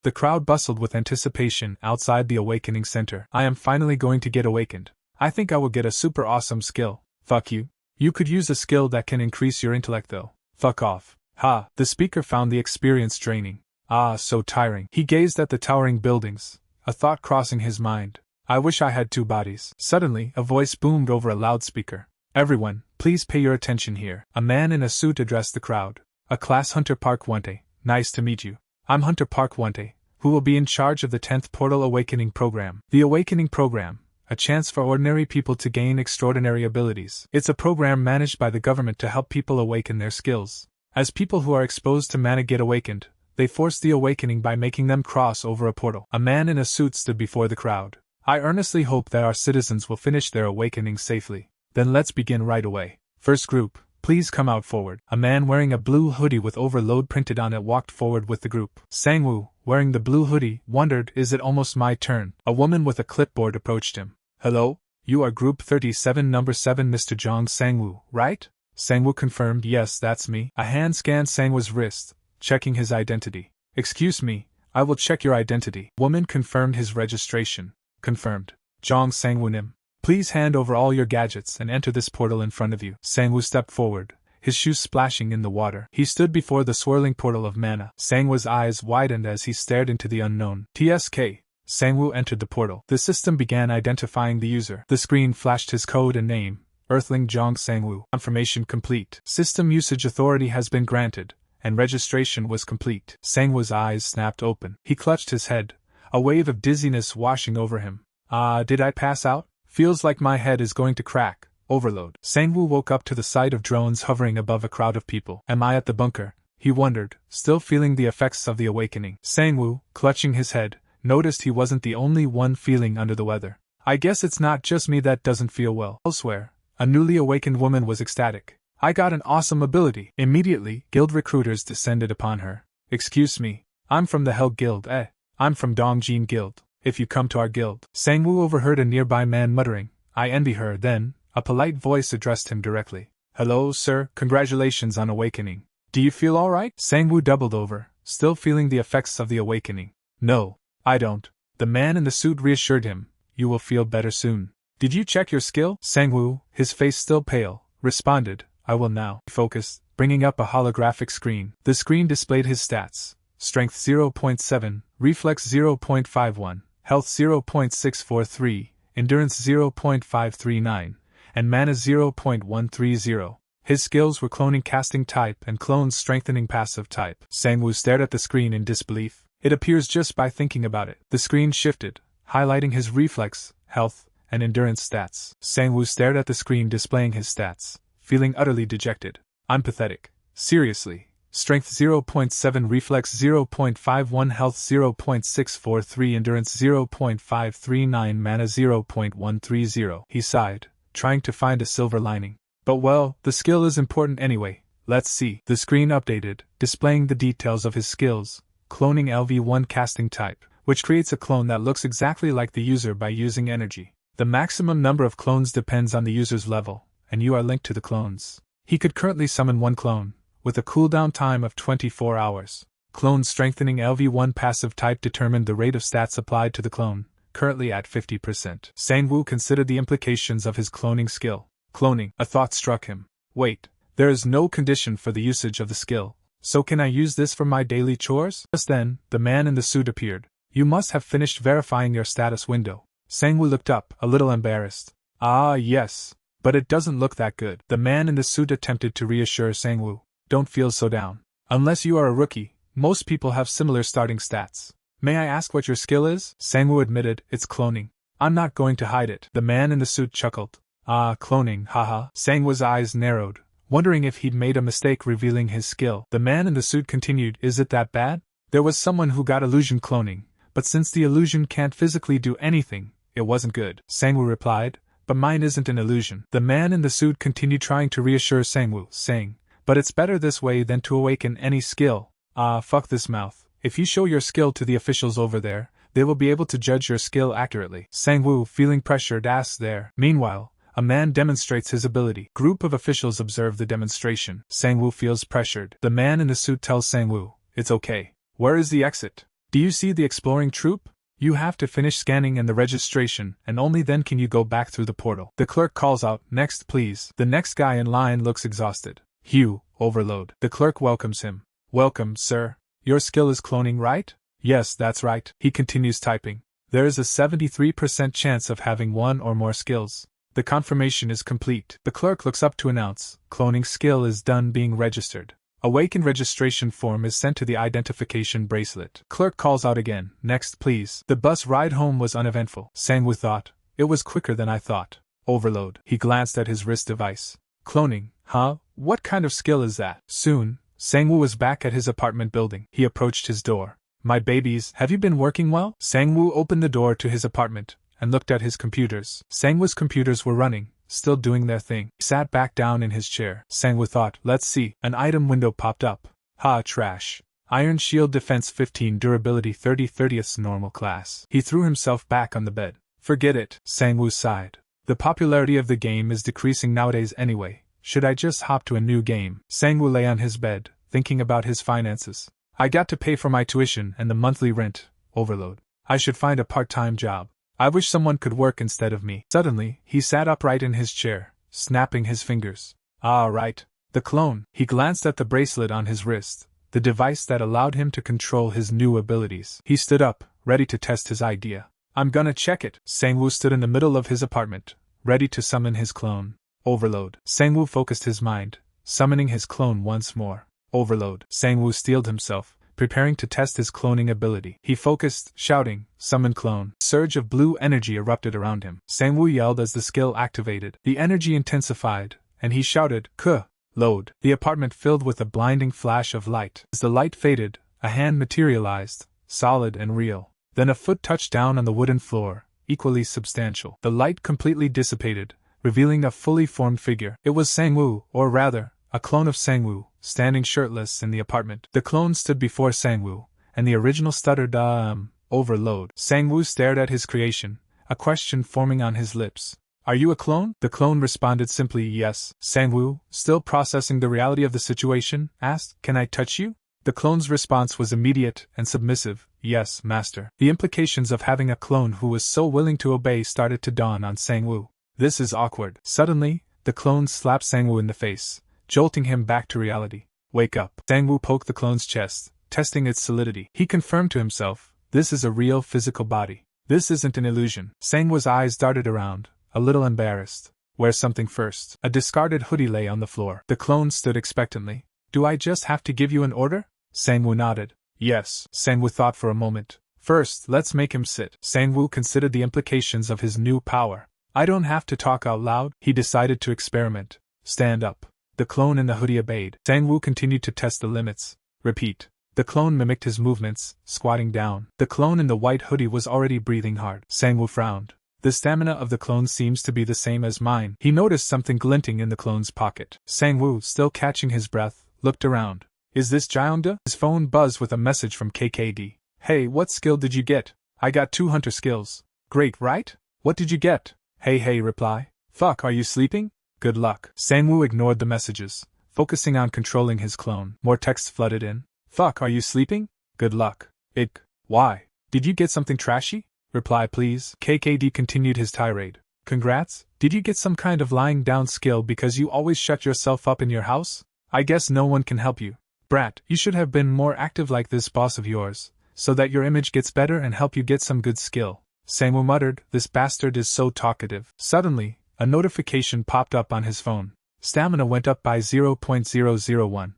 The crowd bustled with anticipation outside the awakening center. I am finally going to get awakened. I think I will get a super awesome skill. Fuck you. You could use a skill that can increase your intellect though. Fuck off. Ha. The speaker found the experience draining. Ah, so tiring. He gazed at the towering buildings, a thought crossing his mind. I wish I had two bodies. Suddenly, a voice boomed over a loudspeaker. Everyone, please pay your attention here. A man in a suit addressed the crowd. A class Hunter Park Wante. Nice to meet you. I'm Hunter Park Wante, who will be in charge of the 10th Portal Awakening Program. The Awakening Program, a chance for ordinary people to gain extraordinary abilities. It's a program managed by the government to help people awaken their skills. As people who are exposed to mana get awakened, they force the awakening by making them cross over a portal. A man in a suit stood before the crowd. I earnestly hope that our citizens will finish their awakening safely. Then let's begin right away. First group, please come out forward. A man wearing a blue hoodie with overload printed on it walked forward with the group. Sangwoo, wearing the blue hoodie, wondered, is it almost my turn? A woman with a clipboard approached him. Hello? You are group 37 number 7 Mr. Jong Sangwoo, right? Sangwoo confirmed, yes, that's me. A hand scanned Sangwoo's wrist, checking his identity. Excuse me, I will check your identity. Woman confirmed his registration. Confirmed. Jong Sangwoo Nim. Please hand over all your gadgets and enter this portal in front of you. Sangwoo stepped forward, his shoes splashing in the water. He stood before the swirling portal of mana. Sangwoo's eyes widened as he stared into the unknown. TSK. Sangwoo entered the portal. The system began identifying the user. The screen flashed his code and name, Earthling Jong Sangwoo. Confirmation complete. System usage authority has been granted, and registration was complete. Sangwoo's eyes snapped open. He clutched his head, a wave of dizziness washing over him. Did I pass out? Feels like my head is going to crack. Overload. Sangwoo woke up to the sight of drones hovering above a crowd of people. Am I at the bunker? He wondered, still feeling the effects of the awakening. Sangwoo, clutching his head, noticed he wasn't the only one feeling under the weather. I guess it's not just me that doesn't feel well. Elsewhere, a newly awakened woman was ecstatic. I got an awesome ability. Immediately, guild recruiters descended upon her. Excuse me, I'm from the Hell Guild. I'm from Dongjin Guild. If you come to our guild. Sangwoo overheard a nearby man muttering, I envy her. Then, a polite voice addressed him directly. Hello, sir, congratulations on awakening. Do you feel alright? Sangwoo doubled over, still feeling the effects of the awakening. No, I don't. The man in the suit reassured him, you will feel better soon. Did you check your skill? Sangwoo, his face still pale, responded, I will now. Focus, bringing up a holographic screen. The screen displayed his stats. Strength 0.7, Reflex 0.51. Health 0.643, Endurance 0.539, and Mana 0.130. His skills were cloning casting type and clone strengthening passive type. Sangwoo stared at the screen in disbelief. It appears just by thinking about it. The screen shifted, highlighting his reflex, health, and endurance stats. Sangwoo stared at the screen displaying his stats, feeling utterly dejected. I'm pathetic. Seriously. Strength 0.7, Reflex 0.51, Health 0.643, Endurance 0.539, Mana 0.130. He sighed, trying to find a silver lining. But well, the skill is important anyway. Let's see. The screen updated, displaying the details of his skills. Cloning LV1 casting type, which creates a clone that looks exactly like the user by using energy. The maximum number of clones depends on the user's level, and you are linked to the clones. He could currently summon one clone, with a cooldown time of 24 hours. Clone strengthening LV1 passive type determined the rate of stats applied to the clone, currently at 50%. Sangwoo considered the implications of his cloning skill. Cloning, a thought struck him. Wait, there is no condition for the usage of the skill, so can I use this for my daily chores? Just then, the man in the suit appeared. You must have finished verifying your status window. Sangwoo looked up, a little embarrassed. Ah yes, but it doesn't look that good. The man in the suit attempted to reassure Sangwoo. Don't feel so down. Unless you are a rookie, most people have similar starting stats. May I ask what your skill is? Sangwoo admitted, it's cloning. I'm not going to hide it. The man in the suit chuckled. Ah, cloning, haha. Sangwoo's eyes narrowed, wondering if he'd made a mistake revealing his skill. The man in the suit continued, is it that bad? There was someone who got illusion cloning, but since the illusion can't physically do anything, it wasn't good. Sangwoo replied, but mine isn't an illusion. The man in the suit continued trying to reassure Sangwoo, saying, but it's better this way than to awaken any skill. Ah, fuck this mouth. If you show your skill to the officials over there, they will be able to judge your skill accurately. Sangwoo, feeling pressured, asked there. Meanwhile, a man demonstrates his ability. Group of officials observe the demonstration. Sangwoo feels pressured. The man in the suit tells Sangwoo, it's okay. Where is the exit? Do you see the exploring troop? You have to finish scanning and the registration, and only then can you go back through the portal. The clerk calls out, next please. The next guy in line looks exhausted. Hugh, overload. The clerk welcomes him. Welcome, sir. Your skill is cloning, right? Yes, that's right. He continues typing. There is a 73% chance of having one or more skills. The confirmation is complete. The clerk looks up to announce, cloning skill is done being registered. Awakened registration form is sent to the identification bracelet. Clerk calls out again, next please. The bus ride home was uneventful. Sang-woo thought, it was quicker than I thought. Overload. He glanced at his wrist device. Cloning, huh? What kind of skill is that? Soon, Sang-woo was back at his apartment building. He approached his door. My babies, have you been working well? Sang-woo opened the door to his apartment and looked at his computers. Sang-woo's computers were running, still doing their thing. He sat back down in his chair. Sang-woo thought, let's see. An item window popped up. Ha, trash. Iron Shield Defense 15 Durability 30 30th Normal Class. He threw himself back on the bed. Forget it, Sang-woo sighed. The popularity of the game is decreasing nowadays anyway. Should I just hop to a new game? Sang-woo lay on his bed, thinking about his finances. I got to pay for my tuition and the monthly rent. Overload. I should find a part-time job. I wish someone could work instead of me. Suddenly, he sat upright in his chair, snapping his fingers. Ah, right. The clone. He glanced at the bracelet on his wrist, the device that allowed him to control his new abilities. He stood up, ready to test his idea. I'm gonna check it. Sang-woo stood in the middle of his apartment, ready to summon his clone. Overload. Sang-woo focused his mind, summoning his clone once more. Overload. Sang-woo steeled himself, preparing to test his cloning ability. He focused, shouting, summon clone. A surge of blue energy erupted around him. Sang-woo yelled as the skill activated. The energy intensified, and he shouted, load. The apartment filled with a blinding flash of light. As the light faded, a hand materialized, solid and real. Then a foot touched down on the wooden floor, equally substantial. The light completely dissipated, revealing a fully formed figure. It was Sang-woo, or rather, a clone of Sang-woo, standing shirtless in the apartment. The clone stood before Sang-woo, and the original stuttered, overload. Sang-woo stared at his creation, a question forming on his lips. Are you a clone? The clone responded simply, yes. Sang-woo, still processing the reality of the situation, asked, can I touch you? The clone's response was immediate and submissive, yes, master. The implications of having a clone who was so willing to obey started to dawn on Sang-woo. This is awkward. Suddenly, the clone slapped Sang-woo in the face, jolting him back to reality. Wake up. Sang-woo poked the clone's chest, testing its solidity. He confirmed to himself, this is a real physical body. This isn't an illusion. Sang-woo's eyes darted around, a little embarrassed. Where's something first? A discarded hoodie lay on the floor. The clone stood expectantly. Do I just have to give you an order? Sang-woo nodded. Yes. Sang-woo thought for a moment. First, let's make him sit. Sang-woo considered the implications of his new power. I don't have to talk out loud. He decided to experiment. Stand up. The clone in the hoodie obeyed. Sang-woo continued to test the limits. Repeat. The clone mimicked his movements, squatting down. The clone in the white hoodie was already breathing hard. Sang-woo frowned. The stamina of the clone seems to be the same as mine. He noticed something glinting in the clone's pocket. Sang-woo, still catching his breath, looked around. Is this Jeonda? His phone buzzed with a message from KKD. Hey, what skill did you get? I got 2 hunter skills. Great, right? What did you get? Hey, reply. Fuck, are you sleeping? Good luck. Sang-woo ignored the messages, focusing on controlling his clone. More text flooded in. Fuck, are you sleeping? Good luck. Why? Did you get something trashy? Reply please. KKD continued his tirade. Congrats? Did you get some kind of lying down skill because you always shut yourself up in your house? I guess no one can help you. Brat, you should have been more active like this boss of yours, so that your image gets better and help you get some good skill. Sang-woo muttered, this bastard is so talkative. Suddenly, a notification popped up on his phone. Stamina went up by 0.001.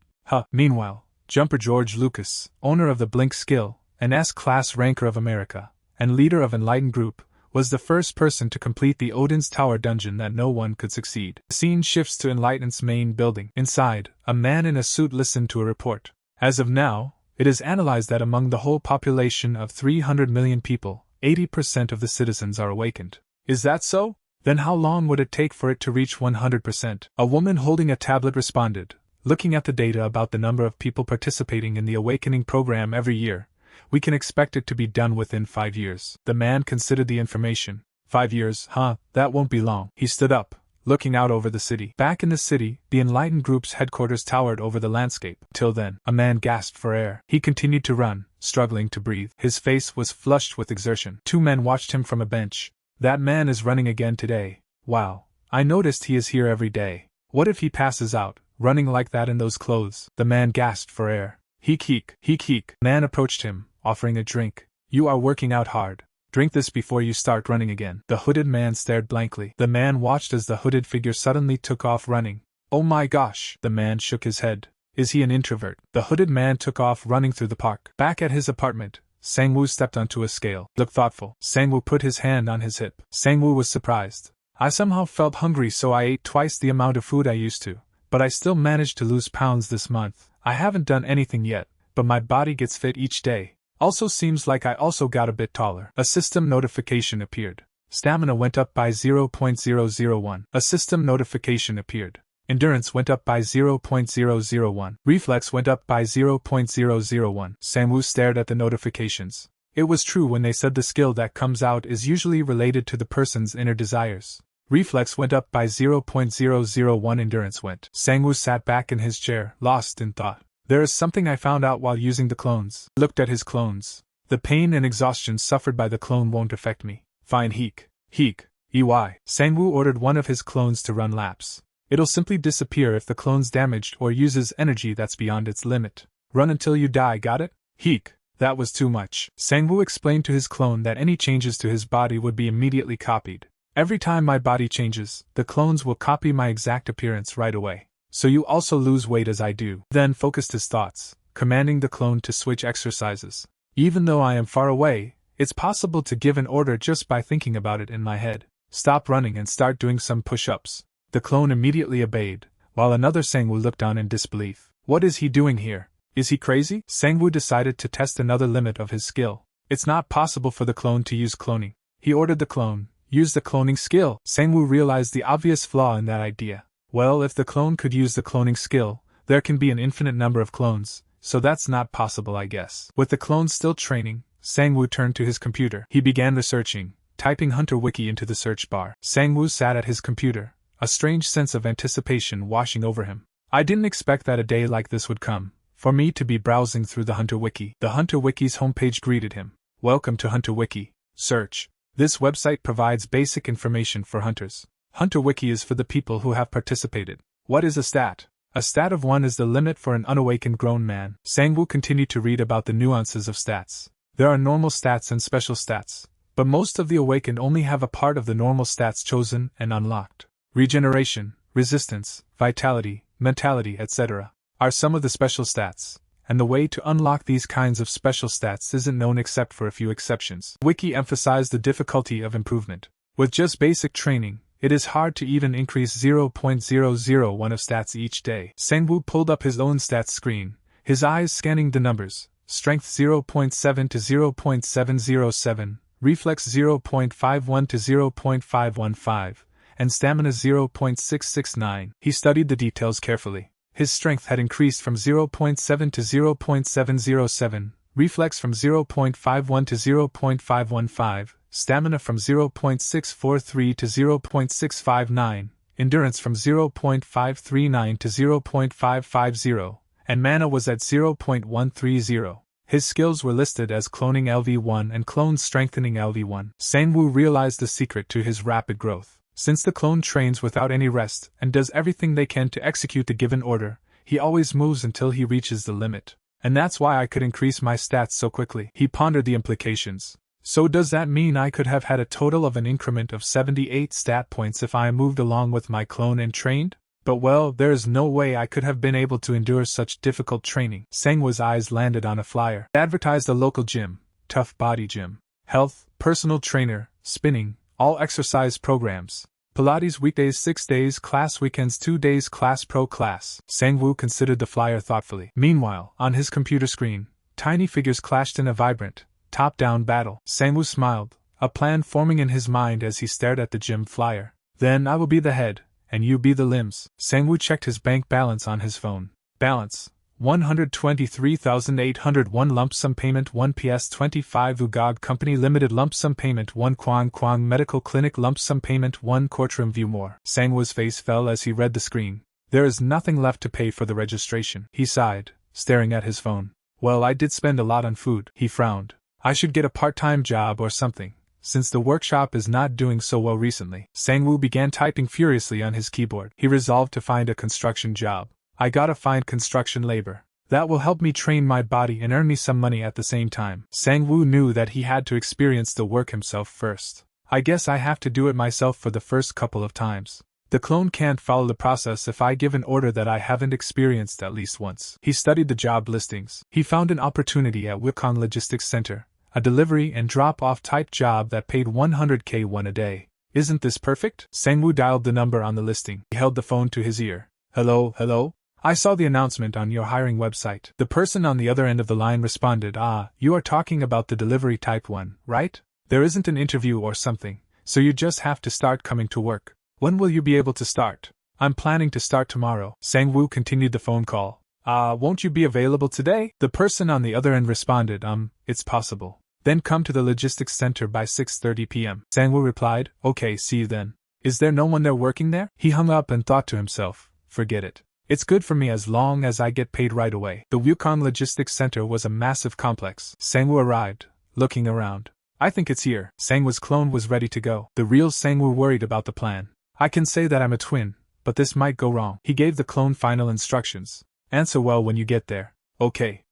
Meanwhile, Jumper George Lucas, owner of the Blink skill, an S-class ranker of America, and leader of Enlightened Group, was the first person to complete the Odin's Tower dungeon that no one could succeed. The scene shifts to Enlightened's main building. Inside, a man in a suit listened to a report. As of now, it is analyzed that among the whole population of 300 million people, 80% of the citizens are awakened. Is that so? Then how long would it take for it to reach 100%? A woman holding a tablet responded, looking at the data about the number of people participating in the awakening program every year. We can expect it to be done within 5 years. The man considered the information. 5 years, that won't be long. He stood up, looking out over the city. Back in the city, the Enlightened Group's headquarters towered over the landscape. Till then, a man gasped for air. He continued to run, struggling to breathe. His face was flushed with exertion. 2 men watched him from a bench. That man is running again today. Wow. I noticed he is here every day. What if he passes out, running like that in those clothes? The man gasped for air. Heek heek, heek heek. Man approached him, offering a drink. You are working out hard. Drink this before you start running again. The hooded man stared blankly. The man watched as the hooded figure suddenly took off running. Oh my gosh! The man shook his head. Is he an introvert? The hooded man took off running through the park. Back at his apartment, Sang-woo stepped onto a scale. Looked thoughtful. Sang-woo put his hand on his hip. Sang-woo was surprised. I somehow felt hungry, so I ate twice the amount of food I used to. But I still managed to lose pounds this month. I haven't done anything yet, but my body gets fit each day. Also seems like I also got a bit taller. A system notification appeared. Stamina went up by 0.001. A system notification appeared. Endurance went up by 0.001. Reflex went up by 0.001. Sang-woo stared at the notifications. It was true when they said the skill that comes out is usually related to the person's inner desires. Reflex went up by 0.001. Endurance went. Sang-woo sat back in his chair, lost in thought. There is something I found out while using the clones. Looked at his clones. The pain and exhaustion suffered by the clone won't affect me. Fine heek. Heek. EY. Sang-woo ordered one of his clones to run laps. It'll simply disappear if the clone's damaged or uses energy that's beyond its limit. Run until you die, got it? Heek. That was too much. Sang-woo explained to his clone that any changes to his body would be immediately copied. Every time my body changes, the clones will copy my exact appearance right away. So you also lose weight as I do. Then focused his thoughts, commanding the clone to switch exercises. Even though I am far away, it's possible to give an order just by thinking about it in my head. Stop running and start doing some push-ups. The clone immediately obeyed, while another Sang-woo looked on in disbelief. What is he doing here? Is he crazy? Sang-woo decided to test another limit of his skill. It's not possible for the clone to use cloning. He ordered the clone, use the cloning skill. Sang-woo realized the obvious flaw in that idea. Well, if the clone could use the cloning skill, there can be an infinite number of clones, so that's not possible, I guess. With the clone still training, Sang-woo turned to his computer. He began researching, typing Hunter Wiki into the search bar. Sang-woo sat at his computer, a strange sense of anticipation washing over him. I didn't expect that a day like this would come, for me to be browsing through the Hunter Wiki. The Hunter Wiki's homepage greeted him. Welcome to Hunter Wiki. Search. This website provides basic information for hunters. Hunter Wiki is for the people who have participated. What is a stat? A stat of 1 is the limit for an unawakened grown man. Sang-woo continued to read about the nuances of stats. There are normal stats and special stats, but most of the awakened only have a part of the normal stats chosen and unlocked. Regeneration, resistance, vitality, mentality, etc. are some of the special stats, and the way to unlock these kinds of special stats isn't known except for a few exceptions. Wiki emphasized the difficulty of improvement. With just basic training, it is hard to even increase 0.001 of stats each day. Sang-woo pulled up his own stats screen, his eyes scanning the numbers. Strength 0.7 to 0.707, reflex 0.51 to 0.515, and stamina 0.669. He studied the details carefully. His strength had increased from 0.7 to 0.707, reflex from 0.51 to 0.515, stamina from 0.643 to 0.659, endurance from 0.539 to 0.550, and mana was at 0.130. His skills were listed as cloning LV1 and clone strengthening LV1. Sang-woo realized the secret to his rapid growth. Since the clone trains without any rest and does everything they can to execute the given order, he always moves until he reaches the limit. And that's why I could increase my stats so quickly. He pondered the implications. So does that mean I could have had a total of an increment of 78 stat points if I moved along with my clone and trained? But well, there is no way I could have been able to endure such difficult training. Sang-woo's eyes landed on a flyer. It advertised a local gym, Tough Body Gym. Health, personal trainer, spinning, all exercise programs. Pilates weekdays 6 days, class weekends 2 days, class pro class. Sang-woo considered the flyer thoughtfully. Meanwhile, on his computer screen, tiny figures clashed in a vibrant, top-down battle. Sang-woo smiled, a plan forming in his mind as he stared at the gym flyer. Then I will be the head, and you be the limbs. Sang-woo checked his bank balance on his phone. Balance, 123,801 lump sum payment 1 PS 25 Ugog Company Limited lump sum payment 1 Kwang Kwang Medical Clinic lump sum payment 1 Courtroom View More. Sangwoo's face fell as he read the screen. There is nothing left to pay for the registration. He sighed, staring at his phone. Well, I did spend a lot on food. He frowned. I should get a part-time job or something, since the workshop is not doing so well recently. Sangwoo began typing furiously on his keyboard. He resolved to find a construction job. I gotta find construction labor. That will help me train my body and earn me some money at the same time. Sangwoo knew that he had to experience the work himself first. I guess I have to do it myself for the first couple of times. The clone can't follow the process if I give an order that I haven't experienced at least once. He studied the job listings. He found an opportunity at Wukong Logistics Center, a delivery and drop-off type job that paid 100K1 a day. Isn't this perfect? Sangwoo dialed the number on the listing. He held the phone to his ear. Hello, hello? I saw the announcement on your hiring website. The person on the other end of the line responded, you are talking about the delivery type one, right? There isn't an interview or something, so you just have to start coming to work. When will you be able to start? I'm planning to start tomorrow. Sangwoo continued the phone call. Won't you be available today? The person on the other end responded, it's possible. Then come to the logistics center by 6:30 p.m. Sangwoo replied, okay, see you then. Is there no one there working there? He hung up and thought to himself, forget it. It's good for me as long as I get paid right away. The Wukong Logistics Center was a massive complex. Sangwoo arrived, looking around. I think it's here. Sangwoo's clone was ready to go. The real Sangwoo worried about the plan. I can say that I'm a twin, but this might go wrong. He gave the clone final instructions. Answer well when you get there. Okay.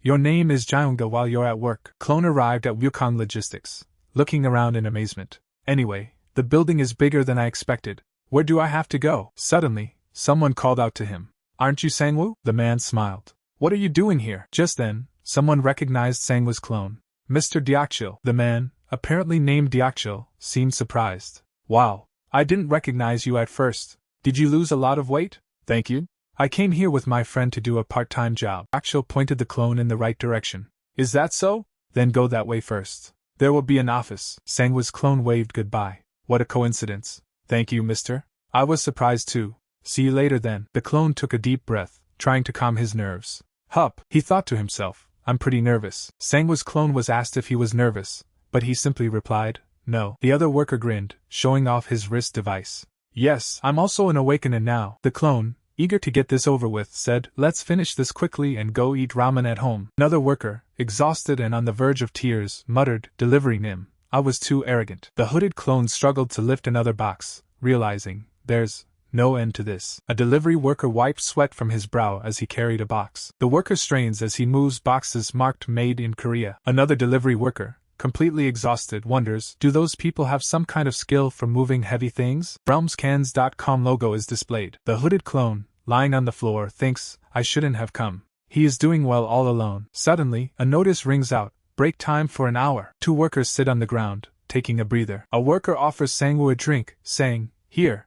Your name is Jaunga while you're at work. Clone arrived at Wukong Logistics, looking around in amazement. Anyway, the building is bigger than I expected. Where do I have to go? Suddenly, someone called out to him. Aren't you Sangwoo? The man smiled. What are you doing here? Just then, someone recognized Sangwoo's clone. Mr. Deokchil. The man, apparently named Deokchil, seemed surprised. Wow, I didn't recognize you at first. Did you lose a lot of weight? Thank you. I came here with my friend to do a part-time job. Deokchil pointed the clone in the right direction. Is that so? Then go that way first. There will be an office. Sangwoo's clone waved goodbye. What a coincidence. Thank you, mister. I was surprised too. See you later then. The clone took a deep breath, trying to calm his nerves. Hup, he thought to himself, I'm pretty nervous. Sangwoo's clone was asked if he was nervous, but he simply replied, no. The other worker grinned, showing off his wrist device. Yes, I'm also an awakener now. The clone, eager to get this over with, said, let's finish this quickly and go eat ramen at home. Another worker, exhausted and on the verge of tears, muttered, delivering him. I was too arrogant. The hooded clone struggled to lift another box, realizing, there's no end to this. A delivery worker wiped sweat from his brow as he carried a box. The worker strains as he moves boxes marked Made in Korea. Another delivery worker, completely exhausted, wonders, do those people have some kind of skill for moving heavy things? Realmscans.com logo is displayed. The hooded clone, lying on the floor, thinks, I shouldn't have come. He is doing well all alone. Suddenly, a notice rings out. Break time for an hour. Two workers sit on the ground, taking a breather. A worker offers Sangwoo a drink, saying, here.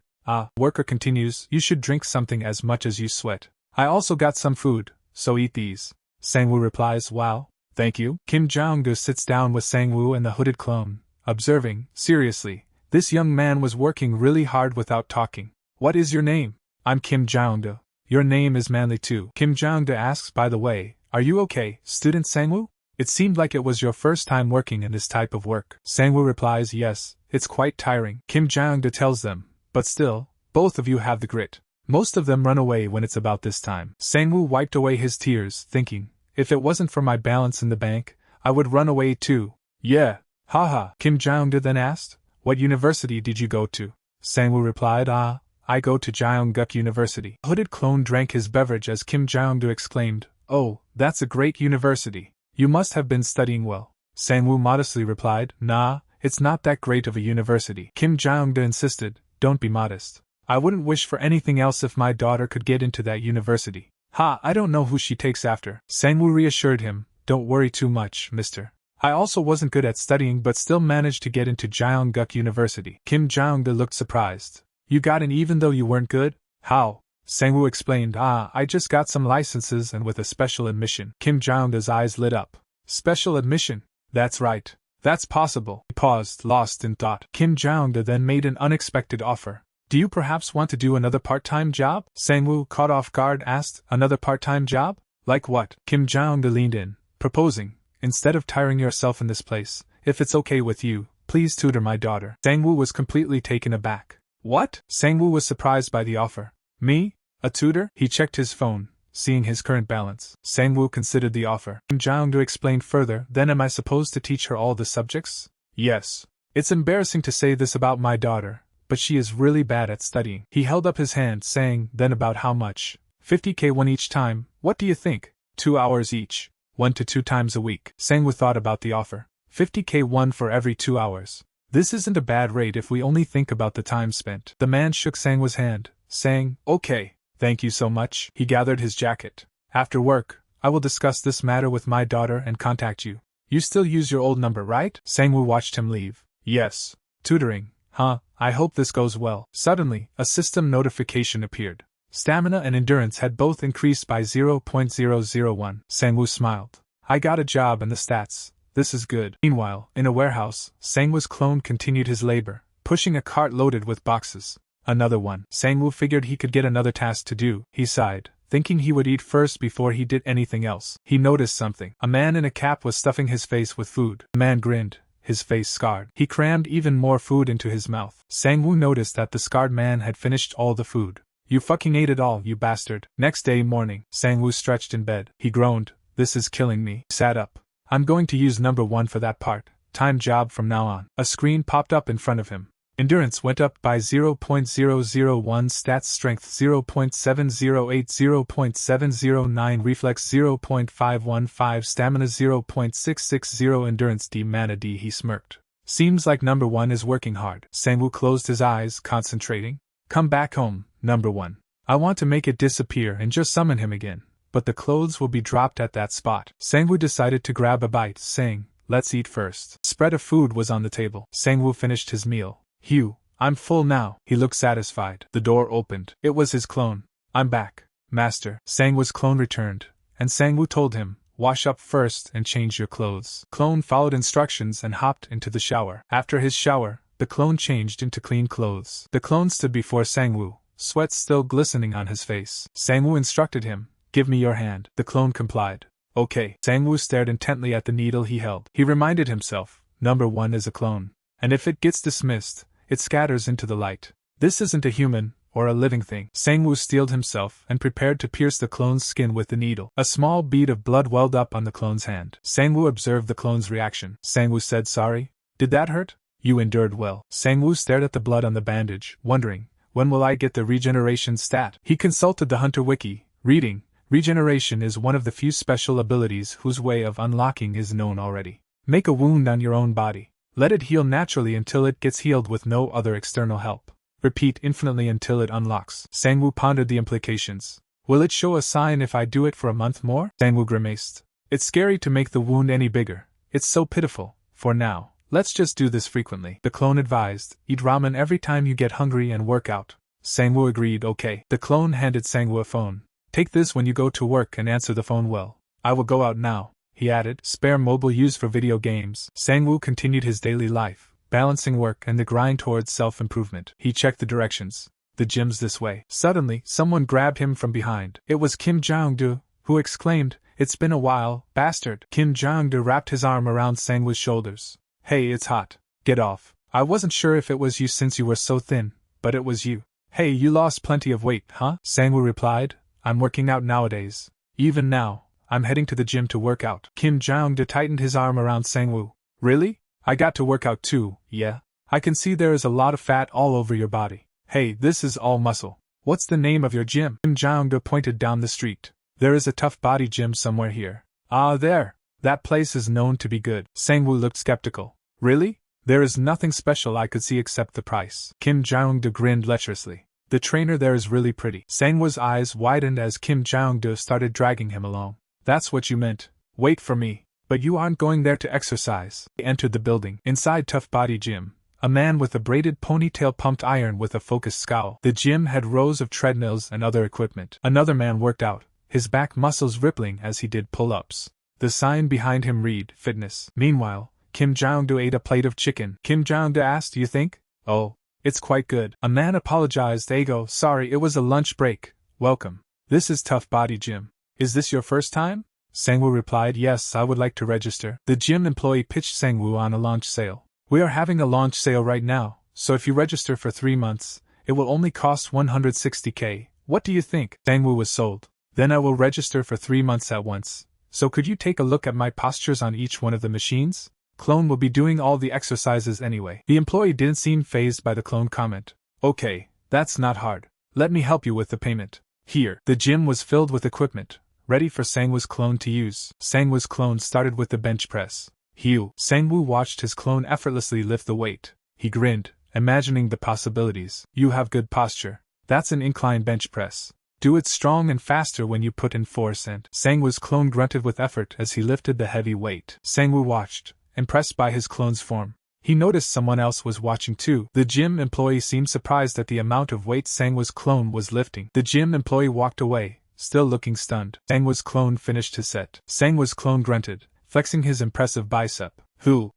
Worker continues, you should drink something as much as you sweat. I also got some food, so eat these. Sangwoo replies, wow, thank you. Kim Jong-do sits down with Sangwoo and the hooded clone, observing, seriously, this young man was working really hard without talking. What is your name? I'm Kim Jong-do. Your name is manly too. Kim Jong-do asks, by the way, are you okay, student Sangwoo? It seemed like it was your first time working in this type of work. Sangwoo replies, yes, it's quite tiring. Kim Jong-do tells them, but still, both of you have the grit. Most of them run away when it's about this time. Sangwoo wiped away his tears, thinking, if it wasn't for my balance in the bank, I would run away too. Yeah, haha. Kim Jong-do then asked, what university did you go to? Sangwoo replied, I go to Jeongguk University. Hooded clone drank his beverage as Kim Jong-do exclaimed, oh, that's a great university. You must have been studying well. Sangwoo modestly replied, nah, it's not that great of a university. Kim Jong-do insisted, don't be modest. I wouldn't wish for anything else if my daughter could get into that university. I don't know who she takes after. Sangwoo reassured him, don't worry too much, mister. I also wasn't good at studying but still managed to get into Jeongguk University. Kim Jong-do looked surprised. You got in even though you weren't good? How? Sangwoo explained, I just got some licenses and with a special admission. Kim Jong-do's eyes lit up. Special admission? That's right. That's possible. He paused, lost in thought. Kim Jong-do then made an unexpected offer. Do you perhaps want to do another part-time job? Sang-woo, caught off guard, asked. Another part-time job? Like what? Kim Jong-de leaned in, proposing, instead of tiring yourself in this place, if it's okay with you, please tutor my daughter. Sang-woo was completely taken aback. What? Sang-woo was surprised by the offer. Me? A tutor? He checked his phone, seeing his current balance. Sang-woo considered the offer. Kim Jong-de explained further, then am I supposed to teach her all the subjects? Yes. It's embarrassing to say this about my daughter, but she is really bad at studying. He held up his hand, saying, then about how much? 50k won each time, what do you think? 2 hours each, 1 to 2 times a week. Sang-woo thought about the offer. 50k won for every 2 hours. This isn't a bad rate if we only think about the time spent. The man shook Sang-woo's hand, saying, okay, thank you so much. He gathered his jacket. After work, I will discuss this matter with my daughter and contact you. You still use your old number, right? Sang-woo watched him leave. Yes. Tutoring. Huh, I hope this goes well. Suddenly, a system notification appeared. Stamina and endurance had both increased by 0.001. Sang-woo smiled. I got a job and the stats. This is good. Meanwhile, in a warehouse, Sang-woo's clone continued his labor, pushing a cart loaded with boxes. Another one. Sang-woo figured he could get another task to do. He sighed, thinking he would eat first before he did anything else. He noticed something. A man in a cap was stuffing his face with food. The man grinned, his face scarred. He crammed even more food into his mouth. Sang-woo noticed that the scarred man had finished all the food. You fucking ate it all, you bastard. Next day morning, Sang-woo stretched in bed. He groaned, this is killing me. He sat up. I'm going to use number 1 for that part. Time job from now on. A screen popped up in front of him. Endurance went up by 0.001, stats strength 0.708, 0.709, reflex 0.515, stamina 0.660, endurance D, mana D. He smirked. Seems like number 1 is working hard. Sang-woo closed his eyes, concentrating. Come back home, number 1. I want to make it disappear and just summon him again, but the clothes will be dropped at that spot. Sang-woo decided to grab a bite, saying, let's eat first. A spread of food was on the table. Sang-woo finished his meal. Hugh, I'm full now. He looked satisfied. The door opened. It was his clone. I'm back, master. Sang-woo's clone returned, and Sang-woo told him, wash up first and change your clothes. Clone followed instructions and hopped into the shower. After his shower, the clone changed into clean clothes. The clone stood before Sang-woo, sweat still glistening on his face. Sang-woo instructed him, give me your hand. The clone complied. Okay. Sang-woo stared intently at the needle he held. He reminded himself, number 1 is a clone, and if it gets dismissed, it scatters into the light. This isn't a human, or a living thing. Sang-woo steeled himself and prepared to pierce the clone's skin with the needle. A small bead of blood welled up on the clone's hand. Sang-woo observed the clone's reaction. Sang-woo said, sorry? Did that hurt? You endured well. Sang-woo stared at the blood on the bandage, wondering, when will I get the regeneration stat? He consulted the Hunter Wiki, reading, regeneration is one of the few special abilities whose way of unlocking is known already. Make a wound on your own body. Let it heal naturally until it gets healed with no other external help. Repeat infinitely until it unlocks. Sang-woo pondered the implications. Will it show a sign if I do it for a month more? Sang-woo grimaced. It's scary to make the wound any bigger. It's so pitiful. For now, let's just do this frequently. The clone advised, eat ramen every time you get hungry and work out. Sang-woo agreed, okay. The clone handed Sang-woo a phone. Take this when you go to work and answer the phone well. I will go out now, he added. Spare mobile used for video games. Sang-woo continued his daily life, balancing work and the grind towards self-improvement. He checked the directions. The gym's this way. Suddenly, someone grabbed him from behind. It was Kim Jong-do, who exclaimed, it's been a while, bastard. Kim Jong-do wrapped his arm around Sang-woo's shoulders. Hey, it's hot. Get off. I wasn't sure if it was you since you were so thin, but it was you. Hey, you lost plenty of weight, huh? Sang-woo replied. I'm working out nowadays. Even now, I'm heading to the gym to work out. Kim Jong-de tightened his arm around Sang-woo. Really? I got to work out too, yeah? I can see there is a lot of fat all over your body. Hey, this is all muscle. What's the name of your gym? Kim Jong-de pointed down the street. There is a tough body gym somewhere here. Ah, there. That place is known to be good. Sang-woo looked skeptical. Really? There is nothing special I could see except the price. Kim Jong-de grinned lecherously. The trainer there is really pretty. Sang-woo's eyes widened as Kim Jong-de started dragging him along. That's what you meant. Wait for me. But you aren't going there to exercise. They entered the building. Inside Tough Body Gym, a man with a braided ponytail pumped iron with a focused scowl. The gym had rows of treadmills and other equipment. Another man worked out, his back muscles rippling as he did pull-ups. The sign behind him read, Fitness. Meanwhile, Kim Jong-do ate a plate of chicken. Kim Jong-do asked, you think? Oh, It's quite good. A man apologized. Ago, sorry, it was a lunch break. Welcome. This is Tough Body Gym. Is this your first time? Sangwoo replied, yes, I would like to register. The gym employee pitched Sangwoo on a launch sale. We are having a launch sale right now, so if you register for 3 months, it will only cost 160k. What do you think? Sangwoo was sold. Then I will register for 3 months at once. So could you take a look at my postures on each one of the machines? Clone will be doing all the exercises anyway. The employee didn't seem fazed by the clone comment. Okay, that's not hard. Let me help you with the payment. Here. The gym was filled with equipment, ready for Sangwoo's clone to use. Sangwoo's clone started with the bench press. Sangwoo watched his clone effortlessly lift the weight. He grinned, imagining the possibilities. You have good posture. That's an incline bench press. Do it strong and faster when you put in force and… Sangwoo's clone grunted with effort as he lifted the heavy weight. Sangwoo watched, impressed by his clone's form. He noticed someone else was watching too. The gym employee seemed surprised at the amount of weight Sangwoo's clone was lifting. The gym employee walked away, still looking stunned. Sangwoo's clone finished his set. Sangwoo's clone grunted, flexing his impressive bicep.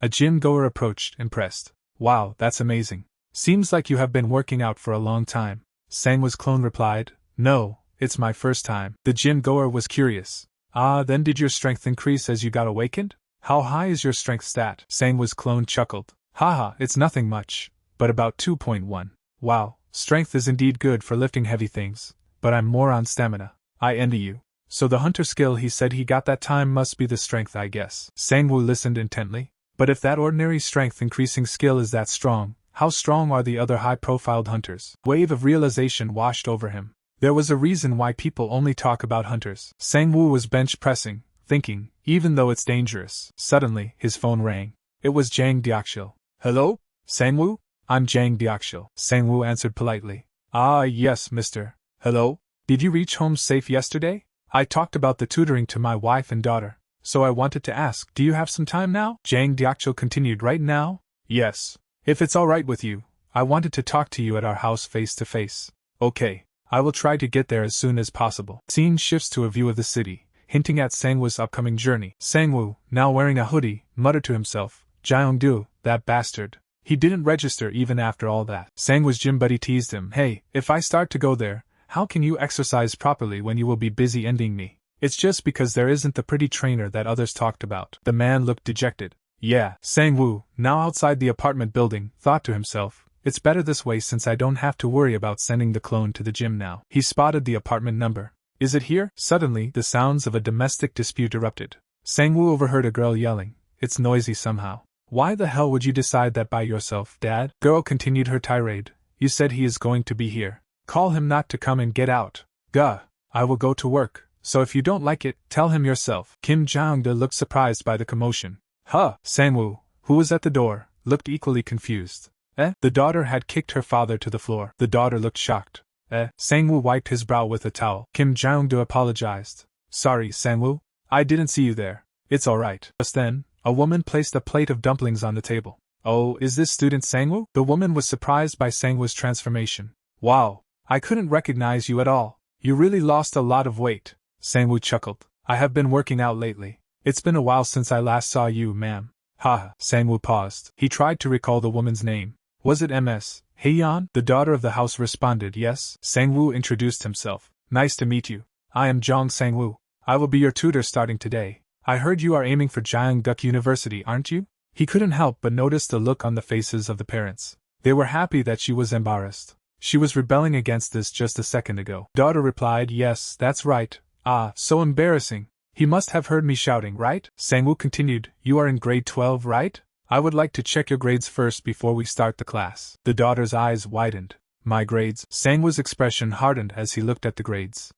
A gym goer approached, impressed. Wow, that's amazing. Seems like you have been working out for a long time. Sangwoo's clone replied, no, it's my first time. The gym goer was curious. Then did your strength increase as you got awakened? How high is your strength stat? Sangwoo's clone chuckled. Haha, it's nothing much, but about 2.1. Wow, strength is indeed good for lifting heavy things, but I'm more on stamina. I envy you. So the hunter skill he said he got that time must be the strength, I guess. Sangwoo listened intently. But if that ordinary strength increasing skill is that strong, how strong are the other high-profiled hunters? Wave of realization washed over him. There was a reason why people only talk about hunters. Sangwoo was bench pressing, thinking, even though it's dangerous. Suddenly, his phone rang. It was Jang Deokshil. Hello? Sangwoo? I'm Jang Deokshil. Sangwoo answered politely. Yes, mister. Hello? Did you reach home safe yesterday? I talked about the tutoring to my wife and daughter, so I wanted to ask, do you have some time now? Jang Deokshil continued. Right now? Yes. If it's alright with you, I wanted to talk to you at our house face to face. Okay, I will try to get there as soon as possible. Scene shifts to a view of the city, hinting at Sangwoo's upcoming journey. Sangwoo, now wearing a hoodie, muttered to himself, Jeongdu, that bastard. He didn't register even after all that. Sangwoo's gym buddy teased him. Hey, if I start to go there, how can you exercise properly when you will be busy ending me? It's just because there isn't the pretty trainer that others talked about. The man looked dejected. Yeah, Sangwoo, now outside the apartment building, thought to himself, it's better this way since I don't have to worry about sending the clone to the gym now. He spotted the apartment number. Is it here? Suddenly, the sounds of a domestic dispute erupted. Sangwoo overheard a girl yelling. It's noisy somehow. Why the hell would you decide that by yourself, Dad? Girl continued her tirade. You said he is going to be here. Call him not to come and get out. Gah, I will go to work, so if you don't like it, tell him yourself. Kim Jong-de looked surprised by the commotion. Sangwoo, who was at the door, looked equally confused. The daughter had kicked her father to the floor. The daughter looked shocked. Sangwoo wiped his brow with a towel. Kim Jong-de apologized. Sorry, Sangwoo. I didn't see you there. It's alright. Just then, a woman placed a plate of dumplings on the table. Oh, is this student Sangwoo? The woman was surprised by Sangwoo's transformation. Wow, I couldn't recognize you at all. You really lost a lot of weight. Sangwoo chuckled. I have been working out lately. It's been a while since I last saw you, ma'am. Sangwoo paused. He tried to recall the woman's name. Was it Ms. Heian? The daughter of the house responded yes. Sangwoo introduced himself. Nice to meet you. I am Jong Sangwoo. I will be your tutor starting today. I heard you are aiming for Jeongduk University, aren't you? He couldn't help but notice the look on the faces of the parents. They were happy that she was embarrassed. She was rebelling against this just a second ago. Daughter replied, yes, that's right. So embarrassing. He must have heard me shouting, right? Sangwoo continued, you are in grade 12, right? I would like to check your grades first before we start the class. The daughter's eyes widened. My grades? Sangwoo's expression hardened as he looked at the grades.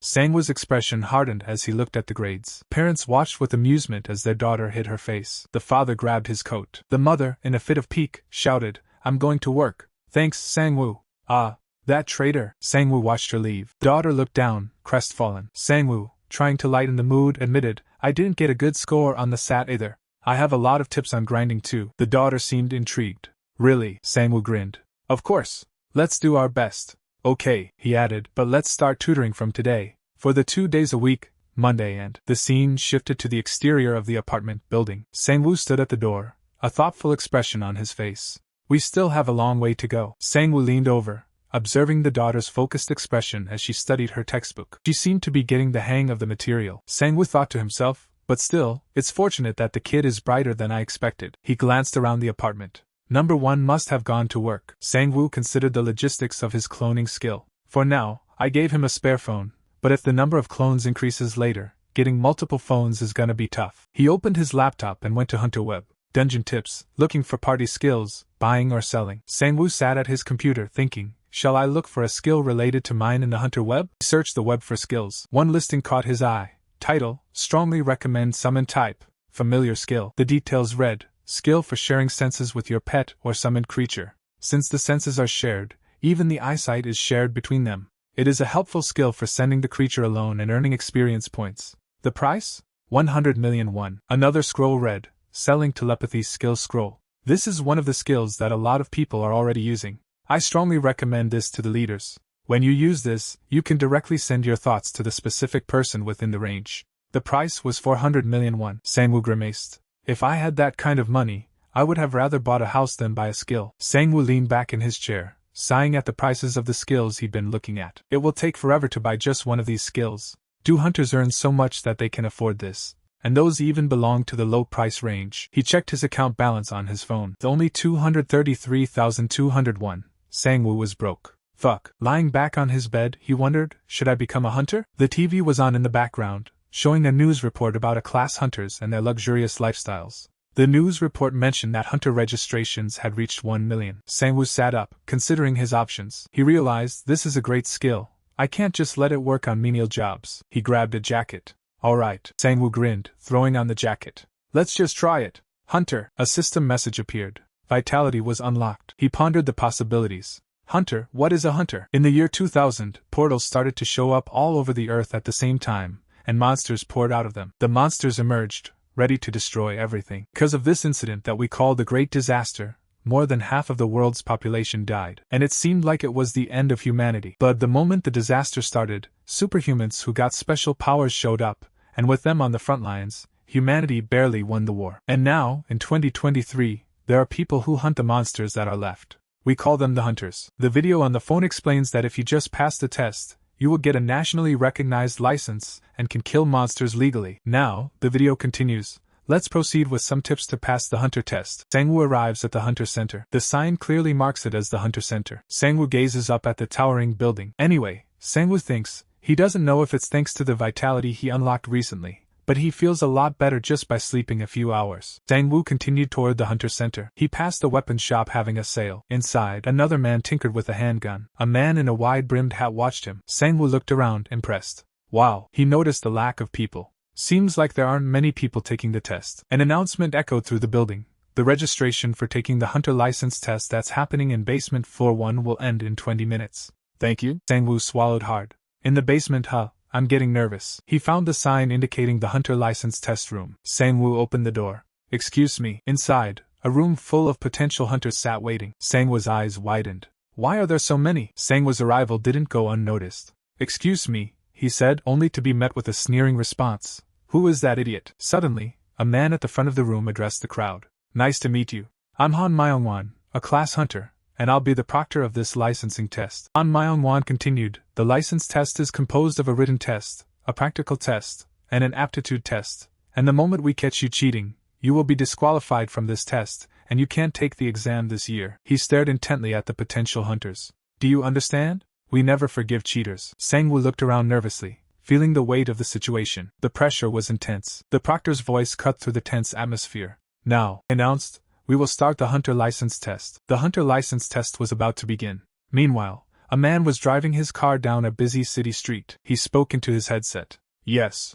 Parents watched with amusement as their daughter hid her face. The father grabbed his coat. The mother, in a fit of pique, shouted, I'm going to work. Thanks, Sangwoo. That traitor. Sangwoo watched her leave. Daughter looked down, crestfallen. Sangwoo, trying to lighten the mood, admitted, I didn't get a good score on the SAT either. I have a lot of tips on grinding too. The daughter seemed intrigued. Really? Sangwoo grinned. Of course. Let's do our best. Okay, he added, but let's start tutoring from today. For the 2 days a week, Monday and… The scene shifted to the exterior of the apartment building. Sangwoo stood at the door, a thoughtful expression on his face. We still have a long way to go. Sangwoo leaned over, observing the daughter's focused expression as she studied her textbook. She seemed to be getting the hang of the material. Sangwoo thought to himself, but still, it's fortunate that the kid is brighter than I expected. He glanced around the apartment. Number 1 must have gone to work. Sangwoo considered the logistics of his cloning skill. For now, I gave him a spare phone, but if the number of clones increases later, getting multiple phones is gonna be tough. He opened his laptop and went to Hunter Web. Dungeon tips, looking for party skills, buying or selling. Sangwoo sat at his computer thinking, shall I look for a skill related to mine in the Hunter Web? He searched the web for skills. One listing caught his eye. Title, strongly recommend summon type, familiar skill. The details read, skill for sharing senses with your pet or summoned creature. Since the senses are shared, even the eyesight is shared between them. It is a helpful skill for sending the creature alone and earning experience points. The price? 100 million won. Another scroll read, selling telepathy skill scroll. This is one of the skills that a lot of people are already using. I strongly recommend this to the leaders. When you use this, you can directly send your thoughts to the specific person within the range. The price was 400 million won. Sangwoo grimaced. If I had that kind of money, I would have rather bought a house than buy a skill. Sangwoo leaned back in his chair, sighing at the prices of the skills he'd been looking at. It will take forever to buy just one of these skills. Do hunters earn so much that they can afford this? And those even belong to the low price range. He checked his account balance on his phone. With only 233,201. Sangwoo was broke. Fuck. Lying back on his bed, he wondered, should I become a hunter? The TV was on in the background, showing a news report about class hunters and their luxurious lifestyles. The news report mentioned that hunter registrations had reached 1 million. Sangwoo sat up, considering his options. He realized this is a great skill. I can't just let it work on menial jobs. He grabbed a jacket. Alright. Sangwoo grinned, throwing on the jacket. Let's just try it. Hunter. A system message appeared. Vitality was unlocked. He pondered the possibilities. Hunter, what is a hunter? In the year 2000, portals started to show up all over the earth at the same time, and monsters poured out of them. The monsters emerged, ready to destroy everything. Because of this incident that we call the Great Disaster, more than half of the world's population died, and it seemed like it was the end of humanity. But the moment the disaster started, superhumans who got special powers showed up, and with them on the front lines, humanity barely won the war. And now, in 2023, there are people who hunt the monsters that are left. We call them the hunters. The video on the phone explains that if you just pass the test, you will get a nationally recognized license and can kill monsters legally. Now, the video continues. Let's proceed with some tips to pass the hunter test. Sangwoo arrives at the hunter center. The sign clearly marks it as the hunter center. Sangwoo gazes up at the towering building. Anyway, Sangwoo thinks, he doesn't know if it's thanks to the vitality he unlocked recently, but he feels a lot better just by sleeping a few hours. Sangwoo continued toward the hunter center. He passed the weapons shop having a sale. Inside, another man tinkered with a handgun. A man in a wide-brimmed hat watched him. Sangwoo looked around, impressed. Wow, he noticed the lack of people. Seems like there aren't many people taking the test. An announcement echoed through the building. The registration for taking the hunter license test that's happening in basement floor 1 will end in 20 minutes. Thank you. Sangwoo swallowed hard. In the basement, I'm getting nervous. He found the sign indicating the hunter license test room. Sangwoo opened the door. Excuse me. Inside, a room full of potential hunters sat waiting. Sangwoo's eyes widened. Why are there so many? Sangwoo's arrival didn't go unnoticed. Excuse me, he said, only to be met with a sneering response. Who is that idiot? Suddenly, a man at the front of the room addressed the crowd. Nice to meet you. I'm Han Myongwon, a class hunter, and I'll be the proctor of this licensing test. Han Myongwon continued, the license test is composed of a written test, a practical test, and an aptitude test, and the moment we catch you cheating, you will be disqualified from this test, and you can't take the exam this year. He stared intently at the potential hunters. Do you understand? We never forgive cheaters. Sangwoo looked around nervously, feeling the weight of the situation. The pressure was intense. The proctor's voice cut through the tense atmosphere. Now, announced, we will start the hunter license test. The hunter license test was about to begin. Meanwhile, a man was driving his car down a busy city street. He spoke into his headset. Yes,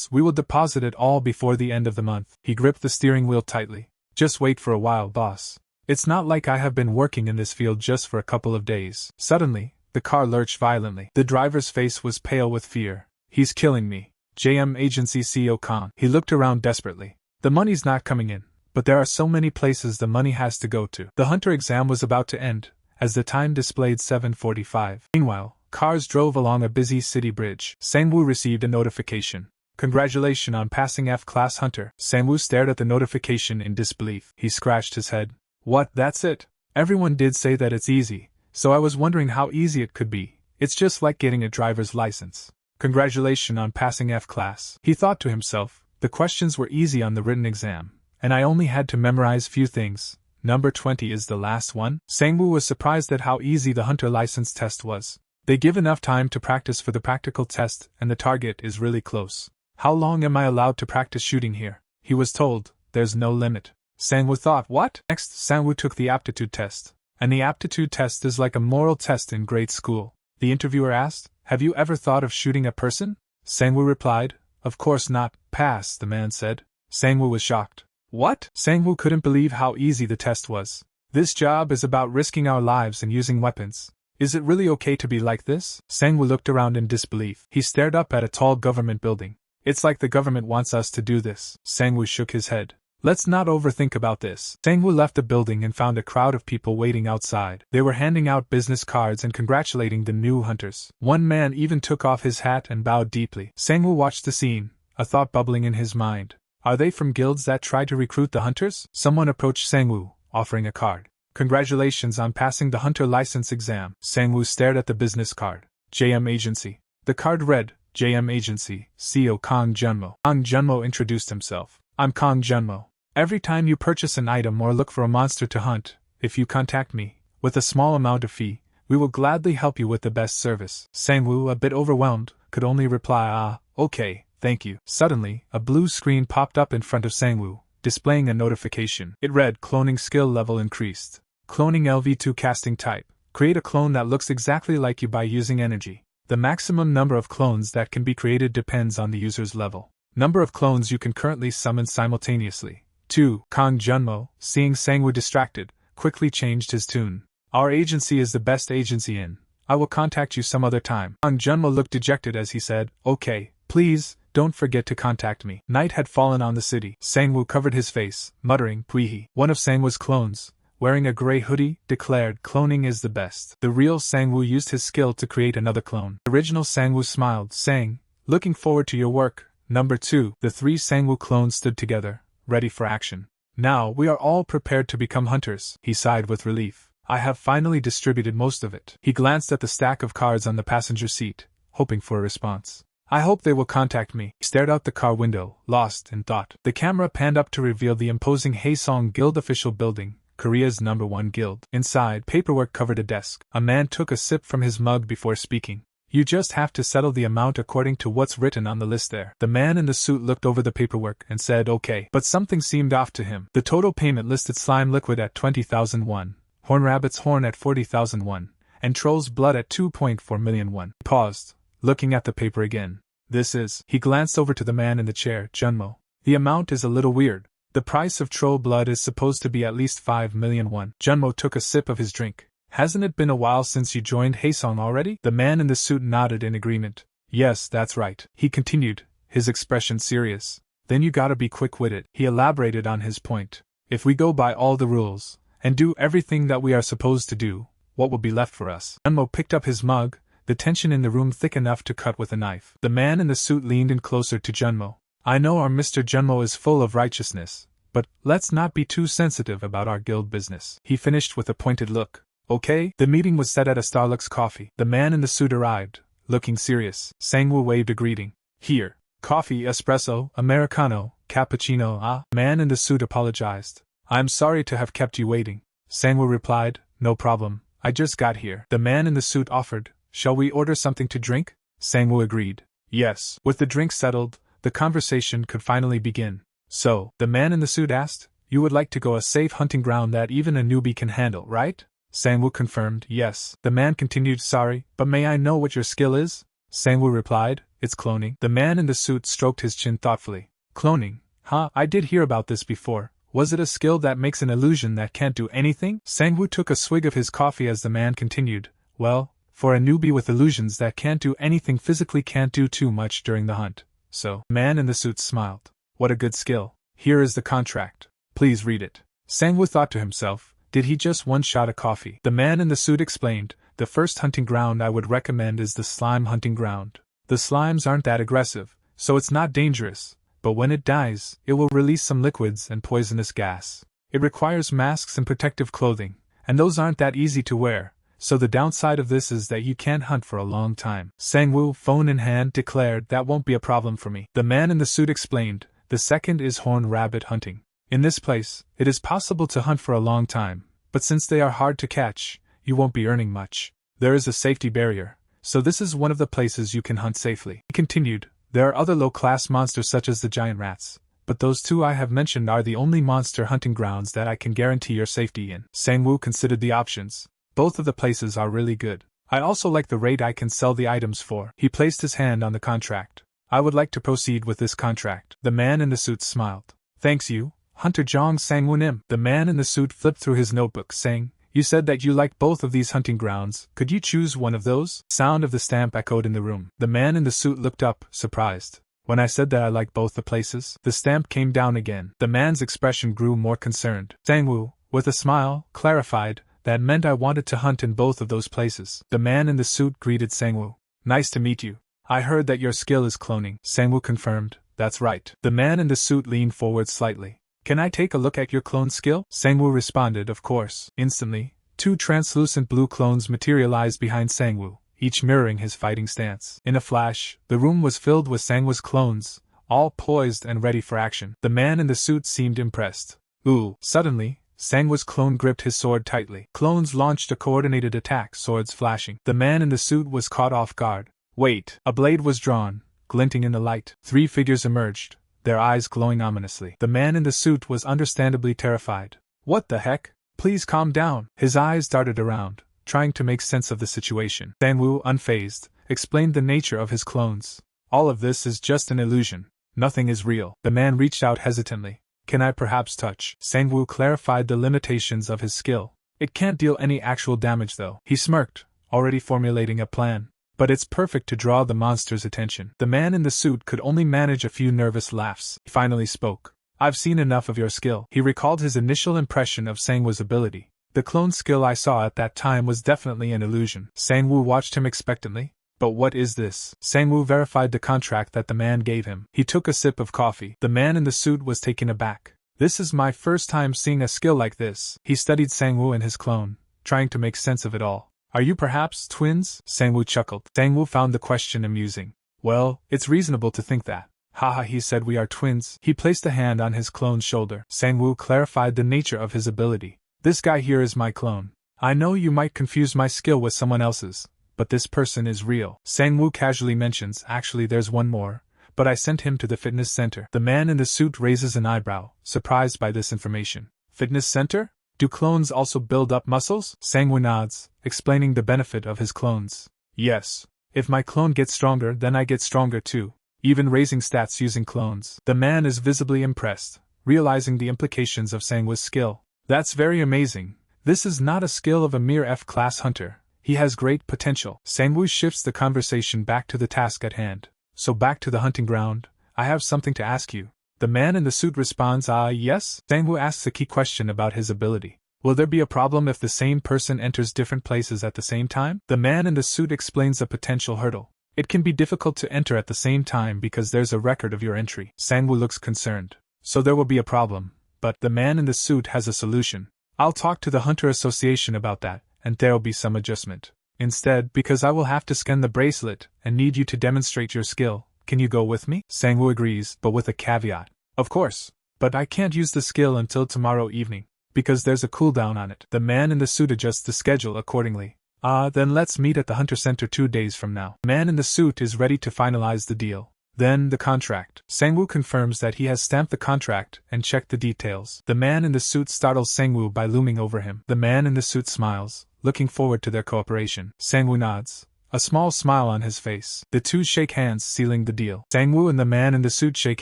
we will deposit it all before the end of the month. He gripped the steering wheel tightly. Just wait for a while, boss. It's not like I have been working in this field just for a couple of days. Suddenly, the car lurched violently. The driver's face was pale with fear. He's killing me. JM Agency CEO Khan. He looked around desperately. The money's not coming in, but there are so many places the money has to go to. The hunter exam was about to end, as the time displayed 7:45. Meanwhile, cars drove along a busy city bridge. Sangwoo received a notification. Congratulations on passing F-Class Hunter. Sangwoo stared at the notification in disbelief. He scratched his head. What, that's it? Everyone did say that it's easy, so I was wondering how easy it could be. It's just like getting a driver's license. Congratulations on passing F class. He thought to himself, the questions were easy on the written exam, and I only had to memorize few things. Number 20 is the last one. Sangwoo was surprised at how easy the hunter license test was. They give enough time to practice for the practical test, and the target is really close. How long am I allowed to practice shooting here? He was told, there's no limit. Sangwoo thought, what? Next, Sangwoo took the aptitude test. And the aptitude test is like a moral test in grade school. The interviewer asked, have you ever thought of shooting a person? Sangwoo replied, of course not. Pass, the man said. Sangwoo was shocked. What? Sangwoo couldn't believe how easy the test was. This job is about risking our lives and using weapons. Is it really okay to be like this? Sangwoo looked around in disbelief. He stared up at a tall government building. It's like the government wants us to do this. Sangwoo shook his head. Let's not overthink about this. Sangwoo left the building and found a crowd of people waiting outside. They were handing out business cards and congratulating the new hunters. One man even took off his hat and bowed deeply. Sangwoo watched the scene, a thought bubbling in his mind. Are they from guilds that try to recruit the hunters? Someone approached Sangwoo, offering a card. Congratulations on passing the hunter license exam. Sangwoo stared at the business card. JM Agency. The card read, JM Agency, CO Kang Junmo. Kang Junmo introduced himself. I'm Kang Junmo. Every time you purchase an item or look for a monster to hunt, if you contact me, with a small amount of fee, we will gladly help you with the best service. Sangwoo, a bit overwhelmed, could only reply, okay, thank you. Suddenly, a blue screen popped up in front of Sangwoo, displaying a notification. It read, cloning skill level increased. Cloning LV2 casting type. Create a clone that looks exactly like you by using energy. The maximum number of clones that can be created depends on the user's level. Number of clones you can currently summon simultaneously. 2. Kang Junmo, seeing Sangwoo distracted, quickly changed his tune. Our agency is the best agency in. I will contact you some other time. Kang Junmo looked dejected as he said, okay, please, don't forget to contact me. Night had fallen on the city. Sangwoo covered his face, muttering, Puihi. One of Sangwoo's clones, wearing a gray hoodie, declared cloning is the best. The real Sangwoo used his skill to create another clone. The original Sangwoo smiled, saying, looking forward to your work. Number 2. The 3 Sangwoo clones stood together, ready for action. Now we are all prepared to become hunters. He sighed with relief. I have finally distributed most of it. He glanced at the stack of cards on the passenger seat, hoping for a response. I hope they will contact me. He stared out the car window, lost in thought. The camera panned up to reveal the imposing Haesong Guild official building, Korea's #1 guild. Inside, paperwork covered a desk. A man took a sip from his mug before speaking. You just have to settle the amount according to what's written on the list there. The man in the suit looked over the paperwork and said okay. But something seemed off to him. The total payment listed slime liquid at 20,000 won, horn rabbit's horn at 40,000 won, and troll's blood at 2.4 million won. He paused, looking at the paper again. This is... He glanced over to the man in the chair, Junmo. The amount is a little weird. The price of troll blood is supposed to be at least 5 million won. Junmo took a sip of his drink. Hasn't it been a while since you joined Haesong already? The man in the suit nodded in agreement. Yes, that's right. He continued, his expression serious. Then you gotta be quick-witted. He elaborated on his point. If we go by all the rules, and do everything that we are supposed to do, what will be left for us? Junmo picked up his mug, the tension in the room thick enough to cut with a knife. The man in the suit leaned in closer to Junmo. I know our Mr. Junmo is full of righteousness, but let's not be too sensitive about our guild business. He finished with a pointed look. Okay? The meeting was set at a Starbucks coffee. The man in the suit arrived, looking serious. Sangwoo waved a greeting. Here. Coffee, espresso, americano, cappuccino, Man in the suit apologized. I'm sorry to have kept you waiting. Sangwoo replied, no problem, I just got here. The man in the suit offered, shall we order something to drink? Sangwoo agreed. Yes. With the drink settled, the conversation could finally begin. So, the man in the suit asked, you would like to go a safe hunting ground that even a newbie can handle, right? Sangwoo confirmed, yes. The man continued, sorry, but may I know what your skill is? Sangwoo replied, it's cloning. The man in the suit stroked his chin thoughtfully. Cloning? Huh, I did hear about this before. Was it a skill that makes an illusion that can't do anything? Sangwoo took a swig of his coffee as the man continued, well, for a newbie with illusions that can't do anything physically can't do too much during the hunt. So, the man in the suit smiled. What a good skill. Here is the contract. Please read it. Sangwoo thought to himself, did he just one-shot a coffee? The man in the suit explained, the first hunting ground I would recommend is the slime hunting ground. The slimes aren't that aggressive, so it's not dangerous, but when it dies, it will release some liquids and poisonous gas. It requires masks and protective clothing, and those aren't that easy to wear, so the downside of this is that you can't hunt for a long time. Sangwoo, phone in hand, declared, that won't be a problem for me. The man in the suit explained, the second is horned rabbit hunting. In this place, it is possible to hunt for a long time, but since they are hard to catch, you won't be earning much. There is a safety barrier, so this is one of the places you can hunt safely. He continued, there are other low-class monsters such as the giant rats, but those two I have mentioned are the only monster hunting grounds that I can guarantee your safety in. Sangwoo considered the options. Both of the places are really good. I also like the rate I can sell the items for. He placed his hand on the contract. I would like to proceed with this contract. The man in the suit smiled. Thanks you, Hunter Jong Sangwoo-nim. The man in the suit flipped through his notebook, saying, you said that you like both of these hunting grounds. Could you choose one of those? The sound of the stamp echoed in the room. The man in the suit looked up, surprised. When I said that I like both the places, the stamp came down again. The man's expression grew more concerned. Sangwoo, with a smile, clarified, that meant I wanted to hunt in both of those places. The man in the suit greeted Sangwoo. Nice to meet you. I heard that your skill is cloning. Sangwoo confirmed, that's right. The man in the suit leaned forward slightly. Can I take a look at your clone skill? Sangwoo responded, of course. Instantly, two translucent blue clones materialized behind Sangwoo, each mirroring his fighting stance. In a flash, the room was filled with Sangwoo's clones, all poised and ready for action. The man in the suit seemed impressed. Ooh! Suddenly, Sangwoo's clone gripped his sword tightly. Clones launched a coordinated attack, swords flashing. The man in the suit was caught off guard. Wait! A blade was drawn, glinting in the light. 3 figures emerged, their eyes glowing ominously. The man in the suit was understandably terrified. What the heck? Please calm down. His eyes darted around, trying to make sense of the situation. Sangwoo, unfazed, explained the nature of his clones. All of this is just an illusion. Nothing is real. The man reached out hesitantly. Can I perhaps touch? Sangwoo clarified the limitations of his skill. It can't deal any actual damage though. He smirked, already formulating a plan. But it's perfect to draw the monster's attention. The man in the suit could only manage a few nervous laughs. He finally spoke. I've seen enough of your skill. He recalled his initial impression of Sangwoo's ability. The clone skill I saw at that time was definitely an illusion. Sangwoo watched him expectantly. But what is this? Sangwoo verified the contract that the man gave him. He took a sip of coffee. The man in the suit was taken aback. This is my first time seeing a skill like this. He studied Sangwoo and his clone, trying to make sense of it all. Are you perhaps twins? Sangwoo chuckled. Sangwoo found the question amusing. Well, it's reasonable to think that. Haha, he said we are twins. He placed a hand on his clone's shoulder. Sangwoo clarified the nature of his ability. This guy here is my clone. I know you might confuse my skill with someone else's, but this person is real. Sangwoo casually mentions, actually there's one more, but I sent him to the fitness center. The man in the suit raises an eyebrow, surprised by this information. Fitness center? Do clones also build up muscles? Sangwoo nods, explaining the benefit of his clones. Yes. If my clone gets stronger, then I get stronger too. Even raising stats using clones. The man is visibly impressed, realizing the implications of Sangwoo's skill. That's very amazing. This is not a skill of a mere F-class hunter. He has great potential. Sangwoo shifts the conversation back to the task at hand. So back to the hunting ground, I have something to ask you. The man in the suit responds, yes? Sangwoo asks a key question about his ability. Will there be a problem if the same person enters different places at the same time? The man in the suit explains a potential hurdle. It can be difficult to enter at the same time because there's a record of your entry. Sangwoo looks concerned. So there will be a problem, but the man in the suit has a solution. I'll talk to the Hunter Association about that, and there'll be some adjustment. Instead, because I will have to scan the bracelet and need you to demonstrate your skill, can you go with me? Sangwoo agrees, but with a caveat. Of course. But I can't use the skill until tomorrow evening, because there's a cooldown on it. The man in the suit adjusts the schedule accordingly. Then let's meet at the Hunter Center 2 days from now. The man in the suit is ready to finalize the deal. Then the contract. Sangwoo confirms that he has stamped the contract and checked the details. The man in the suit startles Sangwoo by looming over him. The man in the suit smiles, looking forward to their cooperation. Sangwoo nods, a small smile on his face. The two shake hands, sealing the deal. Sangwoo and the man in the suit shake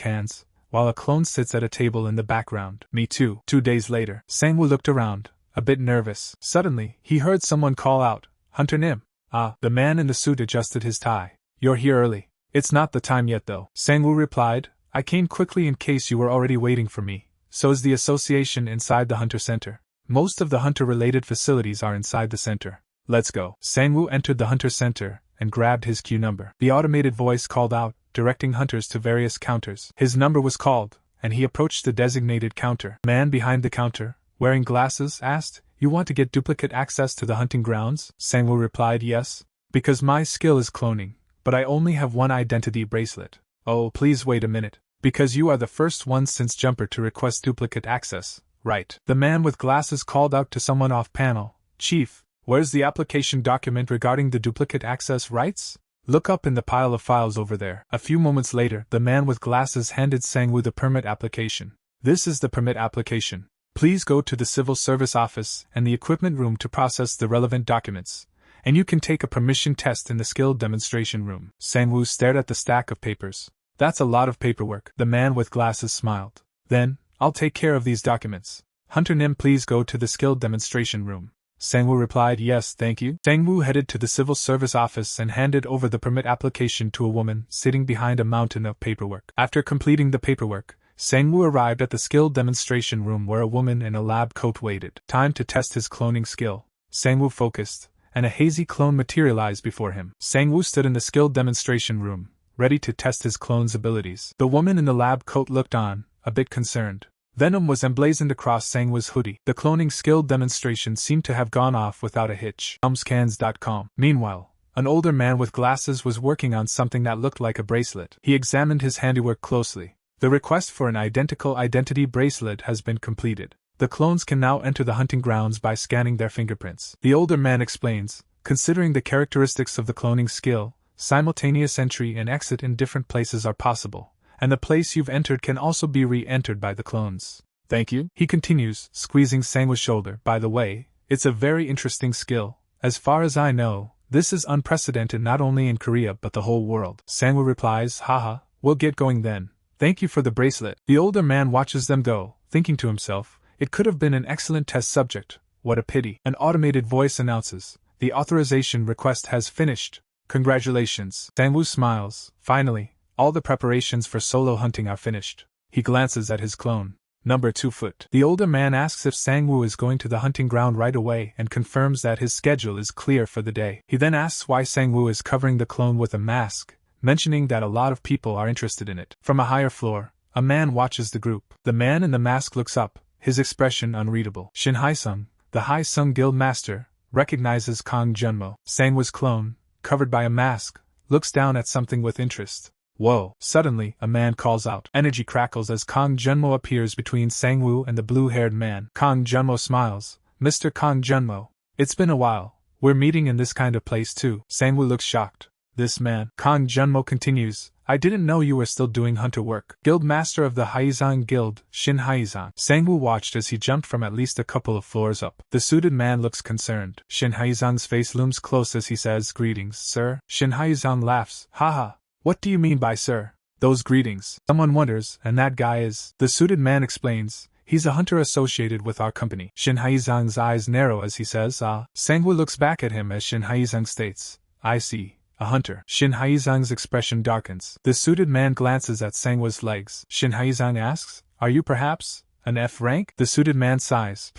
hands, while a clone sits at a table in the background. Me too. 2 days later. Sangwoo looked around, a bit nervous. Suddenly, he heard someone call out, Hunter Nim. The man in the suit adjusted his tie. You're here early. It's not the time yet though. Sangwoo replied, I came quickly in case you were already waiting for me. So is the association inside the Hunter Center. Most of the hunter-related facilities are inside the center. Let's go. Sangwoo entered the Hunter Center and grabbed his queue number. The automated voice called out, directing hunters to various counters. His number was called, and he approached the designated counter. The man behind the counter, wearing glasses, asked, You want to get duplicate access to the hunting grounds? Sangwoo replied yes, because my skill is cloning, but I only have one identity bracelet. Oh, please wait a minute, because you are the first one since Jumper to request duplicate access, right? The man with glasses called out to someone off panel. Chief, where's the application document regarding the duplicate access rights? Look up in the pile of files over there. A few moments later, the man with glasses handed Sangwoo the permit application. This is the permit application. Please go to the civil service office and the equipment room to process the relevant documents, and you can take a permission test in the skill demonstration room. Sangwoo stared at the stack of papers. That's a lot of paperwork. The man with glasses smiled. Then, I'll take care of these documents. Hunter Nim, please go to the skill demonstration room. Sangwoo replied yes, thank you. Sangwoo headed to the civil service office and handed over the permit application to a woman sitting behind a mountain of paperwork. After completing the paperwork, Sangwoo arrived at the skill demonstration room where a woman in a lab coat waited. Time to test his cloning skill. Sangwoo focused, and a hazy clone materialized before him. Sangwoo stood in the skill demonstration room, ready to test his clone's abilities. The woman in the lab coat looked on, a bit concerned. Venom was emblazoned across Sangwoo's hoodie. The cloning skill demonstration seemed to have gone off without a hitch. Scans.com. Meanwhile, an older man with glasses was working on something that looked like a bracelet. He examined his handiwork closely. The request for an identical identity bracelet has been completed. The clones can now enter the hunting grounds by scanning their fingerprints. The older man explains, considering the characteristics of the cloning skill, simultaneous entry and exit in different places are possible, and the place you've entered can also be re-entered by the clones. Thank you, he continues, squeezing Sangwoo's shoulder. By the way, it's a very interesting skill. As far as I know, this is unprecedented not only in Korea but the whole world. Sangwoo replies, haha, we'll get going then. Thank you for the bracelet. The older man watches them go, thinking to himself, it could have been an excellent test subject. What a pity. An automated voice announces, the authorization request has finished. Congratulations. Sangwoo smiles. Finally, all the preparations for solo hunting are finished. He glances at his clone. Number 2 foot. The older man asks if Sangwoo is going to the hunting ground right away and confirms that his schedule is clear for the day. He then asks why Sangwoo is covering the clone with a mask, mentioning that a lot of people are interested in it. From a higher floor, a man watches the group. The man in the mask looks up, his expression unreadable. Shin Haesung, the Haesung Guild Master, recognizes Kang Junmo. Sangwoo's clone, covered by a mask, looks down at something with interest. Whoa! Suddenly, a man calls out. Energy crackles as Kang Junmo appears between Sangwoo and the blue-haired man. Kang Junmo smiles. Mr. Kang Junmo, it's been a while. We're meeting in this kind of place too. Sangwoo looks shocked. This man. Kang Junmo continues. I didn't know you were still doing hunter work. Guild Master of the Haezang Guild, Shin Haezang. Sangwoo watched as he jumped from at least a couple of floors up. The suited man looks concerned. Shin Haezang's face looms close as he says, greetings, sir. Shin Haezang laughs. Haha. What do you mean by sir? Those greetings. Someone wonders, and that guy is. The suited man explains. He's a hunter associated with our company. Shin Haezang's eyes narrow as he says, ah. Sangwoo looks back at him as Shin Haezang states, I see. A hunter. Shin Haezang's expression darkens. The suited man glances at Sangwoo's legs. Shin Haezang asks, are you perhaps an F rank? The suited man sighs.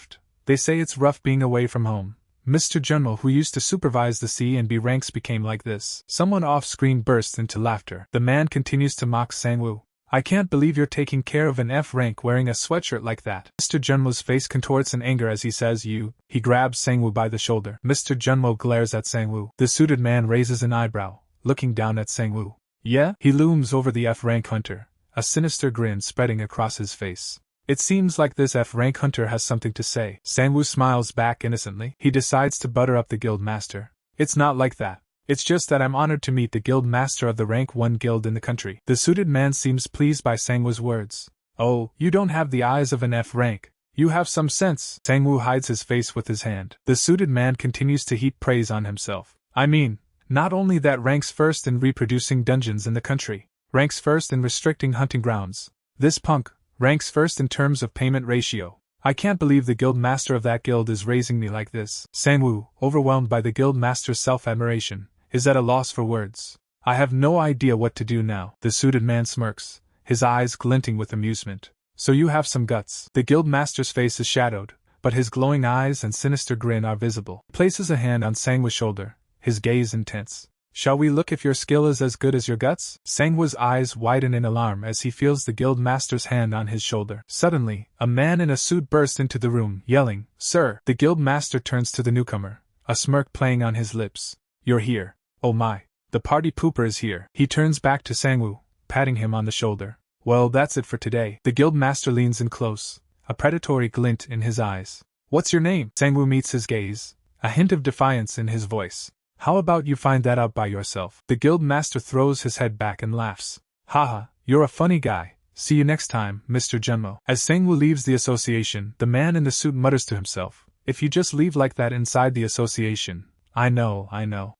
They say it's rough being away from home. Mr. Junmo, who used to supervise the C and B ranks, became like this. Someone off-screen bursts into laughter. The man continues to mock Sangwoo. I can't believe you're taking care of an F rank wearing a sweatshirt like that. Mr. Junmo's face contorts in anger as he says you. He grabs Sangwoo by the shoulder. Mr. Junmo glares at Sangwoo. The suited man raises an eyebrow, looking down at Sangwoo. Yeah? He looms over the F rank hunter, a sinister grin spreading across his face. It seems like this F rank hunter has something to say. Sangwoo smiles back innocently. He decides to butter up the guild master. It's not like that. It's just that I'm honored to meet the guild master of the rank 1 guild in the country. The suited man seems pleased by Sangwoo's words. Oh, you don't have the eyes of an F rank. You have some sense. Sangwoo hides his face with his hand. The suited man continues to heap praise on himself. I mean, not only that ranks first in reproducing dungeons in the country, ranks first in restricting hunting grounds. This punk ranks first in terms of payment ratio. I can't believe the guild master of that guild is raising me like this. Sangwoo, overwhelmed by the guild master's self-admiration, is at a loss for words. I have no idea what to do now. The suited man smirks, his eyes glinting with amusement. So you have some guts. The guild master's face is shadowed, but his glowing eyes and sinister grin are visible. He places a hand on Sangwoo's shoulder, his gaze intense. Shall we look if your skill is as good as your guts? Sangwoo's eyes widen in alarm as he feels the guild master's hand on his shoulder. Suddenly, a man in a suit burst into the room, yelling, "Sir!" The guild master turns to the newcomer, a smirk playing on his lips. "You're here. Oh my. The party pooper is here." He turns back to Sangwoo, patting him on the shoulder. "Well, that's it for today." The guild master leans in close, a predatory glint in his eyes. "What's your name?" Sangwoo meets his gaze, a hint of defiance in his voice. "How about you find that out by yourself?" The guild master throws his head back and laughs. "Haha, you're a funny guy. See you next time, Mr. Genmo." As Sangwoo leaves the association, the man in the suit mutters to himself, "If you just leave like that inside the association, I know.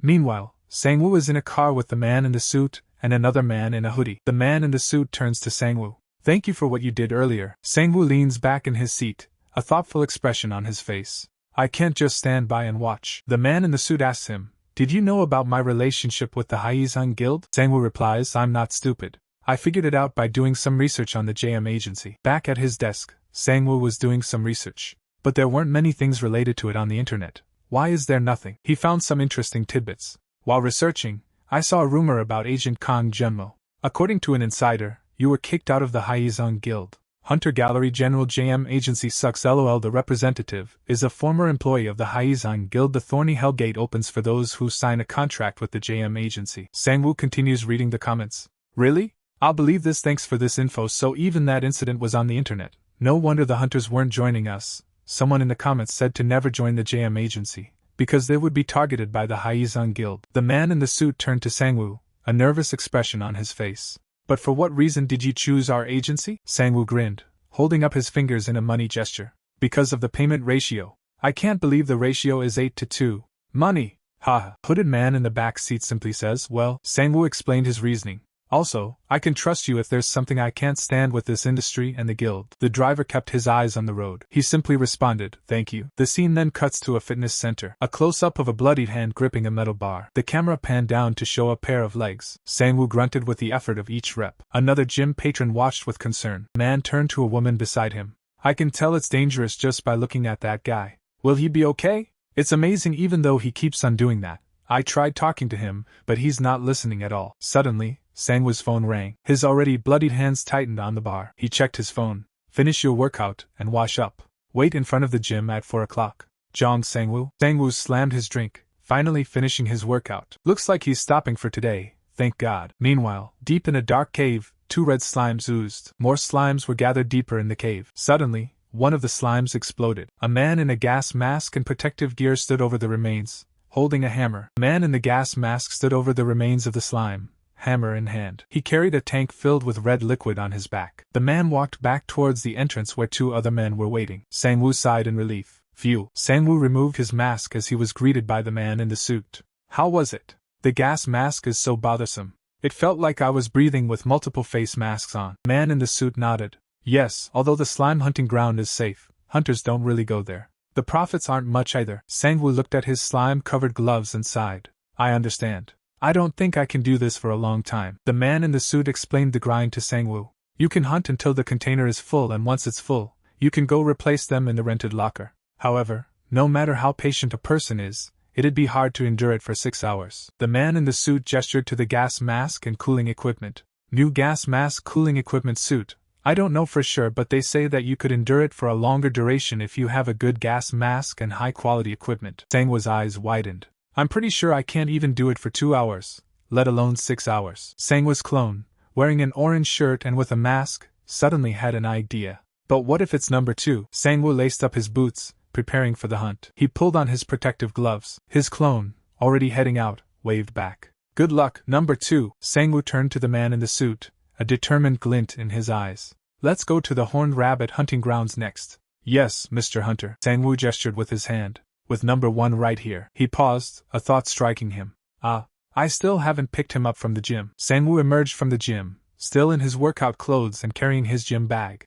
Meanwhile, Sangwoo is in a car with the man in the suit and another man in a hoodie. The man in the suit turns to Sangwoo. "Thank you for what you did earlier." Sangwoo leans back in his seat, a thoughtful expression on his face. "I can't just stand by and watch." The man in the suit asks him, "Did you know about my relationship with the Haizan Guild?" Sangwoo replies, "I'm not stupid. I figured it out by doing some research on the JM agency." Back at his desk, Sangwoo was doing some research, but there weren't many things related to it on the internet. Why is there nothing? He found some interesting tidbits. While researching, I saw a rumor about Agent Kang Genmo. According to an insider, you were kicked out of the Haizan Guild. Hunter Gallery General JM Agency sucks LOL. The representative is a former employee of the Haizan Guild. The thorny hellgate opens for those who sign a contract with the JM Agency. Sangwoo continues reading the comments. "Really? I'll believe this. Thanks for this info." So even that incident was on the internet. No wonder the hunters weren't joining us. Someone in the comments said to never join the JM Agency, because they would be targeted by the Haizan Guild. The man in the suit turned to Sangwoo, a nervous expression on his face. "But for what reason did you choose our agency?" Sangwoo grinned, holding up his fingers in a money gesture. "Because of the payment ratio. I can't believe the ratio is 8-2. Money! Haha." Hooded man in the back seat simply says, "Well," Sangwoo explained his reasoning. "Also, I can trust you if there's something I can't stand with this industry and the guild." The driver kept his eyes on the road. He simply responded, "Thank you." The scene then cuts to a fitness center. A close-up of a bloodied hand gripping a metal bar. The camera panned down to show a pair of legs. Sangwoo grunted with the effort of each rep. Another gym patron watched with concern. Man turned to a woman beside him. "I can tell it's dangerous just by looking at that guy. Will he be okay? It's amazing even though he keeps on doing that. I tried talking to him, but he's not listening at all." Suddenly, Sangwoo's phone rang. His already bloodied hands tightened on the bar. He checked his phone. "Finish your workout and wash up. Wait in front of the gym at 4 o'clock. Jong Sangwoo." Sangwoo slammed his drink, finally finishing his workout. "Looks like he's stopping for today, thank God." Meanwhile, deep in a dark cave, 2 red slimes oozed. More slimes were gathered deeper in the cave. Suddenly, one of the slimes exploded. A man in a gas mask and protective gear stood over the remains, holding a hammer. The man in the gas mask stood over the remains of the slime, hammer in hand. He carried a tank filled with red liquid on his back. The man walked back towards the entrance where 2 other men were waiting. Sangwoo sighed in relief. Phew. Sangwoo removed his mask as he was greeted by the man in the suit. "How was it? The gas mask is so bothersome. It felt like I was breathing with multiple face masks on." The man in the suit nodded. "Yes, although the slime hunting ground is safe, hunters don't really go there. The profits aren't much either." Sangwoo looked at his slime-covered gloves and sighed. "I understand. I don't think I can do this for a long time." The man in the suit explained the grind to Sangwoo. "You can hunt until the container is full, and once it's full, you can go replace them in the rented locker. However, no matter how patient a person is, it'd be hard to endure it for 6 hours." The man in the suit gestured to the gas mask and cooling equipment. "New gas mask cooling equipment suit. I don't know for sure, but they say that you could endure it for a longer duration if you have a good gas mask and high-quality equipment." Sangwoo's eyes widened. "I'm pretty sure I can't even do it for 2 hours, let alone 6 hours. Sangwoo's clone, wearing an orange shirt and with a mask, suddenly had an idea. "But what if it's number 2? Sangwoo laced up his boots, preparing for the hunt. He pulled on his protective gloves. His clone, already heading out, waved back. "Good luck, number 2. Sangwoo turned to the man in the suit, a determined glint in his eyes. "Let's go to the Horned Rabbit hunting grounds next." "Yes, Mr. Hunter." Sangwoo gestured with his hand. "With number 1 right here." He paused, a thought striking him. I still haven't picked him up from the gym." Sangwoo emerged from the gym, still in his workout clothes and carrying his gym bag.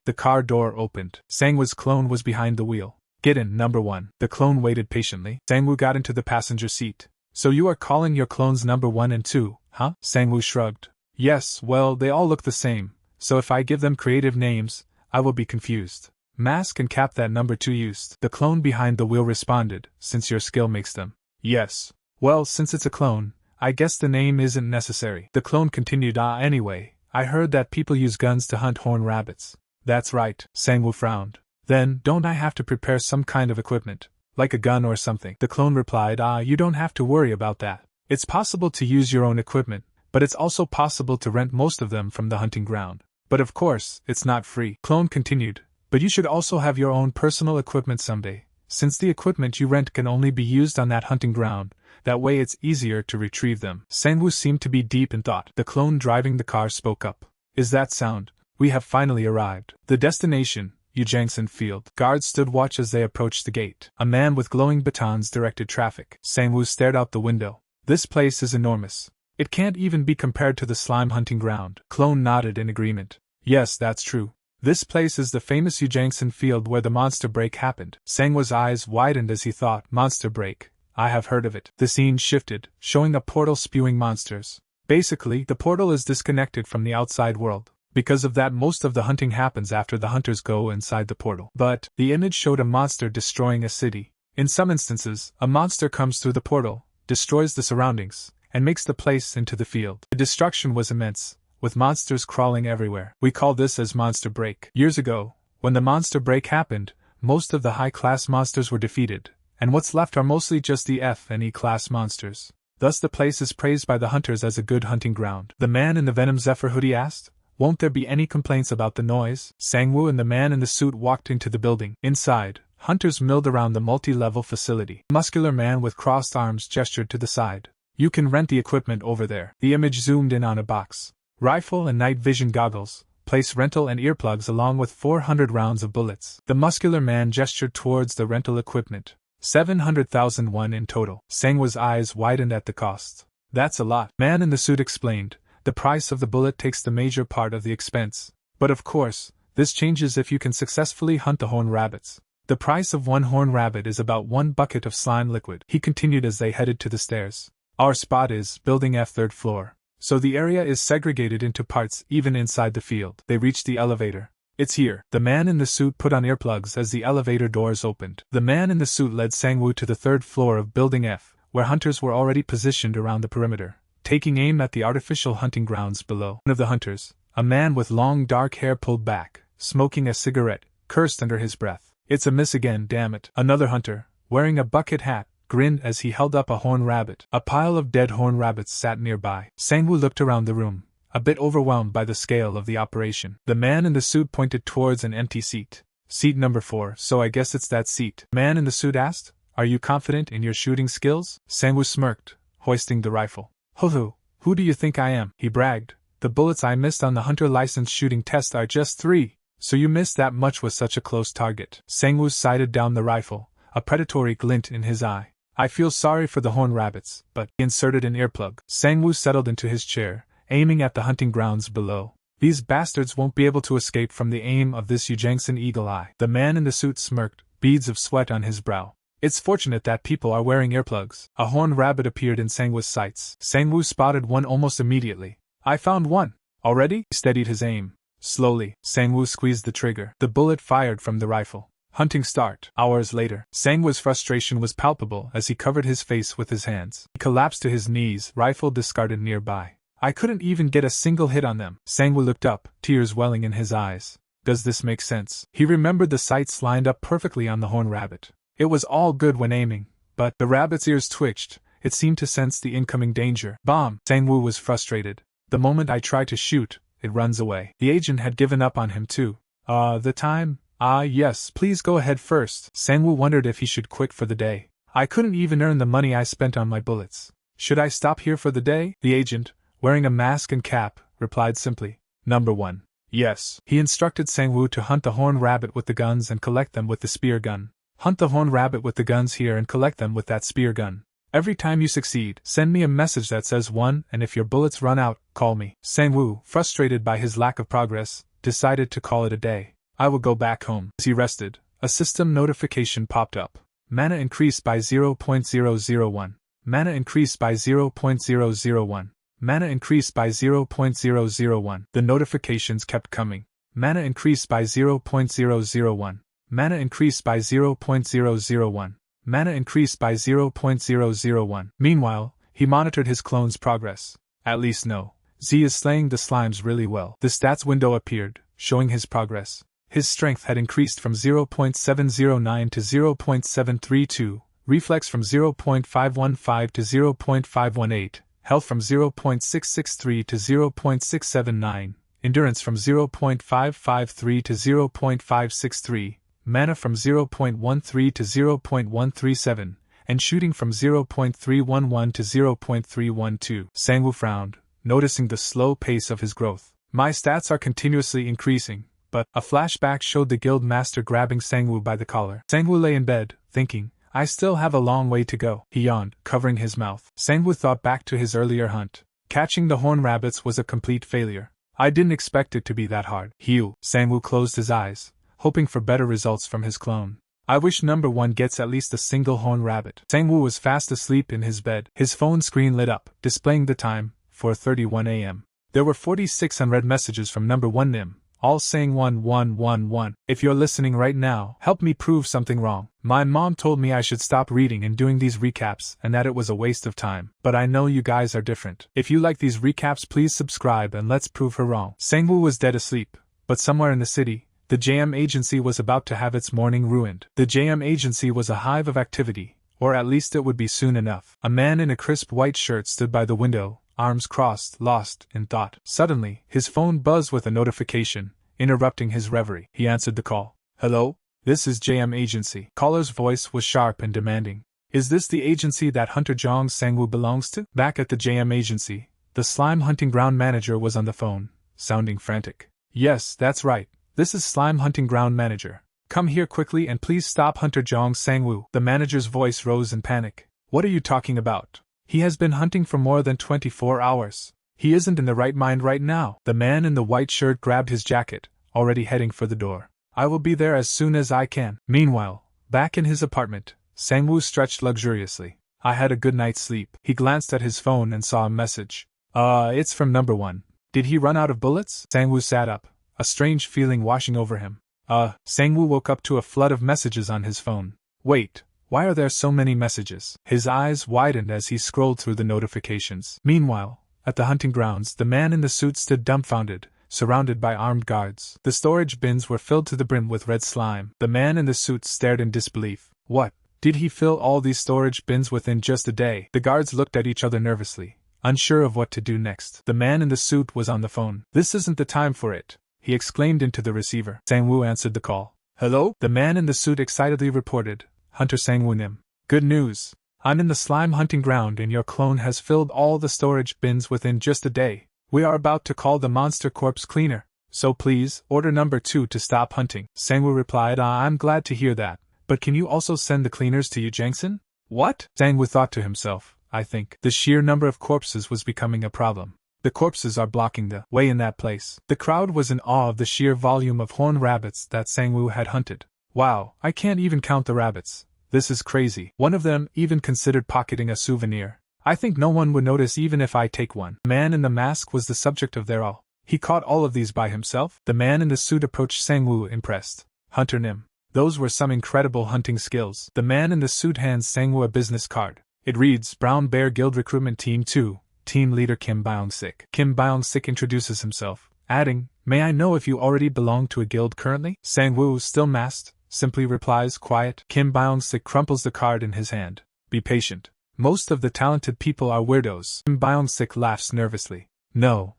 The car door opened. Sangwoo's clone was behind the wheel. "Get in, number 1." The clone waited patiently. Sangwoo got into the passenger seat. "So you are calling your clones number 1 and 2, huh?" Sangwoo shrugged. "Yes, well, they all look the same, so if I give them creative names, I will be confused." Mask and cap that number 2 used. The clone behind the wheel responded, since your skill makes them. Yes. Well, since it's a clone, I guess the name isn't necessary. The clone continued, anyway, I heard that people use guns to hunt horned rabbits. That's right, Sangwoo frowned. Then, don't I have to prepare some kind of equipment, like a gun or something? The clone replied, you don't have to worry about that. It's possible to use your own equipment, but it's also possible to rent most of them from the hunting ground. But of course, it's not free. Clone continued, but you should also have your own personal equipment someday, since the equipment you rent can only be used on that hunting ground. That way it's easier to retrieve them. Sangwoo seemed to be deep in thought. The clone driving the car spoke up. Is that sound? We have finally arrived. The destination, Yujangsan Field. Guards stood watch as they approached the gate. A man with glowing batons directed traffic. Sangwoo stared out the window. This place is enormous. It can't even be compared to the slime hunting ground. Clone nodded in agreement. Yes, that's true. This place is the famous Yujangsan Field where the monster break happened. Sangwoo's eyes widened as he thought, monster break. I have heard of it. The scene shifted, showing a portal spewing monsters. Basically, the portal is disconnected from the outside world. Because of that, most of the hunting happens after the hunters go inside the portal. But, the image showed a monster destroying a city. In some instances, a monster comes through the portal, destroys the surroundings, and makes the place into the field. The destruction was immense, with monsters crawling everywhere. We call this as monster break. Years ago, when the monster break happened, most of the high-class monsters were defeated, and what's left are mostly just the F and E class monsters. Thus the place is praised by the hunters as a good hunting ground. The man in the Venom Zephyr hoodie asked, won't there be any complaints about the noise? Sangwoo and the man in the suit walked into the building. Inside, hunters milled around the multi-level facility. A muscular man with crossed arms gestured to the side. You can rent the equipment over there. The image zoomed in on a box. Rifle and night vision goggles, place rental and earplugs along with 400 rounds of bullets. The muscular man gestured towards the rental equipment. 700,000 won in total. Sangwoo's eyes widened at the cost. That's a lot. Man in the suit explained. The price of the bullet takes the major part of the expense. But of course, this changes if you can successfully hunt the horned rabbits. The price of one horned rabbit is about 1 bucket of slime liquid. He continued as they headed to the stairs. Our spot is Building F, 3rd floor. So the area is segregated into parts even inside the field. They reached the elevator. It's here. The man in the suit put on earplugs as the elevator doors opened. The man in the suit led Sangwoo to the 3rd floor of Building F, where hunters were already positioned around the perimeter, taking aim at the artificial hunting grounds below. One of the hunters, a man with long dark hair pulled back, smoking a cigarette, cursed under his breath. It's a miss again, damn it. Another hunter, wearing a bucket hat, grinned as he held up a horned rabbit. A pile of dead horned rabbits sat nearby. Sangwoo looked around the room, a bit overwhelmed by the scale of the operation. The man in the suit pointed towards an empty seat. Seat number 4, so I guess it's that seat. The man in the suit asked, are you confident in your shooting skills? Sangwoo smirked, hoisting the rifle. Who do you think I am? He bragged. The bullets I missed on the hunter license shooting test are just 3, so you missed that much with such a close target. Sangwoo sighted down the rifle, a predatory glint in his eye. I feel sorry for the horned rabbits, but he inserted an earplug. Sangwoo settled into his chair, aiming at the hunting grounds below. These bastards won't be able to escape from the aim of this Yujangsan Eagle Eye. The man in the suit smirked, beads of sweat on his brow. It's fortunate that people are wearing earplugs. A horned rabbit appeared in Sangwoo's sights. Sangwoo spotted one almost immediately. I found one. Already? He steadied his aim. Slowly, Sangwoo squeezed the trigger. The bullet fired from the rifle. Hunting start. Hours later, Sangwoo's frustration was palpable as he covered his face with his hands. He collapsed to his knees, rifle discarded nearby. I couldn't even get a single hit on them. Sangwoo looked up, tears welling in his eyes. Does this make sense? He remembered the sights lined up perfectly on the horned rabbit. It was all good when aiming, but the rabbit's ears twitched. It seemed to sense the incoming danger. Bomb! Sangwoo was frustrated. The moment I try to shoot, it runs away. The agent had given up on him too. The time? Yes, please go ahead first. Sangwoo wondered if he should quit for the day. I couldn't even earn the money I spent on my bullets. Should I stop here for the day? The agent, wearing a mask and cap, replied simply. Number 1. Yes. He instructed Sangwoo to hunt the horned rabbit with the guns and collect them with the spear gun. Hunt the horned rabbit with the guns here and collect them with that spear gun. Every time you succeed, send me a message that says 1, and if your bullets run out, call me. Sangwoo, frustrated by his lack of progress, decided to call it a day. I will go back home. As he rested, a system notification popped up. Mana increased by 0.001. Mana increased by 0.001. Mana increased by 0.001. The notifications kept coming. Mana increased by 0.001. Mana increased by 0.001. Mana increased by 0.001. Meanwhile, he monitored his clone's progress. At least no. Z is slaying the slimes really well. The stats window appeared, showing his progress. His strength had increased from 0.709 to 0.732, reflex from 0.515 to 0.518, health from 0.663 to 0.679, endurance from 0.553 to 0.563, mana from 0.13 to 0.137, and shooting from 0.311 to 0.312. Sangwoo frowned, noticing the slow pace of his growth. My stats are continuously increasing, but a flashback showed the guild master grabbing Sangwoo by the collar. Sangwoo lay in bed, thinking, I still have a long way to go. He yawned, covering his mouth. Sangwoo thought back to his earlier hunt. Catching the horn rabbits was a complete failure. I didn't expect it to be that hard. Sangwoo closed his eyes, hoping for better results from his clone. I wish number 1 gets at least a single horn rabbit. Sangwoo was fast asleep in his bed. His phone screen lit up, displaying the time, 4:31 a.m. There were 46 unread messages from number 1 Nim, all saying 1111. If you're listening right now, help me prove something wrong. My mom told me I should stop reading and doing these recaps and that it was a waste of time. But I know you guys are different. If you like these recaps, please subscribe and let's prove her wrong. Sangwoo was dead asleep, but somewhere in the city, the JM agency was about to have its morning ruined. The JM agency was a hive of activity, or at least it would be soon enough. A man in a crisp white shirt stood by the window, arms crossed, lost in thought. Suddenly, his phone buzzed with a notification, interrupting his reverie. He answered the call. Hello? This is JM Agency. Caller's voice was sharp and demanding. Is this the agency that Hunter Jong Sangwoo belongs to? Back at the JM Agency, the slime hunting ground manager was on the phone, sounding frantic. Yes, that's right. This is Slime Hunting Ground Manager. Come here quickly and please stop Hunter Jong Sangwoo. The manager's voice rose in panic. What are you talking about? He has been hunting for more than 24 hours. He isn't in the right mind right now. The man in the white shirt grabbed his jacket, already heading for the door. I will be there as soon as I can. Meanwhile, back in his apartment, Sangwoo stretched luxuriously. I had a good night's sleep. He glanced at his phone and saw a message. It's from number 1. Did he run out of bullets? Sangwoo sat up, a strange feeling washing over him. Sangwoo woke up to a flood of messages on his phone. Wait, why are there so many messages? His eyes widened as he scrolled through the notifications. Meanwhile, at the hunting grounds, the man in the suit stood dumbfounded, surrounded by armed guards. The storage bins were filled to the brim with red slime. The man in the suit stared in disbelief. What? Did he fill all these storage bins within just a day? The guards looked at each other nervously, unsure of what to do next. The man in the suit was on the phone. This isn't the time for it, he exclaimed into the receiver. Sangwoo answered the call. Hello? The man in the suit excitedly reported. Hunter Sangwoo Nim. Good news. I'm in the slime hunting ground and your clone has filled all the storage bins within just a day. We are about to call the monster corpse cleaner, so please, order number 2 to stop hunting. Sangwoo replied, I'm glad to hear that, but can you also send the cleaners to Yu Jangsan? What? Sangwoo thought to himself, I think. The sheer number of corpses was becoming a problem. The corpses are blocking the way in that place. The crowd was in awe of the sheer volume of horned rabbits that Sangwoo had hunted. Wow, I can't even count the rabbits. This is crazy. One of them even considered pocketing a souvenir. I think no one would notice even if I take one. The man in the mask was the subject of their awe. He caught all of these by himself? The man in the suit approached Sangwoo impressed. Hunter Nim. Those were some incredible hunting skills. The man in the suit hands Sangwoo a business card. It reads, Brown Bear Guild Recruitment Team 2, Team Leader Kim Byung-sik. Kim Byung-sik introduces himself, adding, May I know if you already belong to a guild currently? Sangwoo, still masked, simply replies, Quiet. Kim Byung-sik crumples the card in his hand. Be patient. Most of the talented people are weirdos. Kim Byung-sik laughs nervously. No,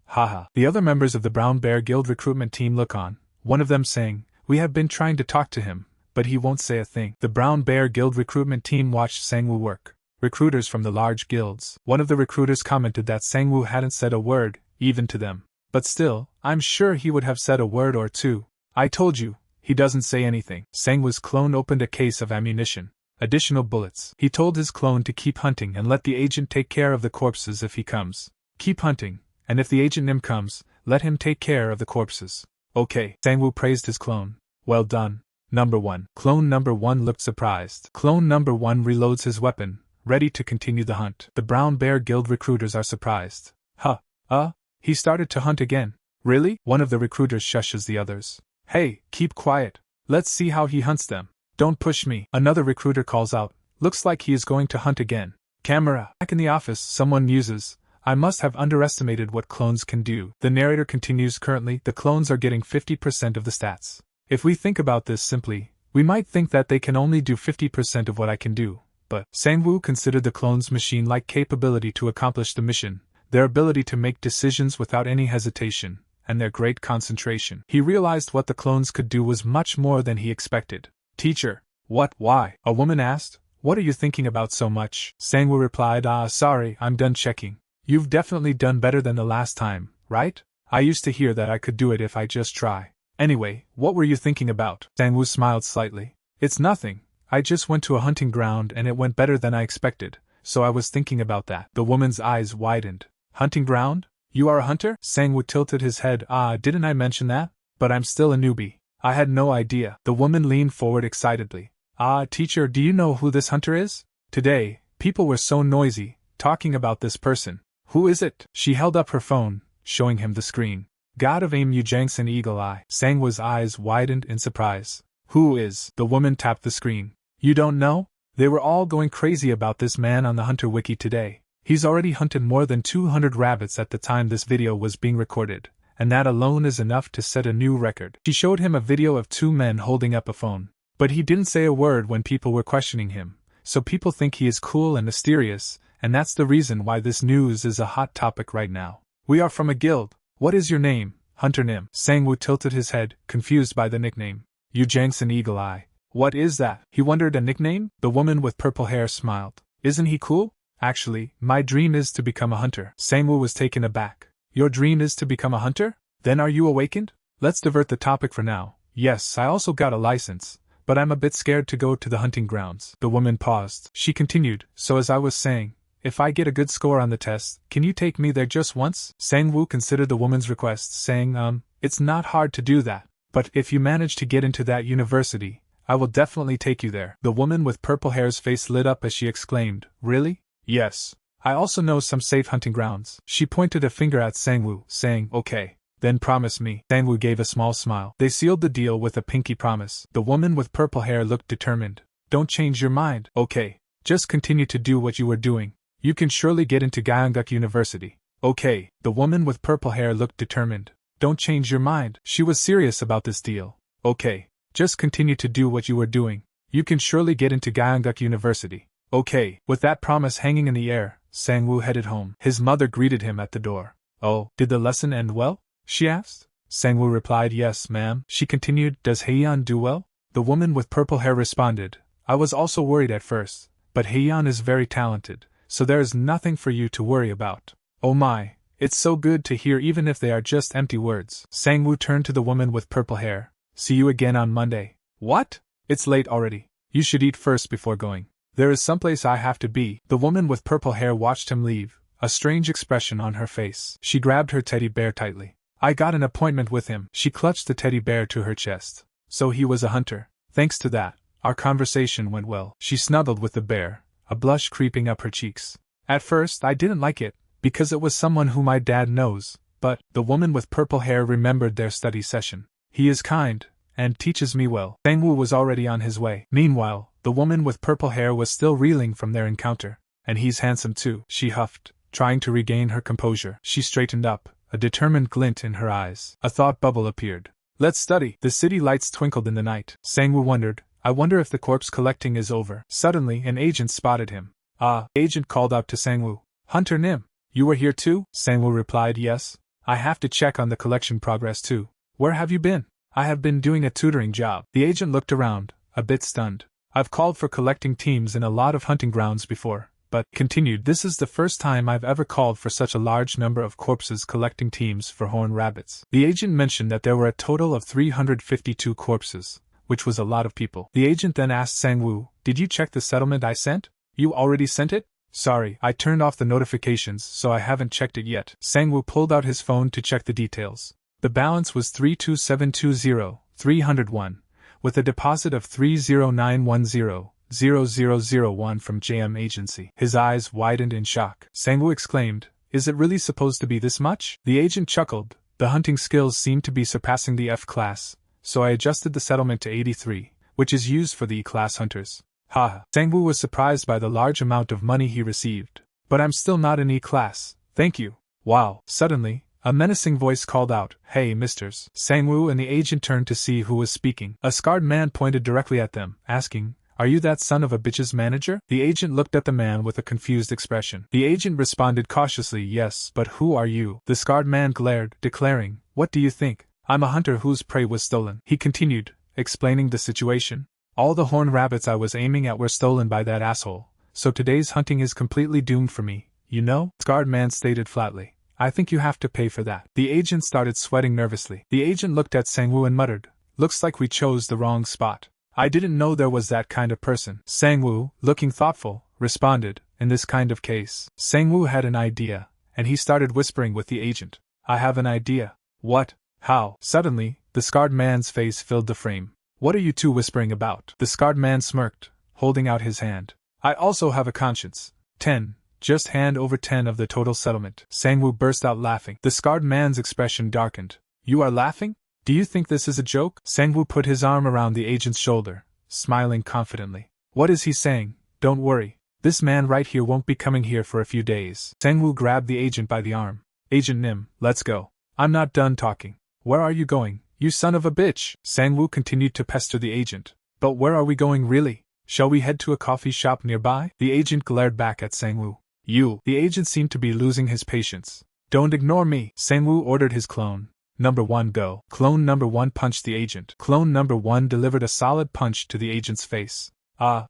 haha. The other members of the Brown Bear Guild recruitment team look on, one of them saying, We have been trying to talk to him, but he won't say a thing. The Brown Bear Guild recruitment team watched Sangwoo work. Recruiters from the large guilds. One of the recruiters commented that Sangwoo hadn't said a word, even to them. But still, I'm sure he would have said a word or two. I told you, he doesn't say anything. Sangwoo's clone opened a case of ammunition. Additional bullets. He told his clone to keep hunting and let the agent take care of the corpses if he comes. Keep hunting, and if the agent Nim comes, let him take care of the corpses. Okay. Sangwoo praised his clone. Well done. Number 1. Clone number 1 looked surprised. Clone number 1 reloads his weapon, ready to continue the hunt. The Brown Bear Guild recruiters are surprised. He started to hunt again. Really? One of the recruiters shushes the others. Hey, keep quiet. Let's see how he hunts them. Don't push me, another recruiter calls out. Looks like he is going to hunt again. Camera. Back in the office, someone muses. I must have underestimated what clones can do. The narrator continues. Currently, the clones are getting 50% of the stats. If we think about this simply, we might think that they can only do 50% of what I can do. But Sangwoo considered the clones' machine-like capability to accomplish the mission, their ability to make decisions without any hesitation, and their great concentration. He realized what the clones could do was much more than he expected. Teacher. What? Why? A woman asked. What are you thinking about so much? Sangwoo replied, sorry, I'm done checking. You've definitely done better than the last time, right? I used to hear that I could do it if I just try. Anyway, what were you thinking about? Sangwoo smiled slightly. It's nothing. I just went to a hunting ground and it went better than I expected, so I was thinking about that. The woman's eyes widened. Hunting ground? You are a hunter? Sangwoo tilted his head. Didn't I mention that? But I'm still a newbie. I had no idea. The woman leaned forward excitedly. Teacher, do you know who this hunter is? Today, people were so noisy, talking about this person. Who is it? She held up her phone, showing him the screen. God of Aim Yu-Jangson Eagle Eye. Sangwoo's eyes widened in surprise. Who is? The woman tapped the screen. You don't know? They were all going crazy about this man on the Hunter Wiki today. He's already hunted more than 200 rabbits at the time this video was being recorded, and that alone is enough to set a new record. She showed him a video of two men holding up a phone. But he didn't say a word when people were questioning him, so people think he is cool and mysterious, and that's the reason why this news is a hot topic right now. We are from a guild. What is your name? Hunter Nim. Sangwoo tilted his head, confused by the nickname. Yu-Jangson Eagle Eye. What is that? He wondered. A nickname? The woman with purple hair smiled. Isn't he cool? Actually, my dream is to become a hunter. Sangwoo was taken aback. Your dream is to become a hunter? Then are you awakened? Let's divert the topic for now. Yes, I also got a license, but I'm a bit scared to go to the hunting grounds. The woman paused. She continued, so as I was saying, if I get a good score on the test, can you take me there just once? Sangwoo considered the woman's request, saying, it's not hard to do that, but if you manage to get into that university, I will definitely take you there. The woman with purple hair's face lit up as she exclaimed, really? Yes. I also know some safe hunting grounds. She pointed a finger at Sangwoo, saying, okay. Then promise me. Sangwoo gave a small smile. They sealed the deal with a pinky promise. The woman with purple hair looked determined. Don't change your mind. Okay. Just continue to do what you were doing. You can surely get into Gyeongguk University. Okay. The woman with purple hair looked determined. Don't change your mind. She was serious about this deal. Okay. Just continue to do what you were doing. You can surely get into Gyeongguk University. Okay. With that promise hanging in the air, Sangwoo headed home. His mother greeted him at the door. Oh, did the lesson end well? She asked. Sangwoo replied, yes, ma'am. She continued, does Heian do well? The woman with purple hair responded, I was also worried at first, but Heian is very talented, so there is nothing for you to worry about. Oh my, it's so good to hear even if they are just empty words. Sangwoo turned to the woman with purple hair. See you again on Monday. What? It's late already. You should eat first before going. There is someplace I have to be. The woman with purple hair watched him leave, a strange expression on her face. She grabbed her teddy bear tightly. I got an appointment with him. She clutched the teddy bear to her chest. So he was a hunter. Thanks to that, our conversation went well. She snuggled with the bear, a blush creeping up her cheeks. At first, I didn't like it, because it was someone who my dad knows, but the woman with purple hair remembered their study session. He is kind, and teaches me well. Sangwoo was already on his way. Meanwhile, the woman with purple hair was still reeling from their encounter. And he's handsome too, she huffed, trying to regain her composure. She straightened up, a determined glint in her eyes. A thought bubble appeared. Let's study. The city lights twinkled in the night. Sangwoo wondered, I wonder if the corpse collecting is over. Suddenly, an agent spotted him. Agent called out to Sangwoo. Hunter Nim, you were here too? Sangwoo replied, yes. I have to check on the collection progress too. Where have you been? I have been doing a tutoring job. The agent looked around, a bit stunned. I've called for collecting teams in a lot of hunting grounds before, but, continued, this is the first time I've ever called for such a large number of corpses collecting teams for horned rabbits. The agent mentioned that there were a total of 352 corpses, which was a lot of people. The agent then asked Sangwoo, did you check the settlement I sent? You already sent it? Sorry, I turned off the notifications, so I haven't checked it yet. Sangwoo pulled out his phone to check the details. The balance was 32720,301, with a deposit of 30910,0001 from JM Agency. His eyes widened in shock. Sangwoo exclaimed, is it really supposed to be this much? The agent chuckled. The hunting skills seemed to be surpassing the F class, so I adjusted the settlement to 83, which is used for the E-class hunters. Haha. Sang-woo was surprised by the large amount of money he received. But I'm still not in E-class, thank you. Wow. Suddenly, a menacing voice called out, "Hey, misters." Sang-woo and the agent turned to see who was speaking. A scarred man pointed directly at them, asking, "Are you that son of a bitch's manager?" The agent looked at the man with a confused expression. The agent responded cautiously, "Yes, but who are you?" The scarred man glared, declaring, "What do you think? I'm a hunter whose prey was stolen." He continued, explaining the situation. "All the horned rabbits I was aiming at were stolen by that asshole, so today's hunting is completely doomed for me, you know?" The scarred man stated flatly, "I think you have to pay for that." The agent started sweating nervously. The agent looked at Sang-woo and muttered, "Looks like we chose the wrong spot. I didn't know there was that kind of person." Sang-woo, looking thoughtful, responded, "In this kind of case." Sang-woo had an idea, and he started whispering with the agent. "I have an idea." "What? How?" Suddenly, the scarred man's face filled the frame. "What are you two whispering about?" The scarred man smirked, holding out his hand. "I also have a conscience. 10. Just hand over 10 of the total settlement." Sang-woo burst out laughing. The scarred man's expression darkened. "You are laughing? Do you think this is a joke?" Sang-woo put his arm around the agent's shoulder, smiling confidently. "What is he saying? Don't worry. This man right here won't be coming here for a few days." Sang-woo grabbed the agent by the arm. "Agent Nim, let's go. I'm not done talking." "Where are you going, you son of a bitch?" Sang-woo continued to pester the agent. "But where are we going really? Shall we head to a coffee shop nearby?" The agent glared back at Sang-woo. "You." The agent seemed to be losing his patience. "Don't ignore me." Sang-woo ordered his clone. "Number 1 go." Clone number 1 punched the agent. Clone number 1 delivered a solid punch to the agent's face.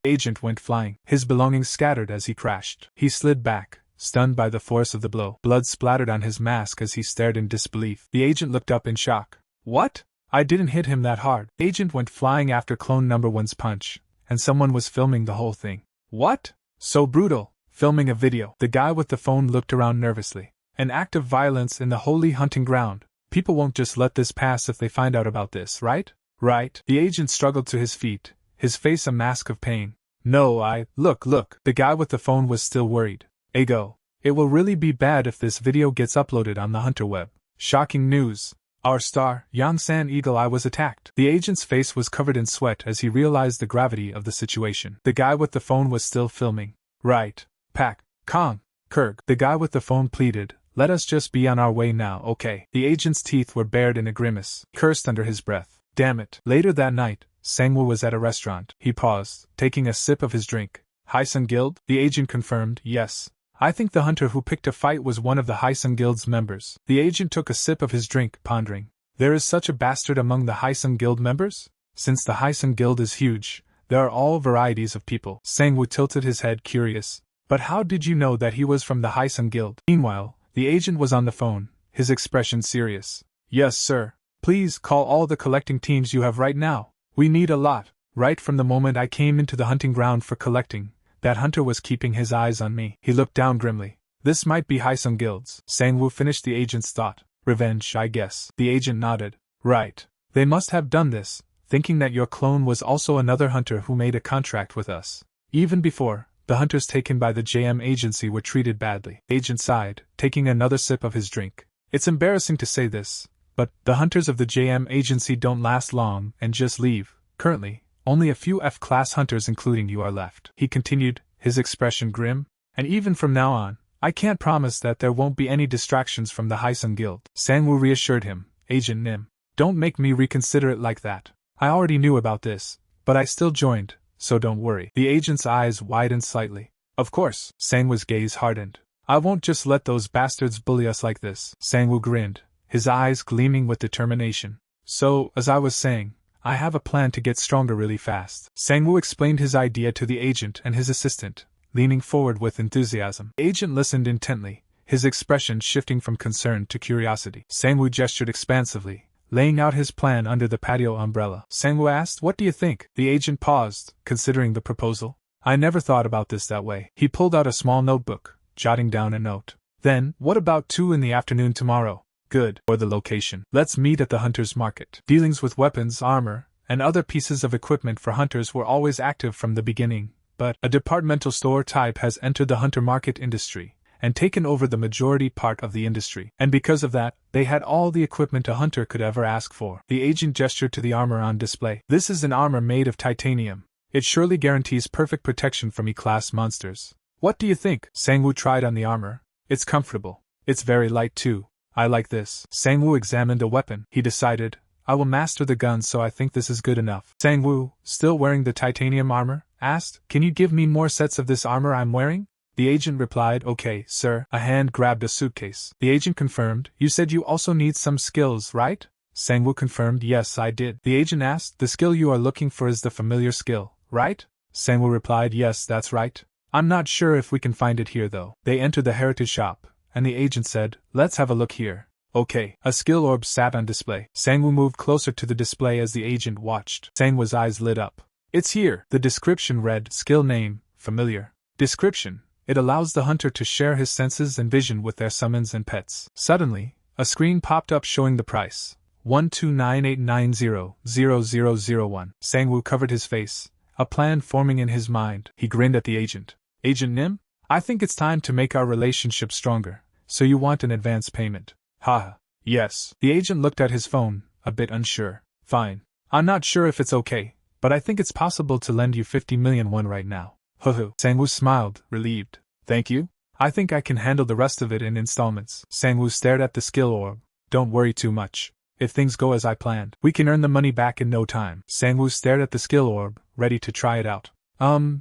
Agent went flying. His belongings scattered as he crashed. He slid back, stunned by the force of the blow. Blood splattered on his mask as he stared in disbelief. The agent looked up in shock. "What? I didn't hit him that hard." Agent went flying after clone number 1's punch, and someone was filming the whole thing. "What? So brutal. Filming a video." The guy with the phone looked around nervously. "An act of violence in the holy hunting ground. People won't just let this pass if they find out about this, right?" "Right." The agent struggled to his feet, his face a mask of pain. "No, Look. The guy with the phone was still worried. "Ego. It will really be bad if this video gets uploaded on the Hunter web. Shocking news. Our star, Yongsan Eagle Eye, was attacked." The agent's face was covered in sweat as he realized the gravity of the situation. The guy with the phone was still filming. "Right. Pak, Kong, Kurg." The guy with the phone pleaded, "Let us just be on our way now, okay?" The agent's teeth were bared in a grimace, cursed under his breath. Damn it. Later that night, Sang-woo was at a restaurant. He paused, taking a sip of his drink. "Hysun Guild?" The agent confirmed, "Yes. I think the hunter who picked a fight was one of the Hysun Guild's members." The agent took a sip of his drink, pondering. There is such a bastard among the Hysun Guild members? Since the Hysun Guild is huge, there are all varieties of people. Sang-woo tilted his head, curious. "But how did you know that he was from the Hysun Guild?" Meanwhile, the agent was on the phone, his expression serious. "Yes, sir. Please call all the collecting teams you have right now. We need a lot." Right from the moment I came into the hunting ground for collecting, that hunter was keeping his eyes on me. He looked down grimly. "This might be Hysun Guild's." Sang-woo finished the agent's thought. "Revenge, I guess." The agent nodded. "Right. They must have done this, thinking that your clone was also another hunter who made a contract with us. Even before, the hunters taken by the JM agency were treated badly." The agent sighed, taking another sip of his drink. "It's embarrassing to say this, but the hunters of the JM agency don't last long and just leave. Currently, only a few F-class hunters including you are left." He continued, his expression grim. "And even from now on, I can't promise that there won't be any distractions from the Hysun Guild." Sang-woo reassured him. "Agent Nim, don't make me reconsider it like that. I already knew about this, but I still joined, so don't worry." The agent's eyes widened slightly. "Of course." Sang-woo's gaze hardened. "I won't just let those bastards bully us like this." Sang-woo grinned, his eyes gleaming with determination. "So, as I was saying, I have a plan to get stronger really fast." Sang-woo explained his idea to the agent and his assistant, leaning forward with enthusiasm. The agent listened intently, his expression shifting from concern to curiosity. Sang-woo gestured expansively, laying out his plan under the patio umbrella. Sang-woo asked, "What do you think?" The agent paused, considering the proposal. "I never thought about this that way." He pulled out a small notebook, jotting down a note. "Then, what about 2 in the afternoon tomorrow?" "Good. Or the location." "Let's meet at the hunter's market." Dealings with weapons, armor, and other pieces of equipment for hunters were always active from the beginning, but a departmental store type has entered the hunter market industry, and taken over the majority part of the industry. And because of that, they had all the equipment a hunter could ever ask for. The agent gestured to the armor on display. This is an armor made of titanium. It surely guarantees perfect protection from E-class monsters. What do you think? Sang-woo tried on the armor. It's comfortable. It's very light too. I like this. Sang-woo examined a weapon. He decided, I will master the gun, so I think this is good enough. Sang-woo, still wearing the titanium armor, asked, Can you give me more sets of this armor I'm wearing? The agent replied, Okay, sir. A hand grabbed a suitcase. The agent confirmed, You said you also need some skills, right? Sang-woo confirmed, Yes, I did. The agent asked, The skill you are looking for is the familiar skill, right? Sang-woo replied, Yes, that's right. I'm not sure if we can find it here though. They entered the heritage shop, and the agent said, Let's have a look here. Okay. A skill orb sat on display. Sang-woo moved closer to the display as the agent watched. Sang-woo's eyes lit up. It's here. The description read, Skill name, familiar. Description. It allows the hunter to share his senses and vision with their summons and pets. Suddenly, a screen popped up showing the price. 12989000001. Sang-woo covered his face, a plan forming in his mind. He grinned at the agent. Agent Nim? I think it's time to make our relationship stronger, so you want an advance payment. Haha. Yes. The agent looked at his phone, a bit unsure. Fine. I'm not sure if it's okay, but I think it's possible to lend you 50 million won right now. Hoo-hoo. Sang-woo smiled, relieved. Thank you? I think I can handle the rest of it in installments. Sang-woo stared at the skill orb. Don't worry too much. If things go as I planned, we can earn the money back in no time. Sang-woo stared at the skill orb, ready to try it out.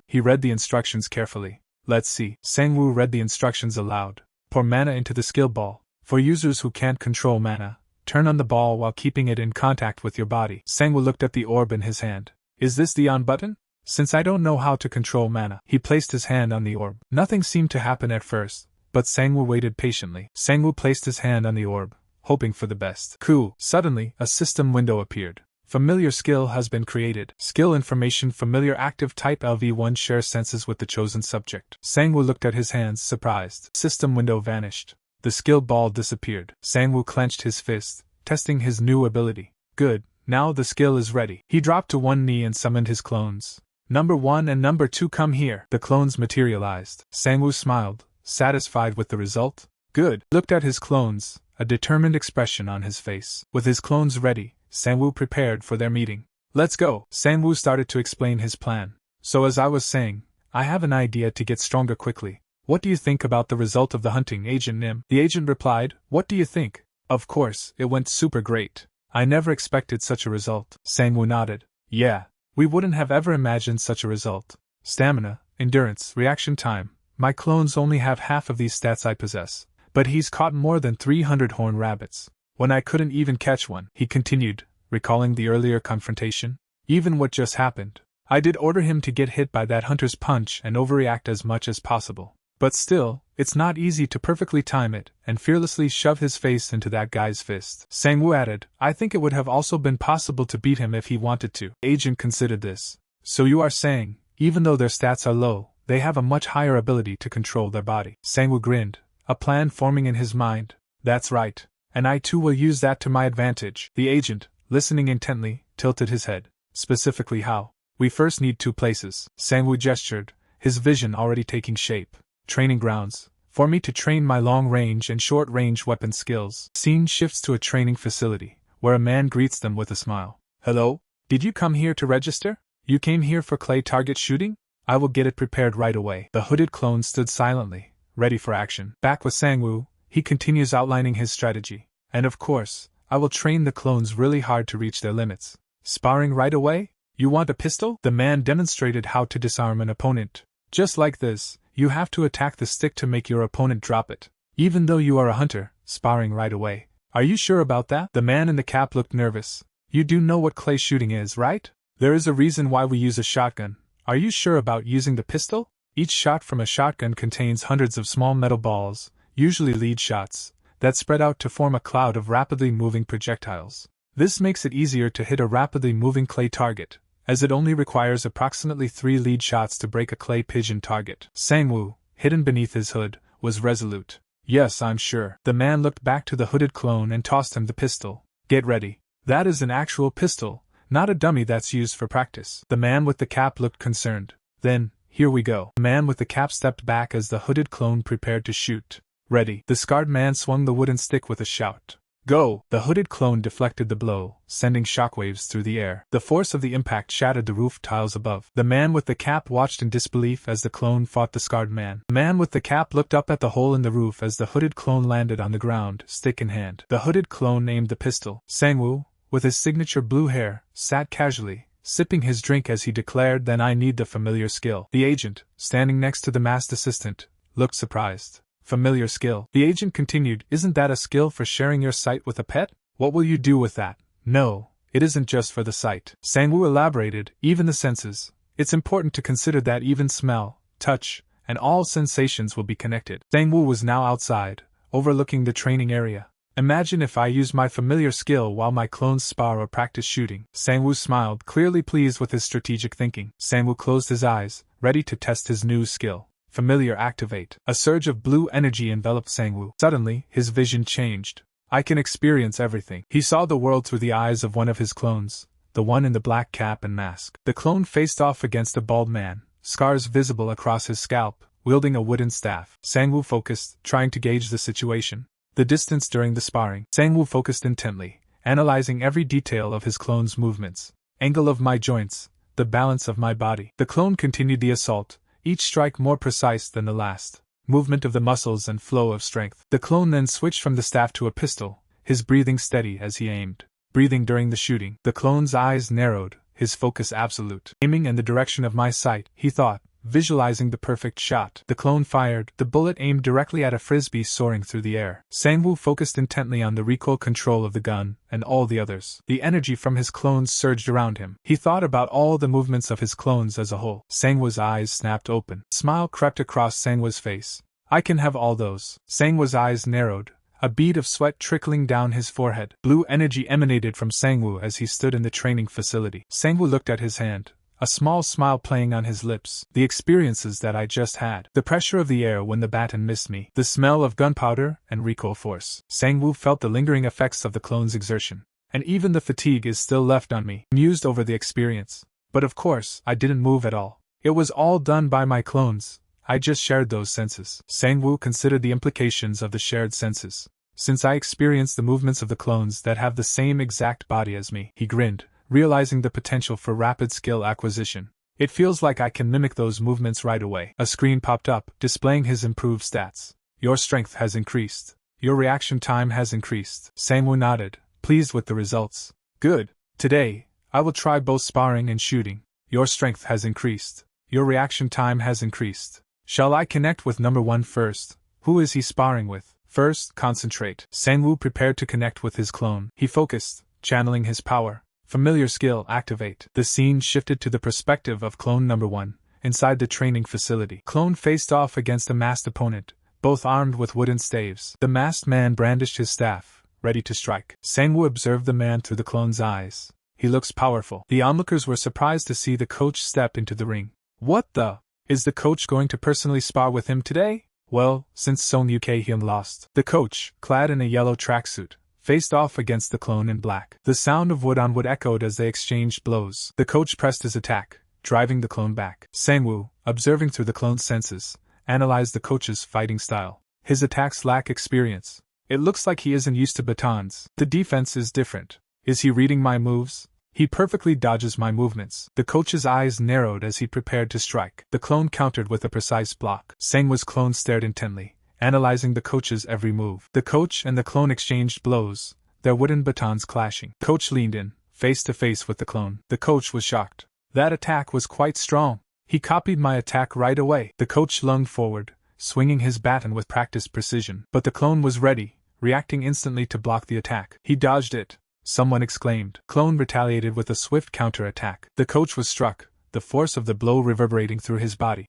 He read the instructions carefully. Let's see. Sang-woo read the instructions aloud. Pour mana into the skill ball. For users who can't control mana, turn on the ball while keeping it in contact with your body. Sang-woo looked at the orb in his hand. Is this the on button? Since I don't know how to control mana, he placed his hand on the orb. Nothing seemed to happen at first, but Sang-woo waited patiently. Sang-woo placed his hand on the orb, hoping for the best. Cool. Suddenly, a system window appeared. Familiar skill has been created. Skill information familiar active type LV1 shares senses with the chosen subject. Sang-woo looked at his hands, surprised. System window vanished. The skill ball disappeared. Sang-woo clenched his fist, testing his new ability. Good, now the skill is ready. He dropped to one knee and summoned his clones. Number 1 and number 2 come here. The clones materialized. Sang-woo smiled, satisfied with the result. Good. Looked at his clones, a determined expression on his face. With his clones ready, Sang-woo prepared for their meeting. Let's go. Sang-woo started to explain his plan. So as I was saying, I have an idea to get stronger quickly. What do you think about the result of the hunting, Agent Nim? The agent replied, What do you think? Of course, it went super great. I never expected such a result. Sang-woo nodded. Yeah, we wouldn't have ever imagined such a result. Stamina, endurance, reaction time. My clones only have half of these stats I possess. But he's caught more than 300 horned rabbits. When I couldn't even catch one, he continued, recalling the earlier confrontation. Even what just happened. I did order him to get hit by that hunter's punch and overreact as much as possible. But still, it's not easy to perfectly time it and fearlessly shove his face into that guy's fist. Sang-woo added, I think it would have also been possible to beat him if he wanted to. Agent considered this. So you are saying, even though their stats are low, they have a much higher ability to control their body. Sang-woo grinned, a plan forming in his mind. That's right. And I too will use that to my advantage. The agent, listening intently, tilted his head. Specifically how? We first need 2 places. Sang-woo gestured, his vision already taking shape. Training grounds. For me to train my long-range and short-range weapon skills. Scene shifts to a training facility, where a man greets them with a smile. Hello? Did you come here to register? You came here for clay target shooting? I will get it prepared right away. The hooded clone stood silently, ready for action. Back with Sang-woo, he continues outlining his strategy. And of course, I will train the clones really hard to reach their limits. Sparring right away? You want a pistol? The man demonstrated how to disarm an opponent. Just like this, you have to attack the stick to make your opponent drop it. Even though you are a hunter, sparring right away. Are you sure about that? The man in the cap looked nervous. You do know what clay shooting is, right? There is a reason why we use a shotgun. Are you sure about using the pistol? Each shot from a shotgun contains hundreds of small metal balls, usually lead shots, that spread out to form a cloud of rapidly moving projectiles. This makes it easier to hit a rapidly moving clay target, as it only requires approximately 3 lead shots to break a clay pigeon target. Sang-woo, hidden beneath his hood, was resolute. Yes, I'm sure. The man looked back to the hooded clone and tossed him the pistol. Get ready. That is an actual pistol, not a dummy that's used for practice. The man with the cap looked concerned. Then, Here we go. The man with the cap stepped back as the hooded clone prepared to shoot. Ready. The scarred man swung the wooden stick with a shout. Go! The hooded clone deflected the blow, sending shockwaves through the air. The force of the impact shattered the roof tiles above. The man with the cap watched in disbelief as the clone fought the scarred man. The man with the cap looked up at the hole in the roof as the hooded clone landed on the ground, stick in hand. The hooded clone aimed the pistol. Sangwoo, with his signature blue hair, sat casually, sipping his drink as he declared, "Then I need the familiar skill." The agent, standing next to the masked assistant, looked surprised. Familiar skill. The agent continued, "Isn't that a skill for sharing your sight with a pet? What will you do with that?" "No, it isn't just for the sight." Sangwoo elaborated, "Even the senses. It's important to consider that even smell, touch, and all sensations will be connected." Sangwoo was now outside, overlooking the training area. "Imagine if I use my familiar skill while my clones spar or practice shooting." Sangwoo smiled, clearly pleased with his strategic thinking. Sangwoo closed his eyes, ready to test his new skill. Familiar activate. A surge of blue energy enveloped Sangwoo. Suddenly, his vision changed. "I can experience everything." He saw the world through the eyes of one of his clones, the one in the black cap and mask. The clone faced off against a bald man, scars visible across his scalp, wielding a wooden staff. Sangwoo focused, trying to gauge the situation. The distance during the sparring. Sangwoo focused intently, analyzing every detail of his clone's movements. Angle of my joints, the balance of my body. The clone continued the assault, each strike more precise than the last. Movement of the muscles and flow of strength. The clone then switched from the staff to a pistol, his breathing steady as he aimed. Breathing during the shooting. The clone's eyes narrowed, his focus absolute. Aiming in the direction of my sight, he thought, visualizing the perfect shot. The clone fired, the bullet aimed directly at a frisbee soaring through the air. Sangwoo focused intently on the recoil control of the gun, and all the others. The energy from his clones surged around him. He thought about all the movements of his clones as a whole. Sangwoo's eyes snapped open. A smile crept across Sangwoo's face. "I can have all those." Sangwoo's eyes narrowed, a bead of sweat trickling down his forehead. Blue energy emanated from Sangwoo as he stood in the training facility. Sangwoo looked at his hand, a small smile playing on his lips. "The experiences that I just had. The pressure of the air when the baton missed me. The smell of gunpowder and recoil force." Sangwoo felt the lingering effects of the clone's exertion. "And even the fatigue is still left on me." Mused over the experience. "But of course, I didn't move at all. It was all done by my clones. I just shared those senses." Sangwoo considered the implications of the shared senses. "Since I experienced the movements of the clones that have the same exact body as me," he grinned, realizing the potential for rapid skill acquisition. "It feels like I can mimic those movements right away." A screen popped up, displaying his improved stats. "Your strength has increased. Your reaction time has increased." Sangwoo nodded, pleased with the results. "Good. Today, I will try both sparring and shooting. Your strength has increased. Your reaction time has increased. Shall I connect with number 1 first? Who is he sparring with?" "First, concentrate." Sangwoo prepared to connect with his clone. He focused, channeling his power. Familiar skill activate. The scene shifted to the perspective of clone number 1, inside the training facility. Clone faced off against a masked opponent, both armed with wooden staves. The masked man brandished his staff, ready to strike. Sangwoo observed the man through the clone's eyes. "He looks powerful." The onlookers were surprised to see the coach step into the ring. "What the? Is the coach going to personally spar with him today?" "Well, since Song Hyun lost." The coach, clad in a yellow tracksuit, faced off against the clone in black. The sound of wood on wood echoed as they exchanged blows. The coach pressed his attack, driving the clone back. Sangwoo, observing through the clone's senses, analyzed the coach's fighting style. His attacks lack experience. It looks like he isn't used to batons. The defense is different. Is he reading my moves? He perfectly dodges my movements. The coach's eyes narrowed as he prepared to strike. The clone countered with a precise block. Sangwoo's clone stared intently, analyzing the coach's every move. The coach and the clone exchanged blows, their wooden batons clashing. Coach leaned in, face to face with the clone. The coach was shocked. That attack was quite strong. He copied my attack right away. The coach lunged forward, swinging his baton with practiced precision. But the clone was ready, reacting instantly to block the attack. He dodged it, someone exclaimed. Clone retaliated with a swift counter-attack. The coach was struck, the force of the blow reverberating through his body.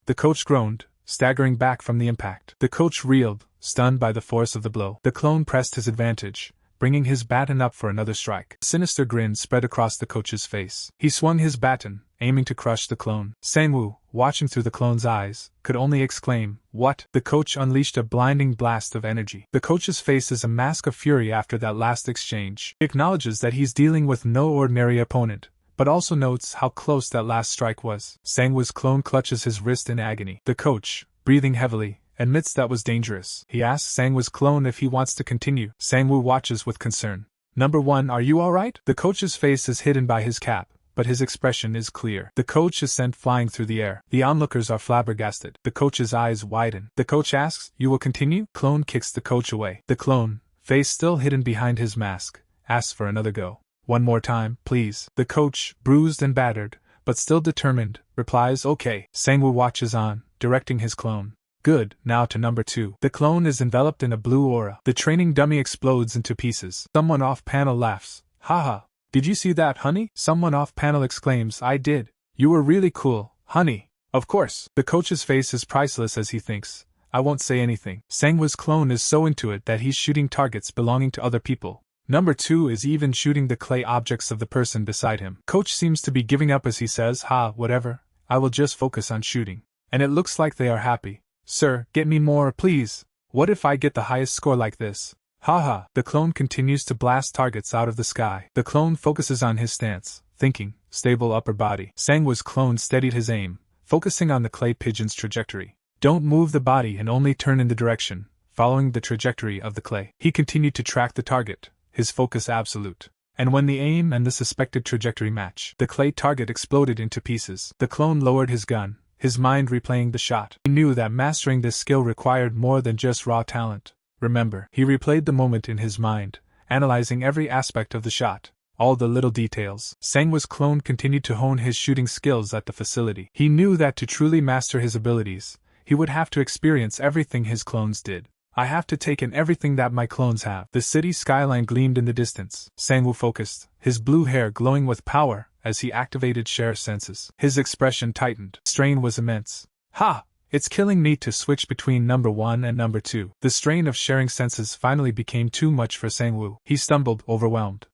The coach groaned, staggering back from the impact. The coach reeled, stunned by the force of the blow. The clone pressed his advantage, bringing his baton up for another strike. A sinister grin spread across the coach's face. He swung his baton, aiming to crush the clone. Sangwoo, watching through the clone's eyes, could only exclaim, "What?" The coach unleashed a blinding blast of energy. The coach's face is a mask of fury after that last exchange. He acknowledges that he's dealing with no ordinary opponent, but also notes how close that last strike was. Sangwoo's clone clutches his wrist in agony. The coach, breathing heavily, admits that was dangerous. He asks Sangwoo's clone if he wants to continue. Sangwoo watches with concern. Number 1, are you alright? The coach's face is hidden by his cap, but his expression is clear. The coach is sent flying through the air. The onlookers are flabbergasted. The coach's eyes widen. The coach asks, you will continue? Clone kicks the coach away. The clone, face still hidden behind his mask, asks for another go. One more time, please. The coach, bruised and battered, but still determined, replies okay. Sangwoo watches on, directing his clone. Good, now to number 2. The clone is enveloped in a blue aura. The training dummy explodes into pieces. Someone off-panel laughs. Haha. Did you see that, honey? Someone off-panel exclaims, I did. You were really cool, honey. Of course. The coach's face is priceless as he thinks, I won't say anything. Sangwoo's clone is so into it that he's shooting targets belonging to other people. Number 2 is even shooting the clay objects of the person beside him. Coach seems to be giving up as he says, whatever, I will just focus on shooting. And it looks like they are happy. Sir, get me more, please. What if I get the highest score like this? Haha. The clone continues to blast targets out of the sky. The clone focuses on his stance, thinking, stable upper body. Sangwoo's clone steadied his aim, focusing on the clay pigeon's trajectory. Don't move the body and only turn in the direction, following the trajectory of the clay. He continued to track the target, his focus absolute. And when the aim and the suspected trajectory match, the clay target exploded into pieces. The clone lowered his gun, his mind replaying the shot. He knew that mastering this skill required more than just raw talent. Remember, he replayed the moment in his mind, analyzing every aspect of the shot, all the little details. Sangwoo's clone continued to hone his shooting skills at the facility. He knew that to truly master his abilities, he would have to experience everything his clones did. I have to take in everything that my clones have. The city skyline gleamed in the distance. Sangwoo focused, his blue hair glowing with power as he activated Cher's senses. His expression tightened. Strain was immense. Ha! It's killing me to switch between number 1 and number 2. The strain of sharing senses finally became too much for Sangwoo. He stumbled, overwhelmed.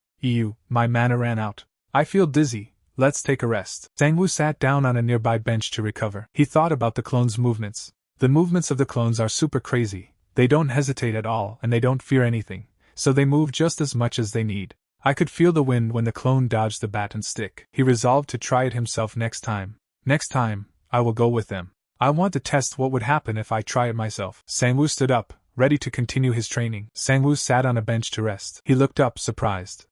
My mana ran out. I feel dizzy. Let's take a rest. Sangwoo sat down on a nearby bench to recover. He thought about the clones' movements. The movements of the clones are super crazy. They don't hesitate at all and they don't fear anything, so they move just as much as they need. I could feel the wind when the clone dodged the bat and stick. He resolved to try it himself next time. Next time, I will go with them. I want to test what would happen if I try it myself. Sangwoo stood up, ready to continue his training. Sangwoo sat on a bench to rest. He looked up, surprised.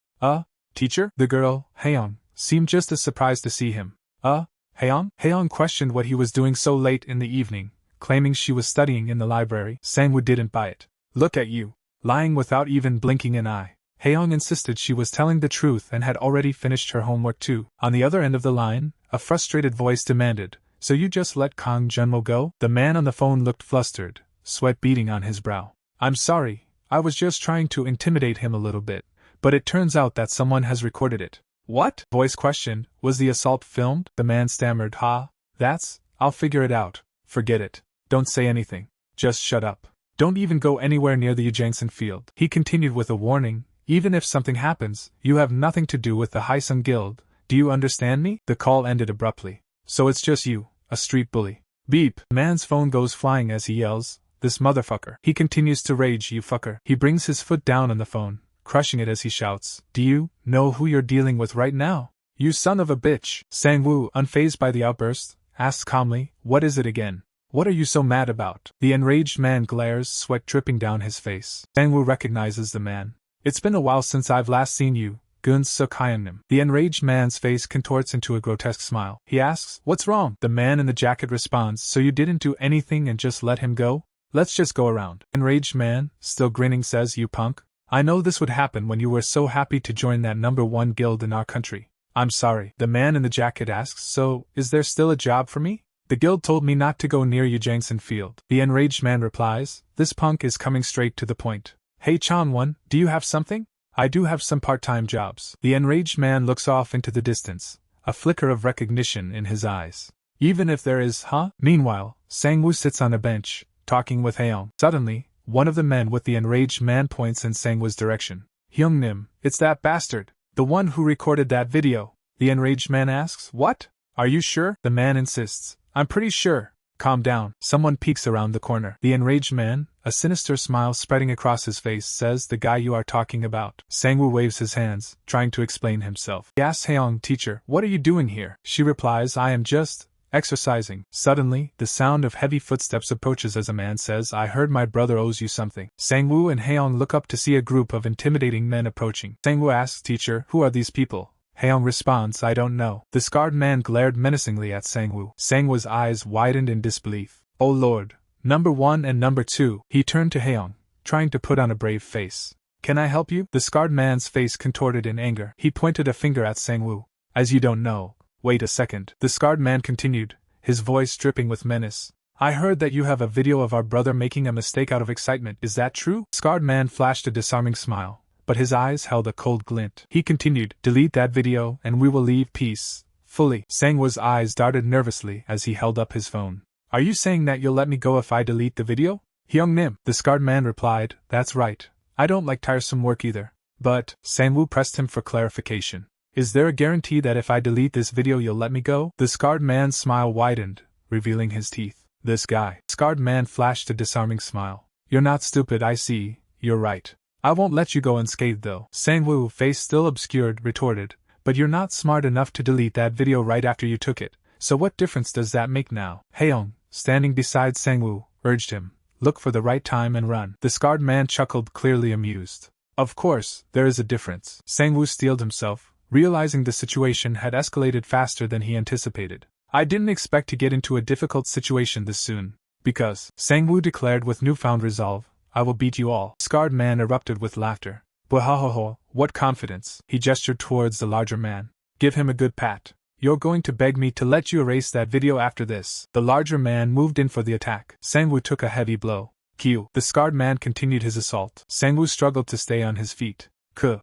Teacher? The girl, Haeyoung, seemed just as surprised to see him. Haeyoung? Haeyoung questioned what he was doing so late in the evening, claiming she was studying in the library. Sangwoo didn't buy it. Look at you. Lying without even blinking an eye. Haeyoung insisted she was telling the truth and had already finished her homework too. On the other end of the line, a frustrated voice demanded, so you just let Kang Junmo go? The man on the phone looked flustered, sweat beading on his brow. I'm sorry, I was just trying to intimidate him a little bit, but it turns out that someone has recorded it. What? Voice questioned, was the assault filmed? The man stammered, I'll figure it out. Forget it. Don't say anything. Just shut up. Don't even go anywhere near the Yujangsan field. He continued with a warning, even if something happens, you have nothing to do with the Haisung Guild. Do you understand me? The call ended abruptly. So it's just you, a street bully. Beep. The man's phone goes flying as he yells, this motherfucker. He continues to rage, you fucker. He brings his foot down on the phone, crushing it as he shouts, do you know who you're dealing with right now? You son of a bitch. Sangwoo, unfazed by the outburst, asks calmly, what is it again? What are you so mad about? The enraged man glares, sweat dripping down his face. Sangwoo recognizes the man. It's been a while since I've last seen you, Gun Suk Hyeonim. The enraged man's face contorts into a grotesque smile. He asks, what's wrong? The man in the jacket responds, so you didn't do anything and just let him go? Let's just go around. Enraged man, still grinning, says, you punk. I know this would happen when you were so happy to join that number 1 guild in our country. I'm sorry. The man in the jacket asks, so, is there still a job for me? The guild told me not to go near Yujangsan field. The enraged man replies, this punk is coming straight to the point. Hey Chanwon, do you have something? I do have some part-time jobs. The enraged man looks off into the distance, a flicker of recognition in his eyes. Even if there is, Meanwhile, Sangwoo sits on a bench, talking with Haeyoung. Suddenly, one of the men with the enraged man points in Sangwoo's direction. Hyungnim, it's that bastard, the one who recorded that video. The enraged man asks, what? Are you sure? The man insists. I'm pretty sure. Calm down. Someone peeks around the corner. The enraged man, A sinister smile spreading across his face says, "The guy you are talking about." Sangwoo waves his hands, trying to explain himself. He asks Haeyoung, "Teacher, what are you doing here?" She replies, "I am just exercising." Suddenly, the sound of heavy footsteps approaches as a man says, "I heard my brother owes you something." Sangwoo and Haeyoung look up to see a group of intimidating men approaching. Sangwoo asks, "Teacher, who are these people?" Haeyoung responds, "I don't know." The scarred man glared menacingly at Sangwoo. Sangwoo's eyes widened in disbelief. "Oh Lord, number 1 and number 2. He turned to Haeyoung, trying to put on a brave face. "Can I help you?" The scarred man's face contorted in anger. He pointed a finger at Sangwoo. "As you don't know. Wait a second." The scarred man continued, his voice dripping with menace. "I heard that you have a video of our brother making a mistake out of excitement. Is that true?" The scarred man flashed a disarming smile, but his eyes held a cold glint. He continued, "Delete that video and we will leave peacefully." Sangwoo's eyes darted nervously as he held up his phone. "Are you saying that you'll let me go if I delete the video?" "Hyung Nim," the scarred man replied, "that's right. I don't like tiresome work either." "But," Sangwoo pressed him for clarification, "is there a guarantee that if I delete this video you'll let me go?" The scarred man's smile widened, revealing his teeth. "This guy." Scarred man flashed a disarming smile. "You're not stupid, I see. You're right. I won't let you go unscathed though." Sangwoo, face still obscured, retorted, "But you're not smart enough to delete that video right after you took it, so what difference does that make now?" Haeyoung, standing beside Sangwoo, urged him, "Look for the right time and run." The scarred man chuckled, clearly amused. "Of course, there is a difference." Sangwoo steeled himself, realizing the situation had escalated faster than he anticipated. "I didn't expect to get into a difficult situation this soon. Because," Sangwoo declared with newfound resolve, "I will beat you all." The scarred man erupted with laughter. "Bwahahoho, what confidence." He gestured towards the larger man. "Give him a good pat. You're going to beg me to let you erase that video after this." The larger man moved in for the attack. Sangwoo took a heavy blow. Q. The scarred man continued his assault. Sangwoo struggled to stay on his feet.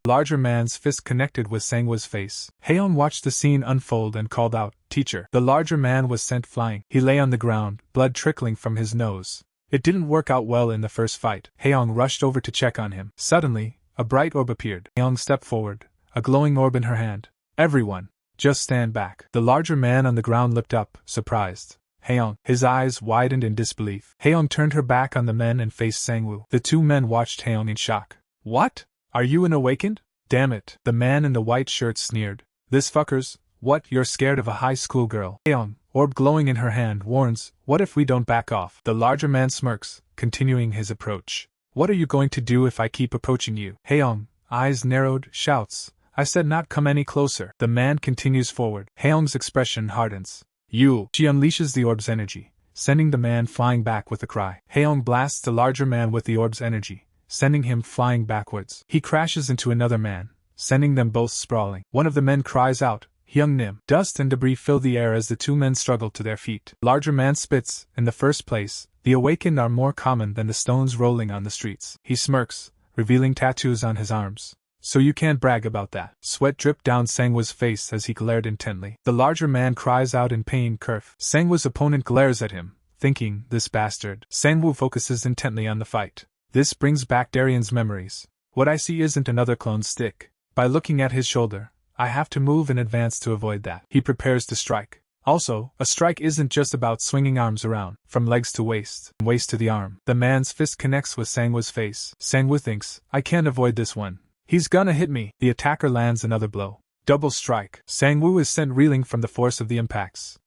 Larger man's fist connected with Sangwoo's face. Haeyoung watched the scene unfold and called out, "Teacher." The larger man was sent flying. He lay on the ground, blood trickling from his nose. It didn't work out well in the first fight. Haeyoung rushed over to check on him. Suddenly, a bright orb appeared. Haeyoung stepped forward, a glowing orb in her hand. "Everyone, just stand back." The larger man on the ground looked up, surprised. Haeyoung, his eyes widened in disbelief. Haeyoung turned her back on the men and faced Sangwoo. The two men watched Haeyoung in shock. "What? Are you an awakened?" "Damn it," the man in the white shirt sneered. "This fucker's, what, you're scared of a high school girl?" Haeyoung, orb glowing in her hand, warns, "What if we don't back off?" The larger man smirks, continuing his approach. "What are you going to do if I keep approaching you?" Haeyoung, eyes narrowed, shouts, "I said not come any closer." The man continues forward. Haeyoung's expression hardens. "You!" She unleashes the orb's energy, sending the man flying back with a cry. Haeyoung blasts the larger man with the orb's energy, sending him flying backwards. He crashes into another man, sending them both sprawling. One of the men cries out, "Hyung Nim." Dust and debris fill the air as the two men struggle to their feet. Larger man spits. "In the first place, the awakened are more common than the stones rolling on the streets." He smirks, revealing tattoos on his arms. "So you can't brag about that." Sweat dripped down Sangwoo's face as he glared intently. The larger man cries out in pain, "Kerf." Sangwoo's opponent glares at him, thinking, "This bastard." Sangwoo focuses intently on the fight. This brings back Darian's memories. "What I see isn't another clone stick. By looking at his shoulder, I have to move in advance to avoid that." He prepares to strike. Also, a strike isn't just about swinging arms around, from legs to waist, waist to the arm. The man's fist connects with Sangwoo's face. Sangwoo thinks, "I can't avoid this one. He's gonna hit me." The attacker lands another blow. Double strike. Sangwoo is sent reeling from the force of the impacts.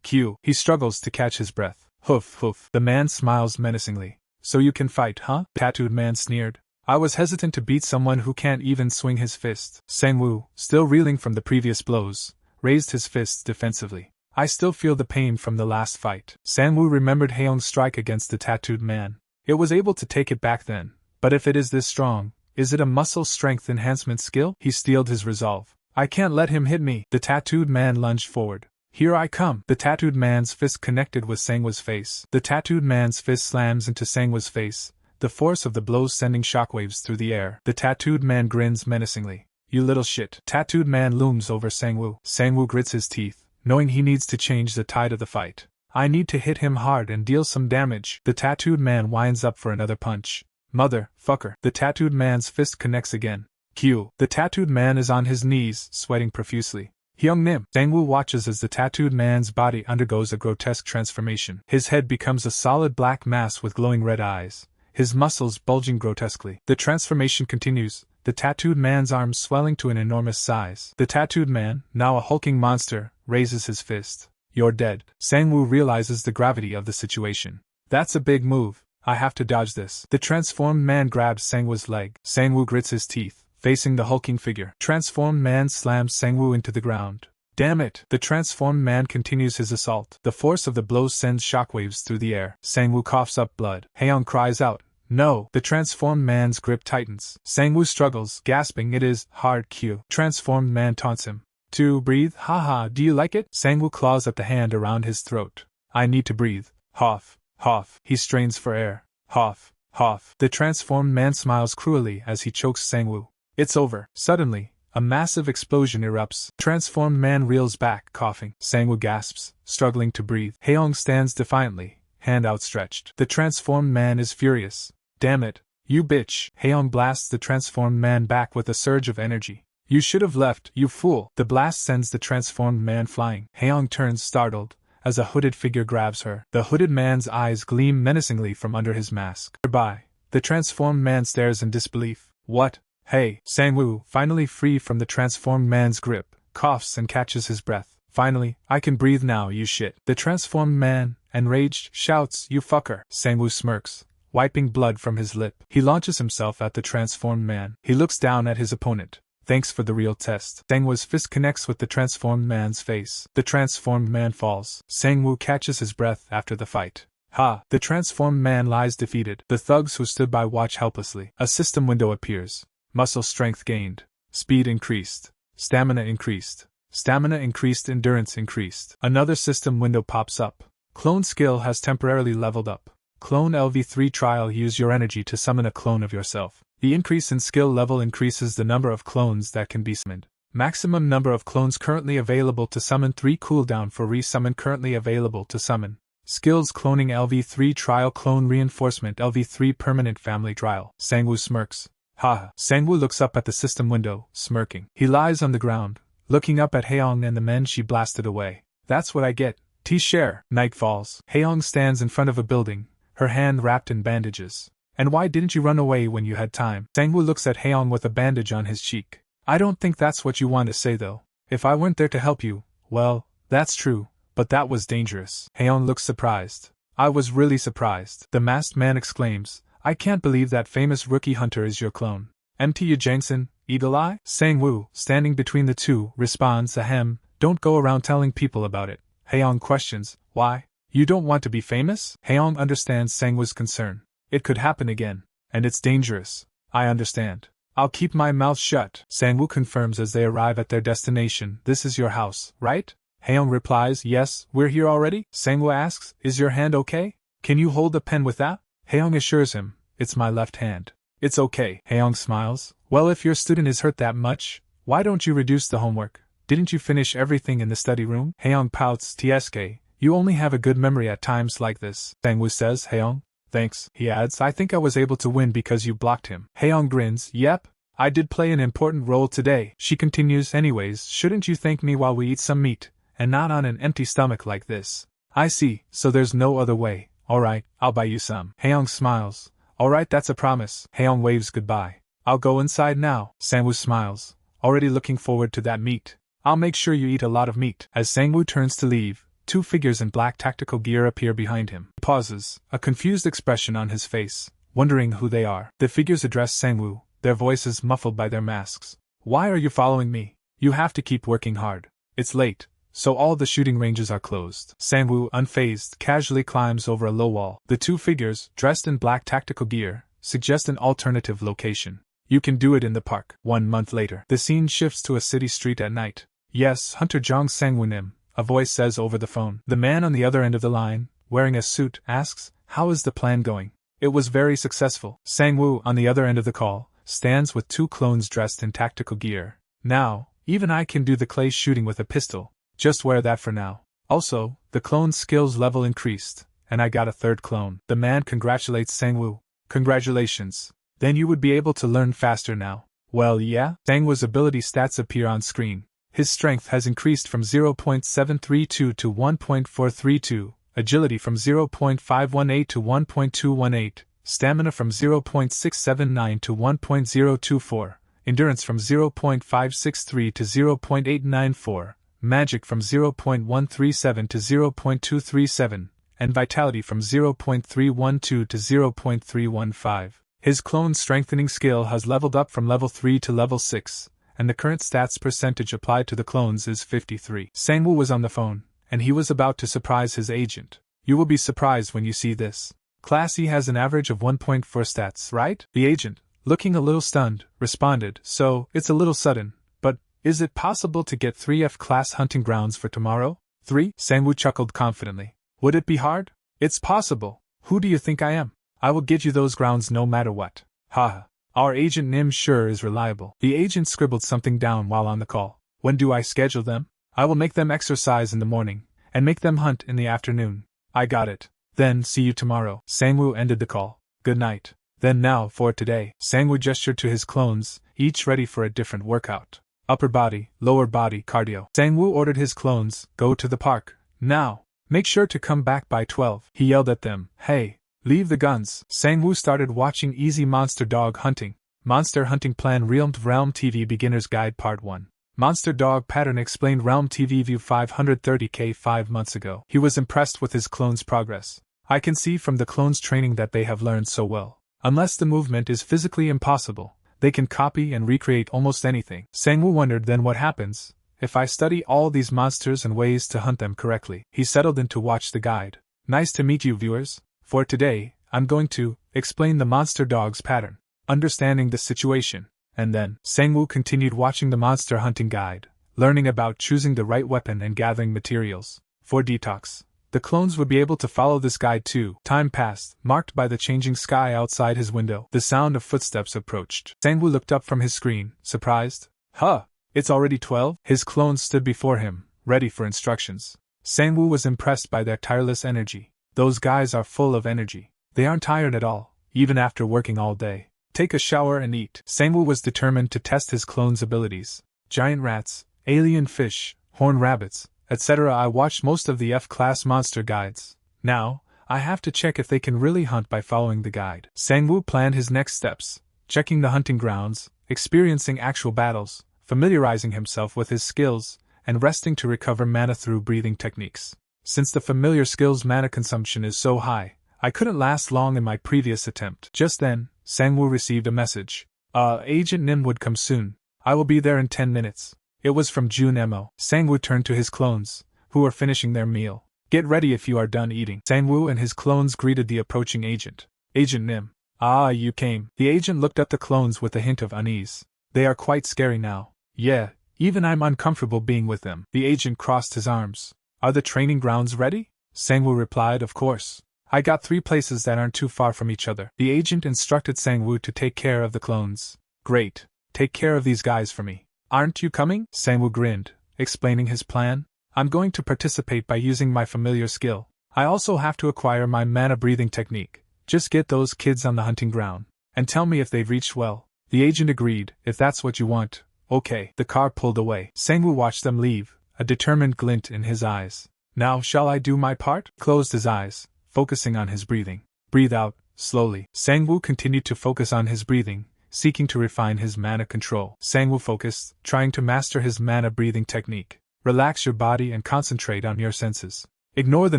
Q. He struggles to catch his breath. Hoof. The man smiles menacingly. "So you can fight, huh?" The tattooed man sneered. "I was hesitant to beat someone who can't even swing his fist." Sangwoo, still reeling from the previous blows, raised his fists defensively. "I still feel the pain from the last fight." Sangwoo remembered Haeyoung's strike against the tattooed man. It was able to take it back then, but if it is this strong, is it a muscle strength enhancement skill? He steeled his resolve. "I can't let him hit me." The tattooed man lunged forward. "Here I come." The tattooed man's fist connected with Sangwoo's face. The tattooed man's fist slams into Sangwoo's face, the force of the blows sending shockwaves through the air. The tattooed man grins menacingly. "You little shit." Tattooed man looms over Sangwoo. Sangwoo grits his teeth, knowing he needs to change the tide of the fight. "I need to hit him hard and deal some damage." The tattooed man winds up for another punch. "Mother, fucker." The tattooed man's fist connects again. Q. The tattooed man is on his knees, sweating profusely. Hyung Nim. Sangwoo watches as the tattooed man's body undergoes a grotesque transformation. His head becomes a solid black mass with glowing red eyes, his muscles bulging grotesquely. The transformation continues, the tattooed man's arms swelling to an enormous size. The tattooed man, now a hulking monster, raises his fist. You're dead. Sang-woo realizes the gravity of the situation. That's a big move. I have to dodge this. The transformed man grabs Sang-woo's leg. Sang-woo grits his teeth, facing the hulking figure. Transformed man slams Sang-woo into the ground. Damn it! The transformed man continues his assault. The force of the blows sends shockwaves through the air. Sang-woo coughs up blood. Haeyoung cries out, "No!" The transformed man's grip tightens. Sang-woo struggles, gasping, "It is hard Q." Transformed man taunts him. "To breathe, haha, do you like it?" Sang-woo claws at the hand around his throat. "I need to breathe. Hoff, hoff." He strains for air. Hoff, hoff. The transformed man smiles cruelly as he chokes Sang-woo. It's over. Suddenly, a massive explosion erupts. Transformed man reels back, coughing. Sang-woo gasps, struggling to breathe. Haeyoung stands defiantly, hand outstretched. The transformed man is furious. "Damn it, you bitch!" Haeyoung blasts the transformed man back with a surge of energy. "You should have left, you fool!" The blast sends the transformed man flying. Haeyoung turns startled, as a hooded figure grabs her. The hooded man's eyes gleam menacingly from under his mask. Nearby, the transformed man stares in disbelief. "What? Hey!" Sang-woo, finally free from the transformed man's grip, coughs and catches his breath. "Finally, I can breathe now, you shit." The transformed man, enraged, shouts, "You fucker!" Sang-woo smirks, wiping blood from his lip. He launches himself at the transformed man. He looks down at his opponent. "Thanks for the real test." Sang-woo's fist connects with the transformed man's face. The transformed man falls. Sang-woo catches his breath after the fight. Ha! The transformed man lies defeated. The thugs who stood by watch helplessly. A system window appears. Muscle strength gained. Speed increased. Stamina increased. Stamina increased. Endurance increased. Another system window pops up. Clone skill has temporarily leveled up. Clone LV3 trial. Use your energy to summon a clone of yourself. The increase in skill level increases the number of clones that can be summoned. Maximum number of clones currently available to summon. 3 cooldown for resummon currently available to summon. Skills cloning LV3 trial. Clone reinforcement LV3 permanent family trial. Sang-woo smirks. Ha! Sang-woo looks up at the system window, smirking. He lies on the ground, looking up at Haeyoung and the men she blasted away. "That's what I get. T-share." Night falls. Haeyoung stands in front of a building, her hand wrapped in bandages. "And why didn't you run away when you had time?" Sang-woo looks at Haeyoung with a bandage on his cheek. "I don't think that's what you want to say though. If I weren't there to help you, well, that's true, but that was dangerous." Haeyoung looks surprised. "I was really surprised." The masked man exclaims, "I can't believe that famous rookie hunter is your clone." "MT Yujangsan, Eagle Eye?" Sang-woo, standing between the two, responds, "Ahem, don't go around telling people about it." Haeyoung questions, "Why? You don't want to be famous?" Haeyoung understands Sang-woo's concern. "It could happen again, and it's dangerous." "I understand. I'll keep my mouth shut." Sang-woo confirms as they arrive at their destination. "This is your house, right?" Haeyoung replies, "Yes, we're here already." Sang-woo asks, "Is your hand okay? Can you hold a pen with that?" Haeyoung assures him, "It's my left hand." "It's okay." Haeyoung smiles. "Well, if your student is hurt that much, why don't you reduce the homework? Didn't you finish everything in the study room?" Haeyoung pouts. "TSK, you only have a good memory at times like this." Sang-woo says, "Haeyoung, thanks." He adds, "I think I was able to win because you blocked him." Haeyoung grins. "Yep, I did play an important role today." She continues, "Anyways, shouldn't you thank me while we eat some meat, and not on an empty stomach like this?" "I see, so there's no other way. Alright, I'll buy you some." Haeyoung smiles. "Alright, that's a promise." Haeyoung waves goodbye. "I'll go inside now." Sang-woo smiles, already looking forward to that meat. "I'll make sure you eat a lot of meat." As Sang-woo turns to leave, 2 figures in black tactical gear appear behind him. He pauses, a confused expression on his face, wondering who they are. The figures address Sang-woo, their voices muffled by their masks. "Why are you following me? You have to keep working hard. It's late, so all the shooting ranges are closed." Sang-woo, unfazed, casually climbs over a low wall. The 2 figures, dressed in black tactical gear, suggest an alternative location. "You can do it in the park." 1 month later, the scene shifts to a city street at night. "Yes, Hunter Jong Sang-woo-nim," a voice says over the phone. The man on the other end of the line, wearing a suit, asks, "How is the plan going?" "It was very successful." Sang-woo, on the other end of the call, stands with 2 clones dressed in tactical gear. "Now, even I can do the clay shooting with a pistol. Just wear that for now. Also, the clone's skills level increased, and I got a 3rd clone." The man congratulates Sang-woo. "Congratulations. Then you would be able to learn faster now." "Well, yeah." Sang-woo's ability stats appear on screen. His strength has increased from 0.732 to 1.432, agility from 0.518 to 1.218, stamina from 0.679 to 1.024, endurance from 0.563 to 0.894, magic from 0.137 to 0.237, and vitality from 0.312 to 0.315. His clone strengthening skill has leveled up from level 3 to level 6, and the current stats percentage applied to the clones is 53. Sangwoo was on the phone, and he was about to surprise his agent. You will be surprised when you see this. Class E has an average of 1.4 stats, right? The agent, looking a little stunned, responded, so, it's a little sudden, but, is it possible to get 3 F-class hunting grounds for tomorrow? 3? Sangwoo chuckled confidently. Would it be hard? It's possible. Who do you think I am? I will get you those grounds no matter what. Haha. Our agent Nim sure is reliable. The agent scribbled something down while on the call. When do I schedule them? I will make them exercise in the morning, and make them hunt in the afternoon. I got it. Then, see you tomorrow. Sangwoo ended the call. Good night. Then now, for today. Sangwoo gestured to his clones, each ready for a different workout. Upper body, lower body, cardio. Sangwoo ordered his clones, go to the park. Now. Make sure to come back by 12. He yelled at them, hey. Leave the guns. Sangwoo started watching Easy Monster Dog Hunting. Monster Hunting Plan Realm TV Beginner's Guide Part 1. Monster Dog Pattern explained Realm TV View 530K 5 months ago. He was impressed with his clones' progress. I can see from the clones' training that they have learned so well. Unless the movement is physically impossible, they can copy and recreate almost anything. Sangwoo wondered then what happens if I study all these monsters and ways to hunt them correctly. He settled in to watch the guide. Nice to meet you, viewers. For today, I'm going to explain the monster dog's pattern, understanding the situation, and then Sangwoo continued watching the monster hunting guide, learning about choosing the right weapon and gathering materials. For detox, the clones would be able to follow this guide too. Time passed, marked by the changing sky outside his window. The sound of footsteps approached. Sangwoo looked up from his screen, surprised. Huh, it's already 12? His clones stood before him, ready for instructions. Sangwoo was impressed by their tireless energy. Those guys are full of energy. They aren't tired at all, even after working all day. Take a shower and eat. Sangwoo was determined to test his clones' abilities. Giant rats, alien fish, horned rabbits, etc. I watched most of the F-class monster guides. Now, I have to check if they can really hunt by following the guide. Sangwoo planned his next steps, checking the hunting grounds, experiencing actual battles, familiarizing himself with his skills, and resting to recover mana through breathing techniques. Since the familiar skill's mana consumption is so high, I couldn't last long in my previous attempt. Just then, Sangwoo received a message. Agent Nim would come soon. I will be there in 10 minutes. It was from Jun Mo. Sangwoo turned to his clones, who were finishing their meal. Get ready if you are done eating. Sangwoo and his clones greeted the approaching agent. Agent Nim. Ah, you came. The agent looked at the clones with a hint of unease. They are quite scary now. Yeah, even I'm uncomfortable being with them. The agent crossed his arms. Are the training grounds ready? Sangwoo replied, of course. I got 3 places that aren't too far from each other. The agent instructed Sangwoo to take care of the clones. Great. Take care of these guys for me. Aren't you coming? Sangwoo grinned, explaining his plan. I'm going to participate by using my familiar skill. I also have to acquire my mana breathing technique. Just get those kids on the hunting ground, and tell me if they've reached well. The agent agreed. If that's what you want. Okay. The car pulled away. Sangwoo watched them leave, a determined glint in his eyes. Now shall I do my part? Closed his eyes, focusing on his breathing. Breathe out, slowly. Sangwoo continued to focus on his breathing, seeking to refine his mana control. Sangwoo focused, trying to master his mana breathing technique. Relax your body and concentrate on your senses. Ignore the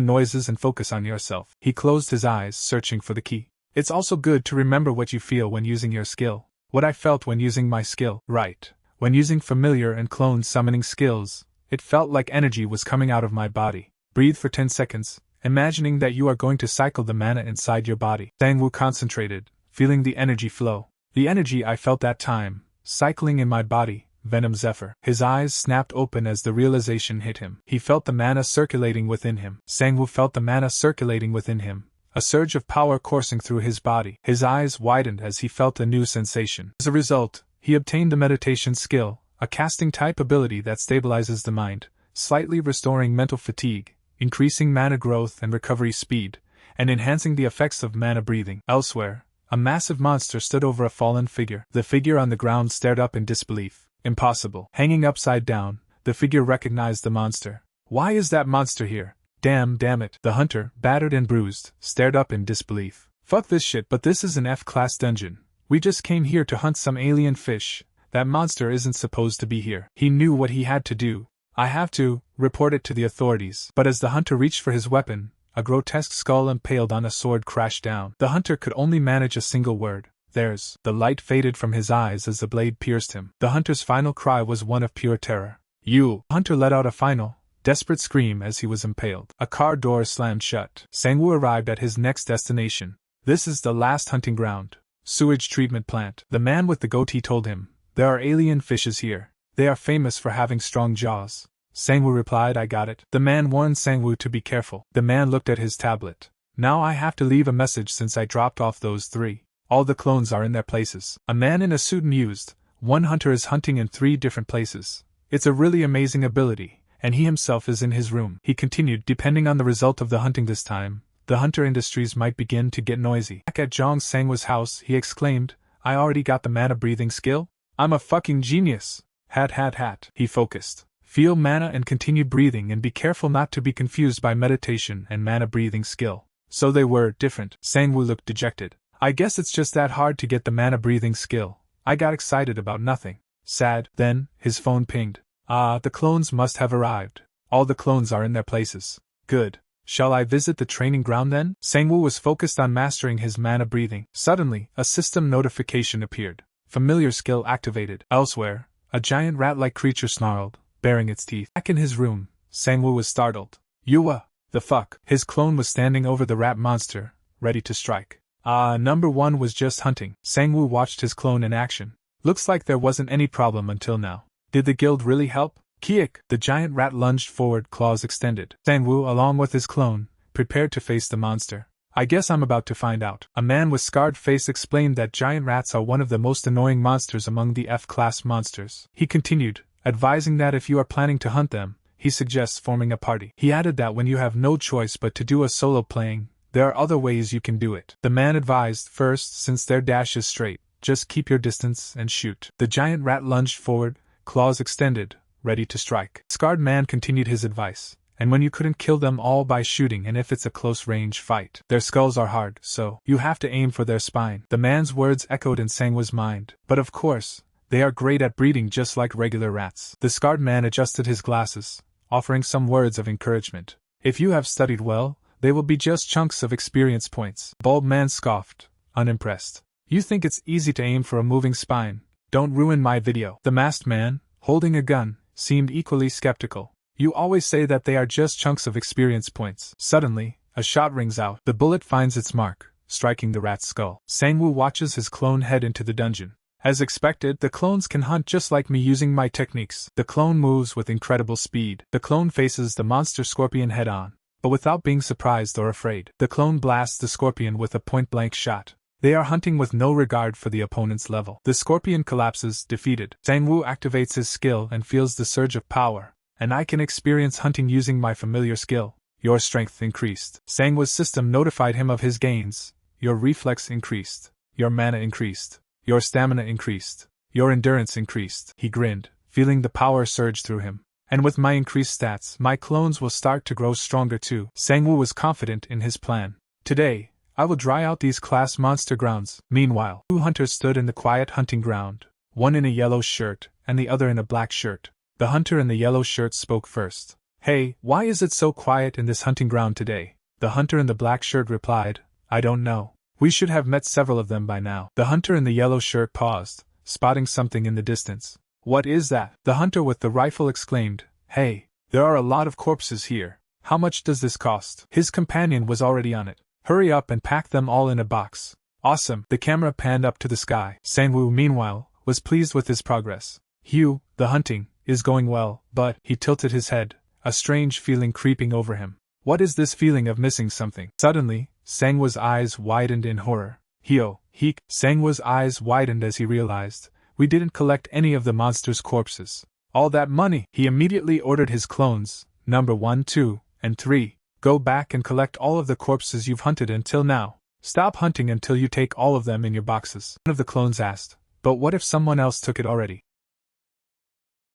noises and focus on yourself. He closed his eyes, searching for the key. It's also good to remember what you feel when using your skill. What I felt when using my skill. Right. When using familiar and clone summoning skills, it felt like energy was coming out of my body. Breathe for 10 seconds, imagining that you are going to cycle the mana inside your body. Sangwoo concentrated, feeling the energy flow. The energy I felt that time, cycling in my body, Venom Zephyr. His eyes snapped open as the realization hit him. He felt the mana circulating within him. Sangwoo felt the mana circulating within him, a surge of power coursing through his body. His eyes widened as he felt a new sensation. As a result, he obtained the meditation skill, a casting-type ability that stabilizes the mind, slightly restoring mental fatigue, increasing mana growth and recovery speed, and enhancing the effects of mana breathing. Elsewhere, a massive monster stood over a fallen figure. The figure on the ground stared up in disbelief. Impossible. Hanging upside down, the figure recognized the monster. Why is that monster here? Damn it. The hunter, battered and bruised, stared up in disbelief. Fuck this shit, but this is an F-class dungeon. We just came here to hunt some alien fish. That monster isn't supposed to be here. He knew what he had to do. I have to report it to the authorities. But as the hunter reached for his weapon, a grotesque skull impaled on a sword crashed down. The hunter could only manage a single word. There's. The light faded from his eyes as the blade pierced him. The hunter's final cry was one of pure terror. You! The hunter let out a final, desperate scream as he was impaled. A car door slammed shut. Sangwoo arrived at his next destination. This is the last hunting ground. Sewage treatment plant. The man with the goatee told him, there are alien fishes here. They are famous for having strong jaws. Sangwoo replied, I got it. The man warned Sangwoo to be careful. The man looked at his tablet. Now I have to leave a message since I dropped off those 3. All the clones are in their places. A man in a suit mused. One hunter is hunting in 3 different places. It's a really amazing ability, and he himself is in his room. He continued, depending on the result of the hunting this time, the hunter industries might begin to get noisy. Back at Zhang Sangwoo's house, he exclaimed, I already got the mana breathing skill? I'm a fucking genius. Hat. He focused. Feel mana and continue breathing, and be careful not to be confused by meditation and mana breathing skill. So they were different. Sangwoo looked dejected. I guess it's just that hard to get the mana breathing skill. I got excited about nothing. Sad. Then, his phone pinged. The clones must have arrived. All the clones are in their places. Good. Shall I visit the training ground then? Sangwoo was focused on mastering his mana breathing. Suddenly, a system notification appeared. Familiar skill activated. Elsewhere, a giant rat-like creature snarled, baring its teeth. Back in his room, Sangwoo was startled. Yua! The fuck? His clone was standing over the rat monster, ready to strike. Number 1 was just hunting. Sangwoo watched his clone in action. Looks like there wasn't any problem until now. Did the guild really help? Kiek! The giant rat lunged forward, claws extended. Sangwoo, along with his clone, prepared to face the monster. I guess I'm about to find out. A man with scarred face explained that giant rats are one of the most annoying monsters among the F-class monsters. He continued, advising that if you are planning to hunt them, he suggests forming a party. He added that when you have no choice but to do a solo playing, there are other ways you can do it. The man advised, first, since their dash is straight, just keep your distance and shoot. The giant rat lunged forward, claws extended, ready to strike. Scarred man continued his advice. And when you couldn't kill them all by shooting, and if it's a close-range fight, their skulls are hard, so you have to aim for their spine. The man's words echoed in Sangwoo's mind. But of course, they are great at breeding just like regular rats. The scarred man adjusted his glasses, offering some words of encouragement. If you have studied well, they will be just chunks of experience points. Bald man scoffed, unimpressed. You think it's easy to aim for a moving spine? Don't ruin my video. The masked man, holding a gun, seemed equally skeptical. You always say that they are just chunks of experience points. Suddenly, a shot rings out. The bullet finds its mark, striking the rat's skull. Sangwoo watches his clone head into the dungeon. As expected, the clones can hunt just like me using my techniques. The clone moves with incredible speed. The clone faces the monster scorpion head-on, but without being surprised or afraid. The clone blasts the scorpion with a point-blank shot. They are hunting with no regard for the opponent's level. The scorpion collapses, defeated. Sangwoo activates his skill and feels the surge of power. And I can experience hunting using my familiar skill. Your strength increased. Sangwoo's system notified him of his gains. Your reflex increased. Your mana increased. Your stamina increased. Your endurance increased. He grinned, feeling the power surge through him. And with my increased stats, my clones will start to grow stronger too. Sangwoo was confident in his plan. Today, I will dry out these class monster grounds. Meanwhile, 2 hunters stood in the quiet hunting ground, one in a yellow shirt and the other in a black shirt. The hunter in the yellow shirt spoke first. Hey, why is it so quiet in this hunting ground today? The hunter in the black shirt replied, I don't know. We should have met several of them by now. The hunter in the yellow shirt paused, spotting something in the distance. What is that? The hunter with the rifle exclaimed, Hey, there are a lot of corpses here. How much does this cost? His companion was already on it. Hurry up and pack them all in a box. Awesome. The camera panned up to the sky. Sangwoo, meanwhile, was pleased with his progress. The hunting is going well, but, he tilted his head, a strange feeling creeping over him. What is this feeling of missing something? Suddenly, Sangwoo's eyes widened in horror. Heek. Sangwoo's eyes widened as he realized, we didn't collect any of the monster's corpses. All that money! He immediately ordered his clones, number 1, 2, and 3, go back and collect all of the corpses you've hunted until now. Stop hunting until you take all of them in your boxes. One of the clones asked, but what if someone else took it already?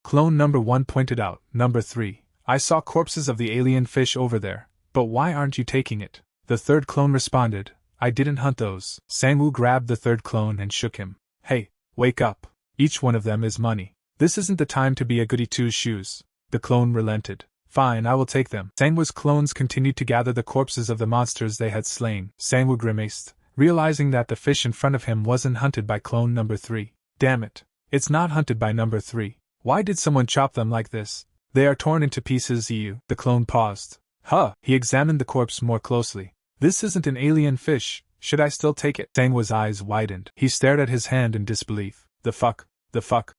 Clone number 1 pointed out, number 3, I saw corpses of the alien fish over there, but why aren't you taking it? The third clone responded, I didn't hunt those. Sangwoo grabbed the third clone and shook him. Hey, wake up. Each one of them is money. This isn't the time to be a goody two-shoes. The clone relented. Fine, I will take them. Sangwoo's clones continued to gather the corpses of the monsters they had slain. Sangwoo grimaced, realizing that the fish in front of him wasn't hunted by clone number 3. Damn it. It's not hunted by number 3. Why did someone chop them like this? They are torn into pieces. The clone paused. Huh. He examined the corpse more closely. This isn't an alien fish. Should I still take it? Sangwoo's eyes widened. He stared at his hand in disbelief. The fuck?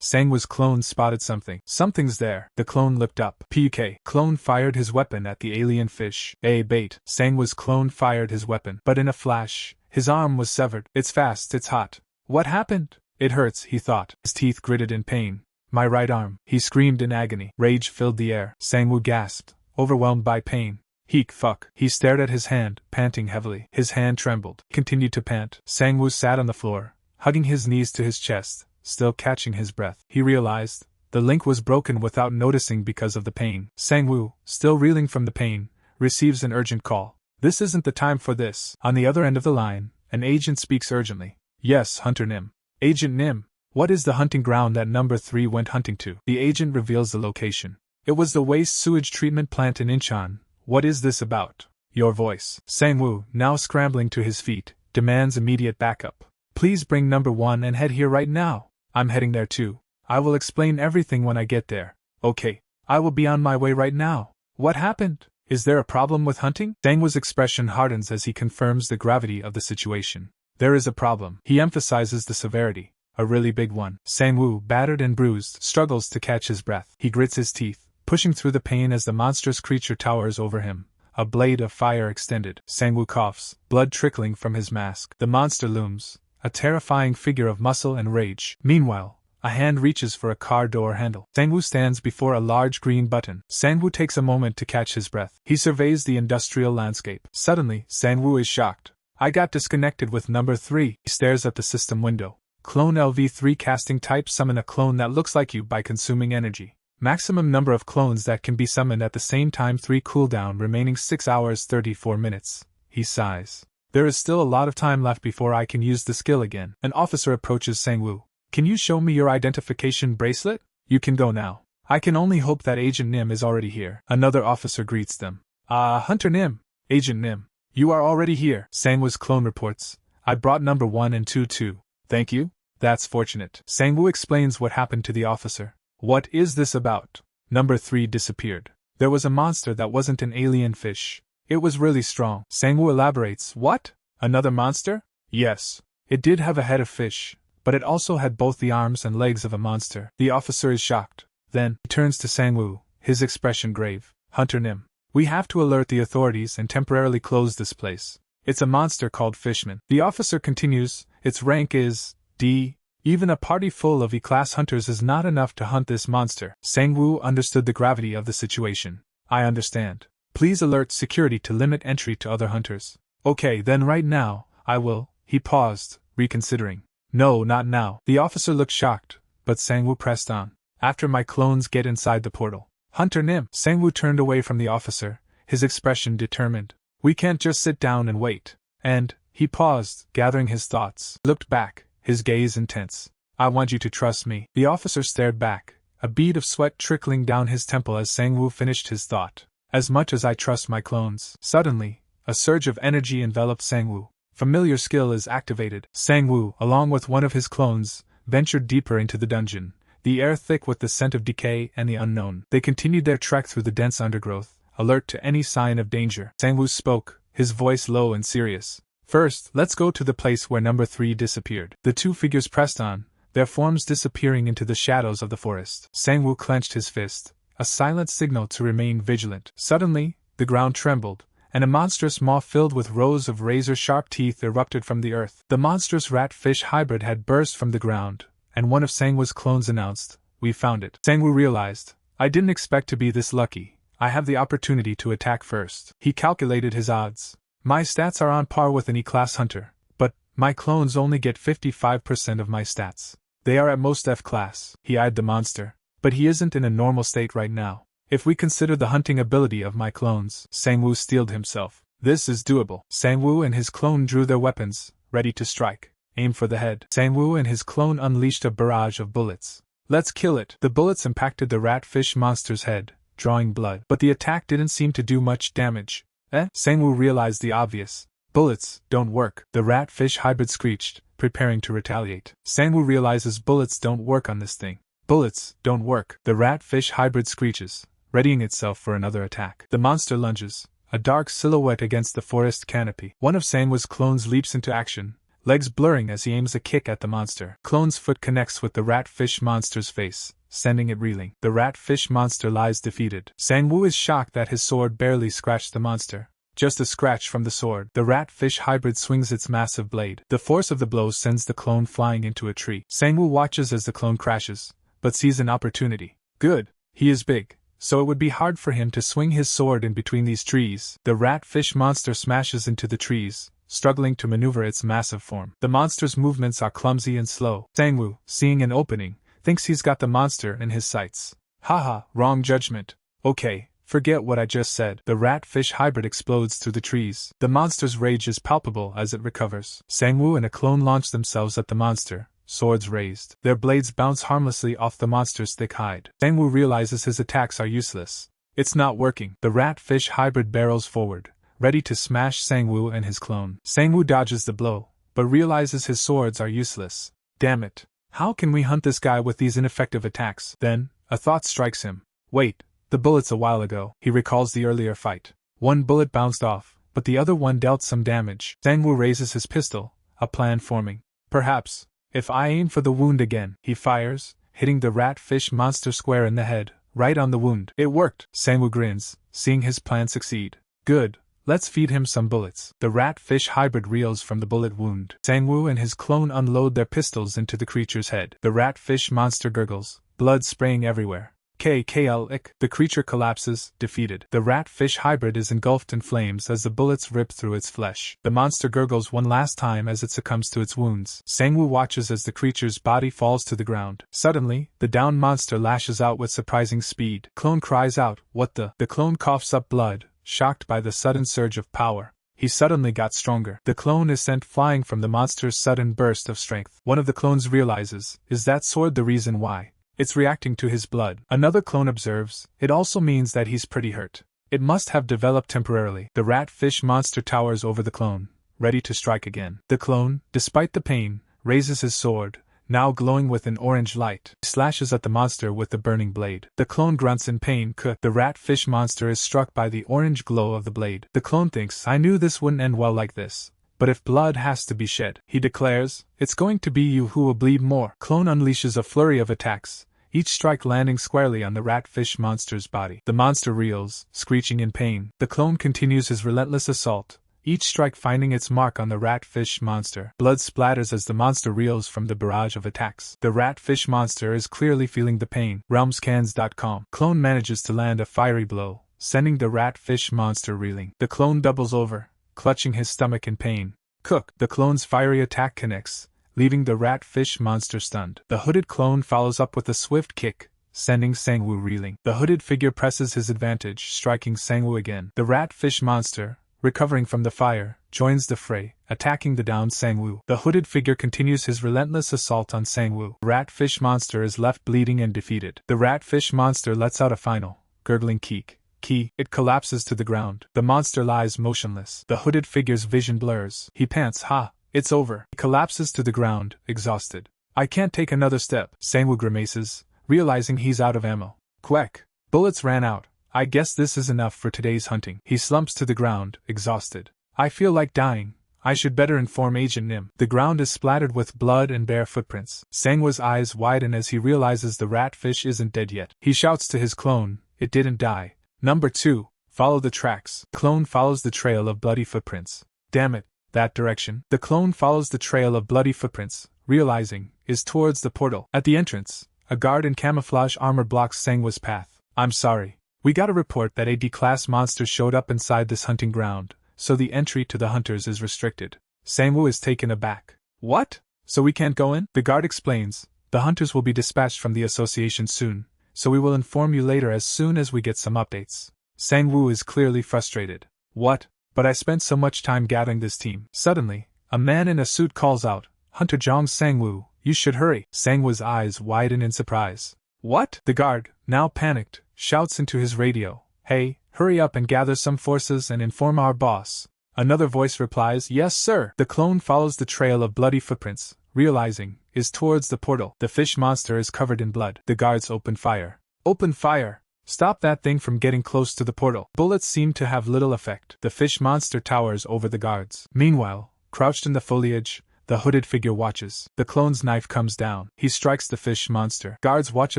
Sangwoo's clone spotted something. Something's there. The clone looked up. PK. Clone fired his weapon at the alien fish. Bait. Sangwoo's clone fired his weapon. But in a flash, his arm was severed. It's fast, it's hot. What happened? It hurts, he thought. His teeth gritted in pain. My right arm. He screamed in agony. Rage filled the air. Sangwoo gasped, overwhelmed by pain. Heek fuck. He stared at his hand, panting heavily. His hand trembled. He continued to pant. Sangwoo sat on the floor, hugging his knees to his chest, still catching his breath. He realized the link was broken without noticing because of the pain. Sangwoo, still reeling from the pain, receives an urgent call. This isn't the time for this. On the other end of the line, an agent speaks urgently. Yes, Hunter Nim. Agent Nim. What is the hunting ground that number 3 went hunting to? The agent reveals the location. It was the waste sewage treatment plant in Incheon. What is this about? Your voice. Sangwoo, now scrambling to his feet, demands immediate backup. Please bring number 1 and head here right now. I'm heading there too. I will explain everything when I get there. Okay, I will be on my way right now. What happened? Is there a problem with hunting? Sangwoo's expression hardens as he confirms the gravity of the situation. There is a problem. He emphasizes the severity. A really big one. Sangwoo, battered and bruised, struggles to catch his breath. He grits his teeth, pushing through the pain as the monstrous creature towers over him. A blade of fire extended. Sangwoo coughs, blood trickling from his mask. The monster looms, a terrifying figure of muscle and rage. Meanwhile, a hand reaches for a car door handle. Sangwoo stands before a large green button. Sangwoo takes a moment to catch his breath. He surveys the industrial landscape. Suddenly, Sangwoo is shocked. I got disconnected with number 3. He stares at the system window. Clone LV3 casting type summon a clone that looks like you by consuming energy. Maximum number of clones that can be summoned at the same time 3 cooldown remaining 6 hours 34 minutes. He sighs. There is still a lot of time left before I can use the skill again. An officer approaches Sangwoo. Can you show me your identification bracelet? You can go now. I can only hope that Agent Nim is already here. Another officer greets them. Hunter Nim. Agent Nim. You are already here. Sangwoo's clone reports. I brought number 1 and 2 too. Thank you. That's fortunate. Sangwoo explains what happened to the officer. What is this about? Number 3 disappeared. There was a monster that wasn't an alien fish. It was really strong. Sangwoo elaborates. What? Another monster? Yes. It did have a head of fish, but it also had both the arms and legs of a monster. The officer is shocked. Then, he turns to Sangwoo, his expression grave. Hunter Nim. We have to alert the authorities and temporarily close this place. It's a monster called Fishman. The officer continues. Its rank is D. Even a party full of E-class hunters is not enough to hunt this monster. Sangwoo understood the gravity of the situation. I understand. Please alert security to limit entry to other hunters. Okay, then right now, I will. He paused, reconsidering. No, not now. The officer looked shocked, but Sangwoo pressed on. After my clones get inside the portal. Hunter Nim. Sangwoo turned away from the officer, his expression determined. We can't just sit down and wait. And, he paused, gathering his thoughts. Looked back, his gaze intense. I want you to trust me. The officer stared back, a bead of sweat trickling down his temple as Sangwoo finished his thought. As much as I trust my clones. Suddenly, a surge of energy enveloped Sangwoo. Familiar skill is activated. Sangwoo, along with one of his clones, ventured deeper into the dungeon, the air thick with the scent of decay and the unknown. They continued their trek through the dense undergrowth, alert to any sign of danger. Sangwoo spoke, his voice low and serious. First, let's go to the place where number 3 disappeared. The two figures pressed on, their forms disappearing into the shadows of the forest. Sangwoo clenched his fist, a silent signal to remain vigilant. Suddenly, the ground trembled, and a monstrous maw filled with rows of razor-sharp teeth erupted from the earth. The monstrous rat-fish hybrid had burst from the ground, and one of Sangwoo's clones announced, "We found it." Sangwoo realized, I didn't expect to be this lucky. I have the opportunity to attack first. He calculated his odds. My stats are on par with an E-class hunter, but my clones only get 55% of my stats. They are at most F-class. He eyed the monster, but he isn't in a normal state right now. If we consider the hunting ability of my clones, Sangwoo steeled himself. This is doable. Sang-woo and his clone drew their weapons, ready to strike. Aim for the head. Sang-woo and his clone unleashed a barrage of bullets. Let's kill it. The bullets impacted the rat-fish monster's head, drawing blood. But the attack didn't seem to do much damage. Sang-woo realized the obvious. Bullets don't work. The rat-fish hybrid screeched, preparing to retaliate. Sang-woo realizes bullets don't work on this thing. Bullets don't work. The rat-fish hybrid screeches, readying itself for another attack. The monster lunges, a dark silhouette against the forest canopy. One of Sang-woo's clones leaps into action, legs blurring as he aims a kick at the monster. Clone's foot connects with the rat-fish monster's face, sending it reeling. The rat-fish monster lies defeated. Sang-woo is shocked that his sword barely scratched the monster. Just a scratch from the sword. The rat-fish hybrid swings its massive blade. The force of the blow sends the clone flying into a tree. Sang-woo watches as the clone crashes, but sees an opportunity. Good, he is big, so it would be hard for him to swing his sword in between these trees. The rat-fish monster smashes into the trees, struggling to maneuver its massive form. The monster's movements are clumsy and slow. Sang-woo, seeing an opening, thinks he's got the monster in his sights. Haha, wrong judgment. Okay, forget what I just said. The rat-fish hybrid explodes through the trees. The monster's rage is palpable as it recovers. Sang-woo and a clone launch themselves at the monster, swords raised. Their blades bounce harmlessly off the monster's thick hide. Sang-woo realizes his attacks are useless. It's not working. The rat-fish hybrid barrels forward, ready to smash Sang-woo and his clone. Sang-woo dodges the blow, but realizes his swords are useless. Damn it. How can we hunt this guy with these ineffective attacks? Then, a thought strikes him. Wait, the bullets a while ago. He recalls the earlier fight. One bullet bounced off, but the other one dealt some damage. Sang-woo raises his pistol, a plan forming. Perhaps, if I aim for the wound again. He fires, hitting the rat-fish monster square in the head, right on the wound. It worked. Sang-woo grins, seeing his plan succeed. Good. Let's feed him some bullets. The rat-fish hybrid reels from the bullet wound. Sang-woo and his clone unload their pistols into the creature's head. The rat-fish monster gurgles, blood spraying everywhere. KKL-ick. The creature collapses, defeated. The rat-fish hybrid is engulfed in flames as the bullets rip through its flesh. The monster gurgles one last time as it succumbs to its wounds. Sang-woo watches as the creature's body falls to the ground. Suddenly, the downed monster lashes out with surprising speed. Clone cries out, "What the?" The clone coughs up blood, shocked by the sudden surge of power. He suddenly got stronger. The clone is sent flying from the monster's sudden burst of strength. One of the clones realizes, is that sword the reason why? It's reacting to his blood. Another clone observes, it also means that he's pretty hurt. It must have developed temporarily. The rat-fish monster towers over the clone, ready to strike again. The clone, despite the pain, raises his sword, now glowing with an orange light, slashes at the monster with the burning blade. The clone grunts in pain. The rat-fish monster is struck by the orange glow of the blade. The clone thinks, I knew this wouldn't end well like this. But if blood has to be shed, he declares, it's going to be you who will bleed more. Clone unleashes a flurry of attacks, each strike landing squarely on the rat-fish monster's body. The monster reels, screeching in pain. The clone continues his relentless assault, each strike finding its mark on the rat-fish monster. Blood splatters as the monster reels from the barrage of attacks. The rat-fish monster is clearly feeling the pain. Realmscans.com. Clone manages to land a fiery blow, sending the rat-fish monster reeling. The clone doubles over, clutching his stomach in pain. The clone's fiery attack connects, leaving the rat-fish monster stunned. The hooded clone follows up with a swift kick, sending Sang-woo reeling. The hooded figure presses his advantage, striking Sang-woo again. The rat-fish monster, recovering from the fire, joins the fray, attacking the downed Sang-woo. The hooded figure continues his relentless assault on Sang-woo. The rat-fish monster is left bleeding and defeated. The rat-fish monster lets out a final, gurgling keek. It collapses to the ground. The monster lies motionless. The hooded figure's vision blurs. He pants, it's over. He collapses to the ground, exhausted. I can't take another step. Sang-woo grimaces, realizing he's out of ammo. Quack. Bullets ran out. I guess this is enough for today's hunting. He slumps to the ground, exhausted. I feel like dying. I should better inform Agent Nim. The ground is splattered with blood and bare footprints. Sang-woo's eyes widen as he realizes the ratfish isn't dead yet. He shouts to his clone, it didn't die. Number 2, follow the tracks. The clone follows the trail of bloody footprints. Damn it, that direction. The clone follows the trail of bloody footprints, realizing, is towards the portal. At the entrance, a guard in camouflage armor blocks Sang-woo's path. I'm sorry. We got a report that a D-class monster showed up inside this hunting ground, so the entry to the hunters is restricted. Sang-woo is taken aback. What? So we can't go in? The guard explains, the hunters will be dispatched from the association soon, so we will inform you later as soon as we get some updates. Sang-woo is clearly frustrated. What? but I spent so much time gathering this team. Suddenly, a man in a suit calls out, Hunter Jong Sangwoo, you should hurry. Sangwoo's eyes widen in surprise. What? The guard, now panicked, shouts into his radio, hey, hurry up and gather some forces and inform our boss. Another voice replies, yes sir. The clone follows the trail of bloody footprints, realizing, is towards the portal. The fish monster is covered in blood. The guards open fire. Open fire! Stop that thing from getting close to the portal. Bullets seem to have little effect. The fish monster towers over the guards. Meanwhile, crouched in the foliage, the hooded figure watches. The clone's knife comes down. He strikes the fish monster. Guards watch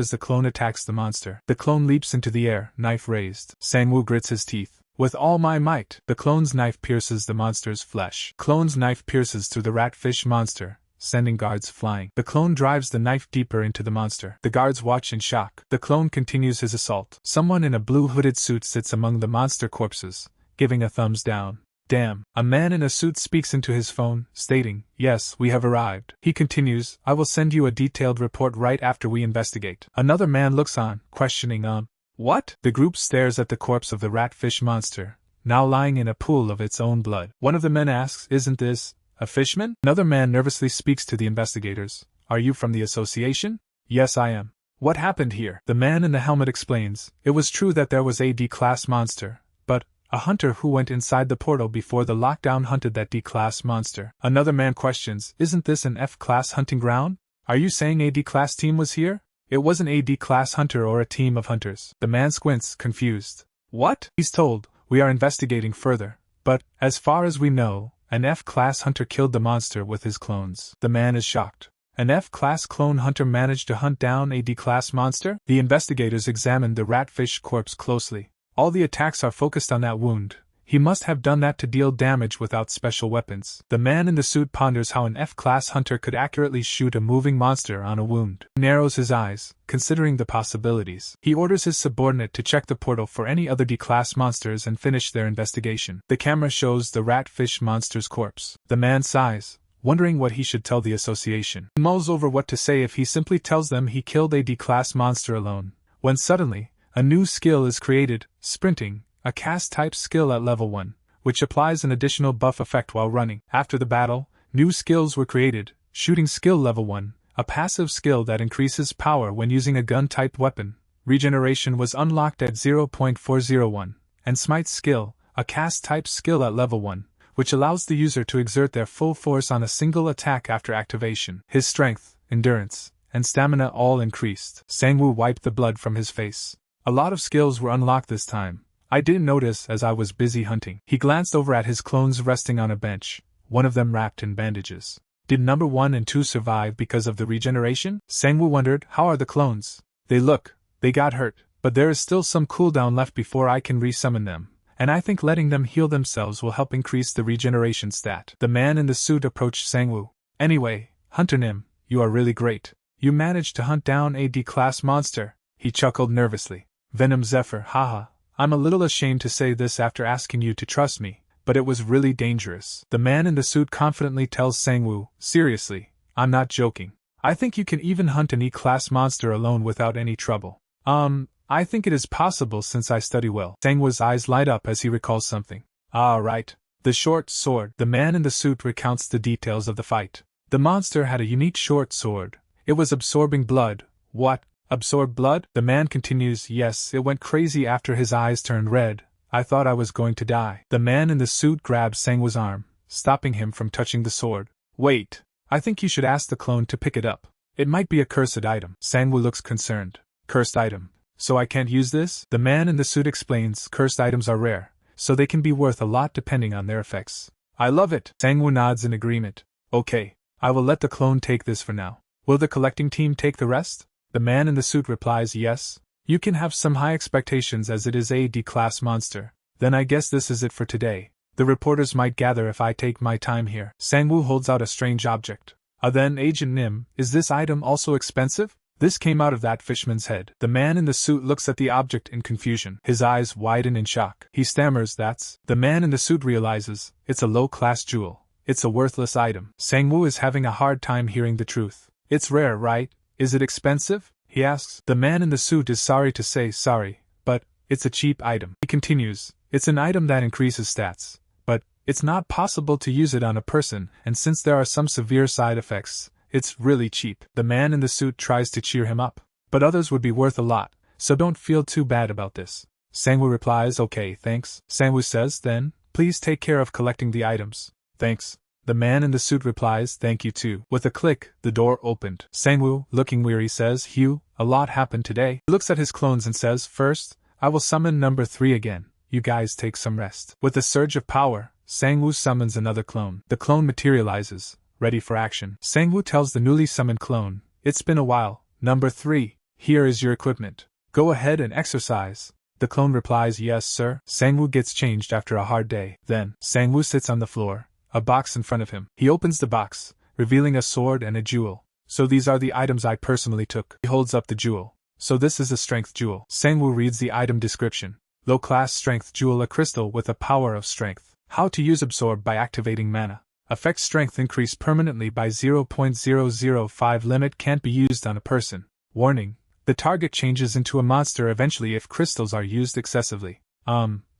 as the clone attacks the monster. The clone leaps into the air, knife raised. Sangwoo grits his teeth. With all my might, the clone's knife pierces the monster's flesh. Clone's knife pierces through the rat fish monster, sending guards flying. The clone drives the knife deeper into the monster. The guards watch in shock. The clone continues his assault. Someone in a blue hooded suit sits among the monster corpses, giving a thumbs down. Damn. A man in a suit speaks into his phone, stating, yes, we have arrived. He continues, I will send you a detailed report right after we investigate. Another man looks on, questioning, what? The group stares at the corpse of the rat fish monster, now lying in a pool of its own blood. One of the men asks, isn't this a fishman? Another man nervously speaks to the investigators. Are you from the association? Yes, I am. What happened here? The man in the helmet explains, it was true that there was a D-class monster, but a hunter who went inside the portal before the lockdown hunted that D-class monster. Another man questions, isn't this an F-class hunting ground? Are you saying a D-class team was here? It wasn't a D-class hunter or a team of hunters. The man squints, confused. What? He's told, we are investigating further, but, as far as we know, an F-class hunter killed the monster with his clones. The man is shocked. An F-class clone hunter managed to hunt down a D-class monster? The investigators examined the ratfish corpse closely. All the attacks are focused on that wound. He must have done that to deal damage without special weapons. The man in the suit ponders how an F-class hunter could accurately shoot a moving monster on a wound. He narrows his eyes, considering the possibilities. He orders his subordinate to check the portal for any other D-class monsters and finish their investigation. The camera shows the ratfish monster's corpse. The man sighs, wondering what he should tell the association. He mulls over what to say if he simply tells them he killed a D-class monster alone, when suddenly, a new skill is created, sprinting, a cast-type skill at level 1, which applies an additional buff effect while running. After the battle, new skills were created, shooting skill level 1, a passive skill that increases power when using a gun-type weapon. Regeneration was unlocked at 0.401, and smite skill, a cast-type skill at level 1, which allows the user to exert their full force on a single attack after activation. His strength, endurance, and stamina all increased. Sangwoo wiped the blood from his face. A lot of skills were unlocked this time. I didn't notice as I was busy hunting. He glanced over at his clones resting on a bench, one of them wrapped in bandages. Did number 1 and 2 survive because of the regeneration? Sangwoo wondered, how are the clones? They got hurt, but there is still some cooldown left before I can resummon them, and I think letting them heal themselves will help increase the regeneration stat. The man in the suit approached Sangwoo. Anyway, Hunter Nim, you are really great. You managed to hunt down a D-class monster. He chuckled nervously. Venom Zephyr, haha. I'm a little ashamed to say this after asking you to trust me, but it was really dangerous. The man in the suit confidently tells Sangwoo, seriously, I'm not joking. I think you can even hunt an E-class monster alone without any trouble. I think it is possible since I study well. Sangwoo's eyes light up as he recalls something. Ah, right. The short sword. The man in the suit recounts the details of the fight. The monster had a unique short sword. It was absorbing blood. What? Absorb blood? The man continues, yes, it went crazy after his eyes turned red. I thought I was going to die. The man in the suit grabs Sangwoo's arm, stopping him from touching the sword. Wait, I think you should ask the clone to pick it up. It might be a cursed item. Sangwoo looks concerned. Cursed item. So I can't use this? The man in the suit explains, cursed items are rare, so they can be worth a lot depending on their effects. I love it. Sangwoo nods in agreement. Okay, I will let the clone take this for now. Will the collecting team take the rest? The man in the suit replies, yes. You can have some high expectations as it is a D-class monster. Then I guess this is it for today. The reporters might gather if I take my time here. Sangwoo holds out a strange object. Then Agent Nim, is this item also expensive? This came out of that fishman's head. The man in the suit looks at the object in confusion. His eyes widen in shock. He stammers, that's... The man in the suit realizes, it's a low-class jewel. It's a worthless item. Sangwoo is having a hard time hearing the truth. It's rare, right? Is it expensive? He asks. The man in the suit is sorry to say sorry, but it's a cheap item. He continues, it's an item that increases stats, but It's not possible to use it on a person, and since there are some severe side effects, it's really cheap. The man in the suit tries to cheer him up. But others would be worth a lot, so don't feel too bad about this. Sangwoo replies, okay, thanks. Sangwoo says, then, please take care of collecting the items. Thanks. The man in the suit replies, thank you too. With a click, the door opened. Sangwoo, looking weary, says, Hugh, a lot happened today. He looks at his clones and says, first, I will summon number 3 again. You guys take some rest. With a surge of power, Sangwoo summons another clone. The clone materializes, ready for action. Sangwoo tells the newly summoned clone, it's been a while. Number 3, here is your equipment. Go ahead and exercise. The clone replies, yes, sir. Sangwoo gets changed after a hard day. Then, Sangwoo sits on the floor, a box in front of him. He opens the box, revealing a sword and a jewel. So these are the items I personally took. He holds up the jewel. So this is a strength jewel. Sangwoo reads the item description. Low-class strength jewel, a crystal with a power of strength. How to use: absorb by activating mana. Affect strength increase permanently by 0.005. Limit: can't be used on a person. Warning: the target changes into a monster eventually if crystals are used excessively.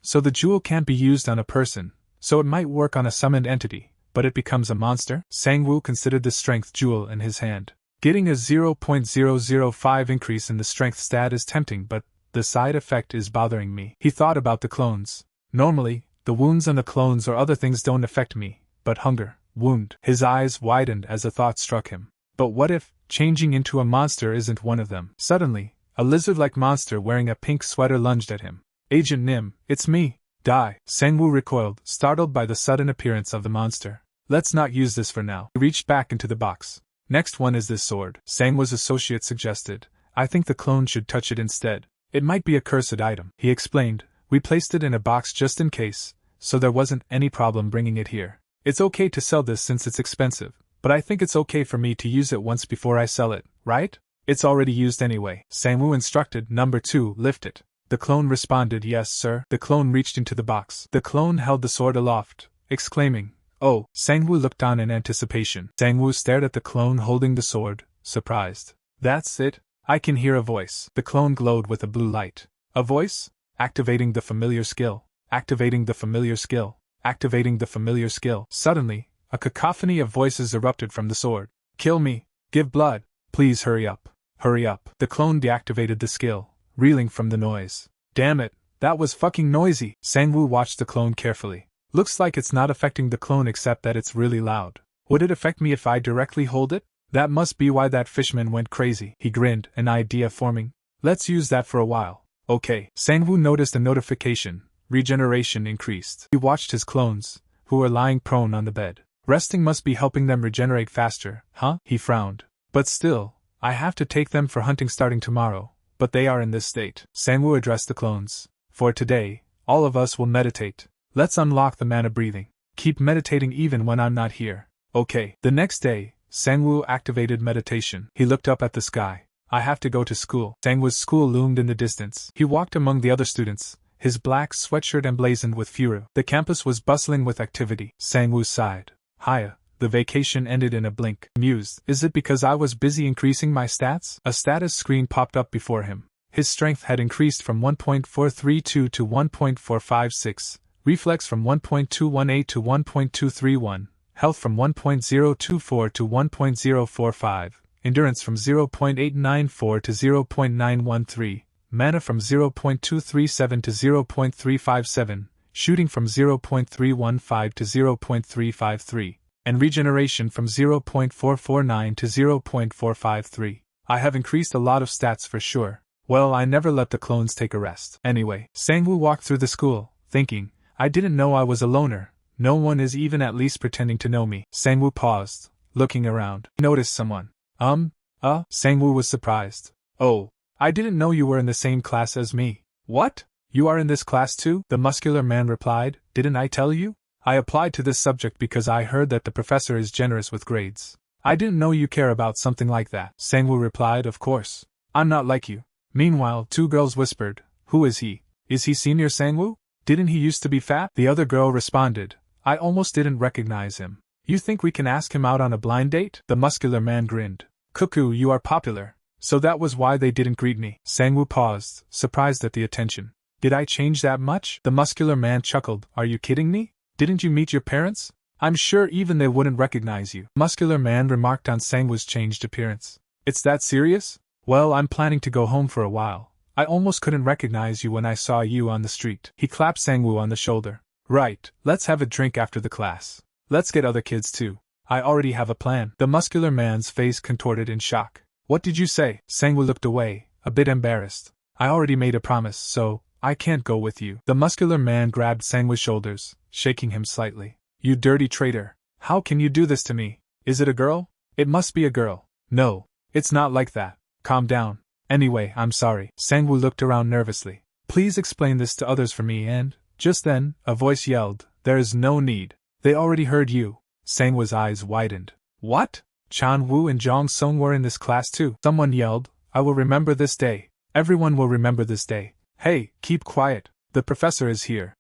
So the jewel can't be used on a person, so it might work on a summoned entity, but it becomes a monster? Sangwoo considered the strength jewel in his hand. Getting a 0.005 increase in the strength stat is tempting, but the side effect is bothering me. He thought about the clones. Normally, the wounds on the clones or other things don't affect me, but hunger, wound. His eyes widened as a thought struck him. But what if changing into a monster isn't one of them? Suddenly, a lizard-like monster wearing a pink sweater lunged at him. Agent Nim, it's me. Die. Sangwoo recoiled, startled by the sudden appearance of the monster. Let's not use this for now. He reached back into the box. Next one is this sword. Sangwoo's associate suggested. I think the clone should touch it instead. It might be a cursed item. He explained. We placed it in a box just in case, so there wasn't any problem bringing it here. It's okay to sell this since it's expensive, but I think it's okay for me to use it once before I sell it, right? It's already used anyway. Sangwoo instructed. Number 2, lift it. The clone responded, yes, sir. The clone reached into the box. The clone held the sword aloft, exclaiming, oh. Sangwoo looked on in anticipation. Sangwoo stared at the clone holding the sword, surprised. That's it? I can hear a voice. The clone glowed with a blue light. A voice? Activating the familiar skill. Activating the familiar skill. Activating the familiar skill. Suddenly, a cacophony of voices erupted from the sword. Kill me. Give blood. Please hurry up. Hurry up. The clone deactivated the skill, reeling from the noise. Damn it, that was fucking noisy. Sangwoo watched the clone carefully. Looks like it's not affecting the clone except that it's really loud. Would it affect me if I directly hold it? That must be why that fishman went crazy. He grinned, an idea forming. Let's use that for a while. Okay. Sangwoo noticed a notification. Regeneration increased. He watched his clones, who were lying prone on the bed. Resting must be helping them regenerate faster, huh? He frowned. But still, I have to take them for hunting starting tomorrow, but they are in this state. Sangwoo addressed the clones. For today, all of us will meditate. Let's unlock the mana breathing. Keep meditating even when I'm not here. Okay. The next day, Sangwoo activated meditation. He looked up at the sky. I have to go to school. Sangwoo's school loomed in the distance. He walked among the other students, his black sweatshirt emblazoned with furu. The campus was bustling with activity. Sangwoo sighed. Hiya, the vacation ended in a blink. Mused, is it because I was busy increasing my stats? A status screen popped up before him. His strength had increased from 1.432 to 1.456, reflex from 1.218 to 1.231, health from 1.024 to 1.045, endurance from 0.894 to 0.913, mana from 0.237 to 0.357, shooting from 0.315 to 0.353, and regeneration from 0.449 to 0.453. I have increased a lot of stats for sure. Well, I never let the clones take a rest. Anyway, Sangwoo walked through the school, thinking, I didn't know I was a loner. No one is even at least pretending to know me. Sangwoo paused, looking around. He noticed someone. Sangwoo was surprised. Oh, I didn't know you were in the same class as me. What? You are in this class too? The muscular man replied. Didn't I tell you? I applied to this subject because I heard that the professor is generous with grades. I didn't know you care about something like that. Sangwoo replied, of course. I'm not like you. Meanwhile, two girls whispered, who is he? Is he Senior Sangwoo? Didn't he used to be fat? The other girl responded, I almost didn't recognize him. You think we can ask him out on a blind date? The muscular man grinned. Cuckoo, you are popular. So that was why they didn't greet me. Sangwoo paused, surprised at the attention. Did I change that much? The muscular man chuckled. Are you kidding me? Didn't you meet your parents? I'm sure even they wouldn't recognize you. Muscular man remarked on Sangwoo's changed appearance. It's that serious? Well, I'm planning to go home for a while. I almost couldn't recognize you when I saw you on the street. He clapped Sangwoo on the shoulder. Right, let's have a drink after the class. Let's get other kids too. I already have a plan. The muscular man's face contorted in shock. What did you say? Sangwoo looked away, a bit embarrassed. I already made a promise, so I can't go with you. The muscular man grabbed Sangwoo's shoulders, shaking him slightly. You dirty traitor. How can you do this to me? Is it a girl? It must be a girl. No, it's not like that. Calm down. Anyway, I'm sorry. Sangwoo looked around nervously. Please explain this to others for me and, just then, a voice yelled, there is no need. They already heard you. Sangwoo's eyes widened. What? Chan Woo and Jong Sung were in this class too. Someone yelled, I will remember this day. Everyone will remember this day. Hey, keep quiet. The professor is here.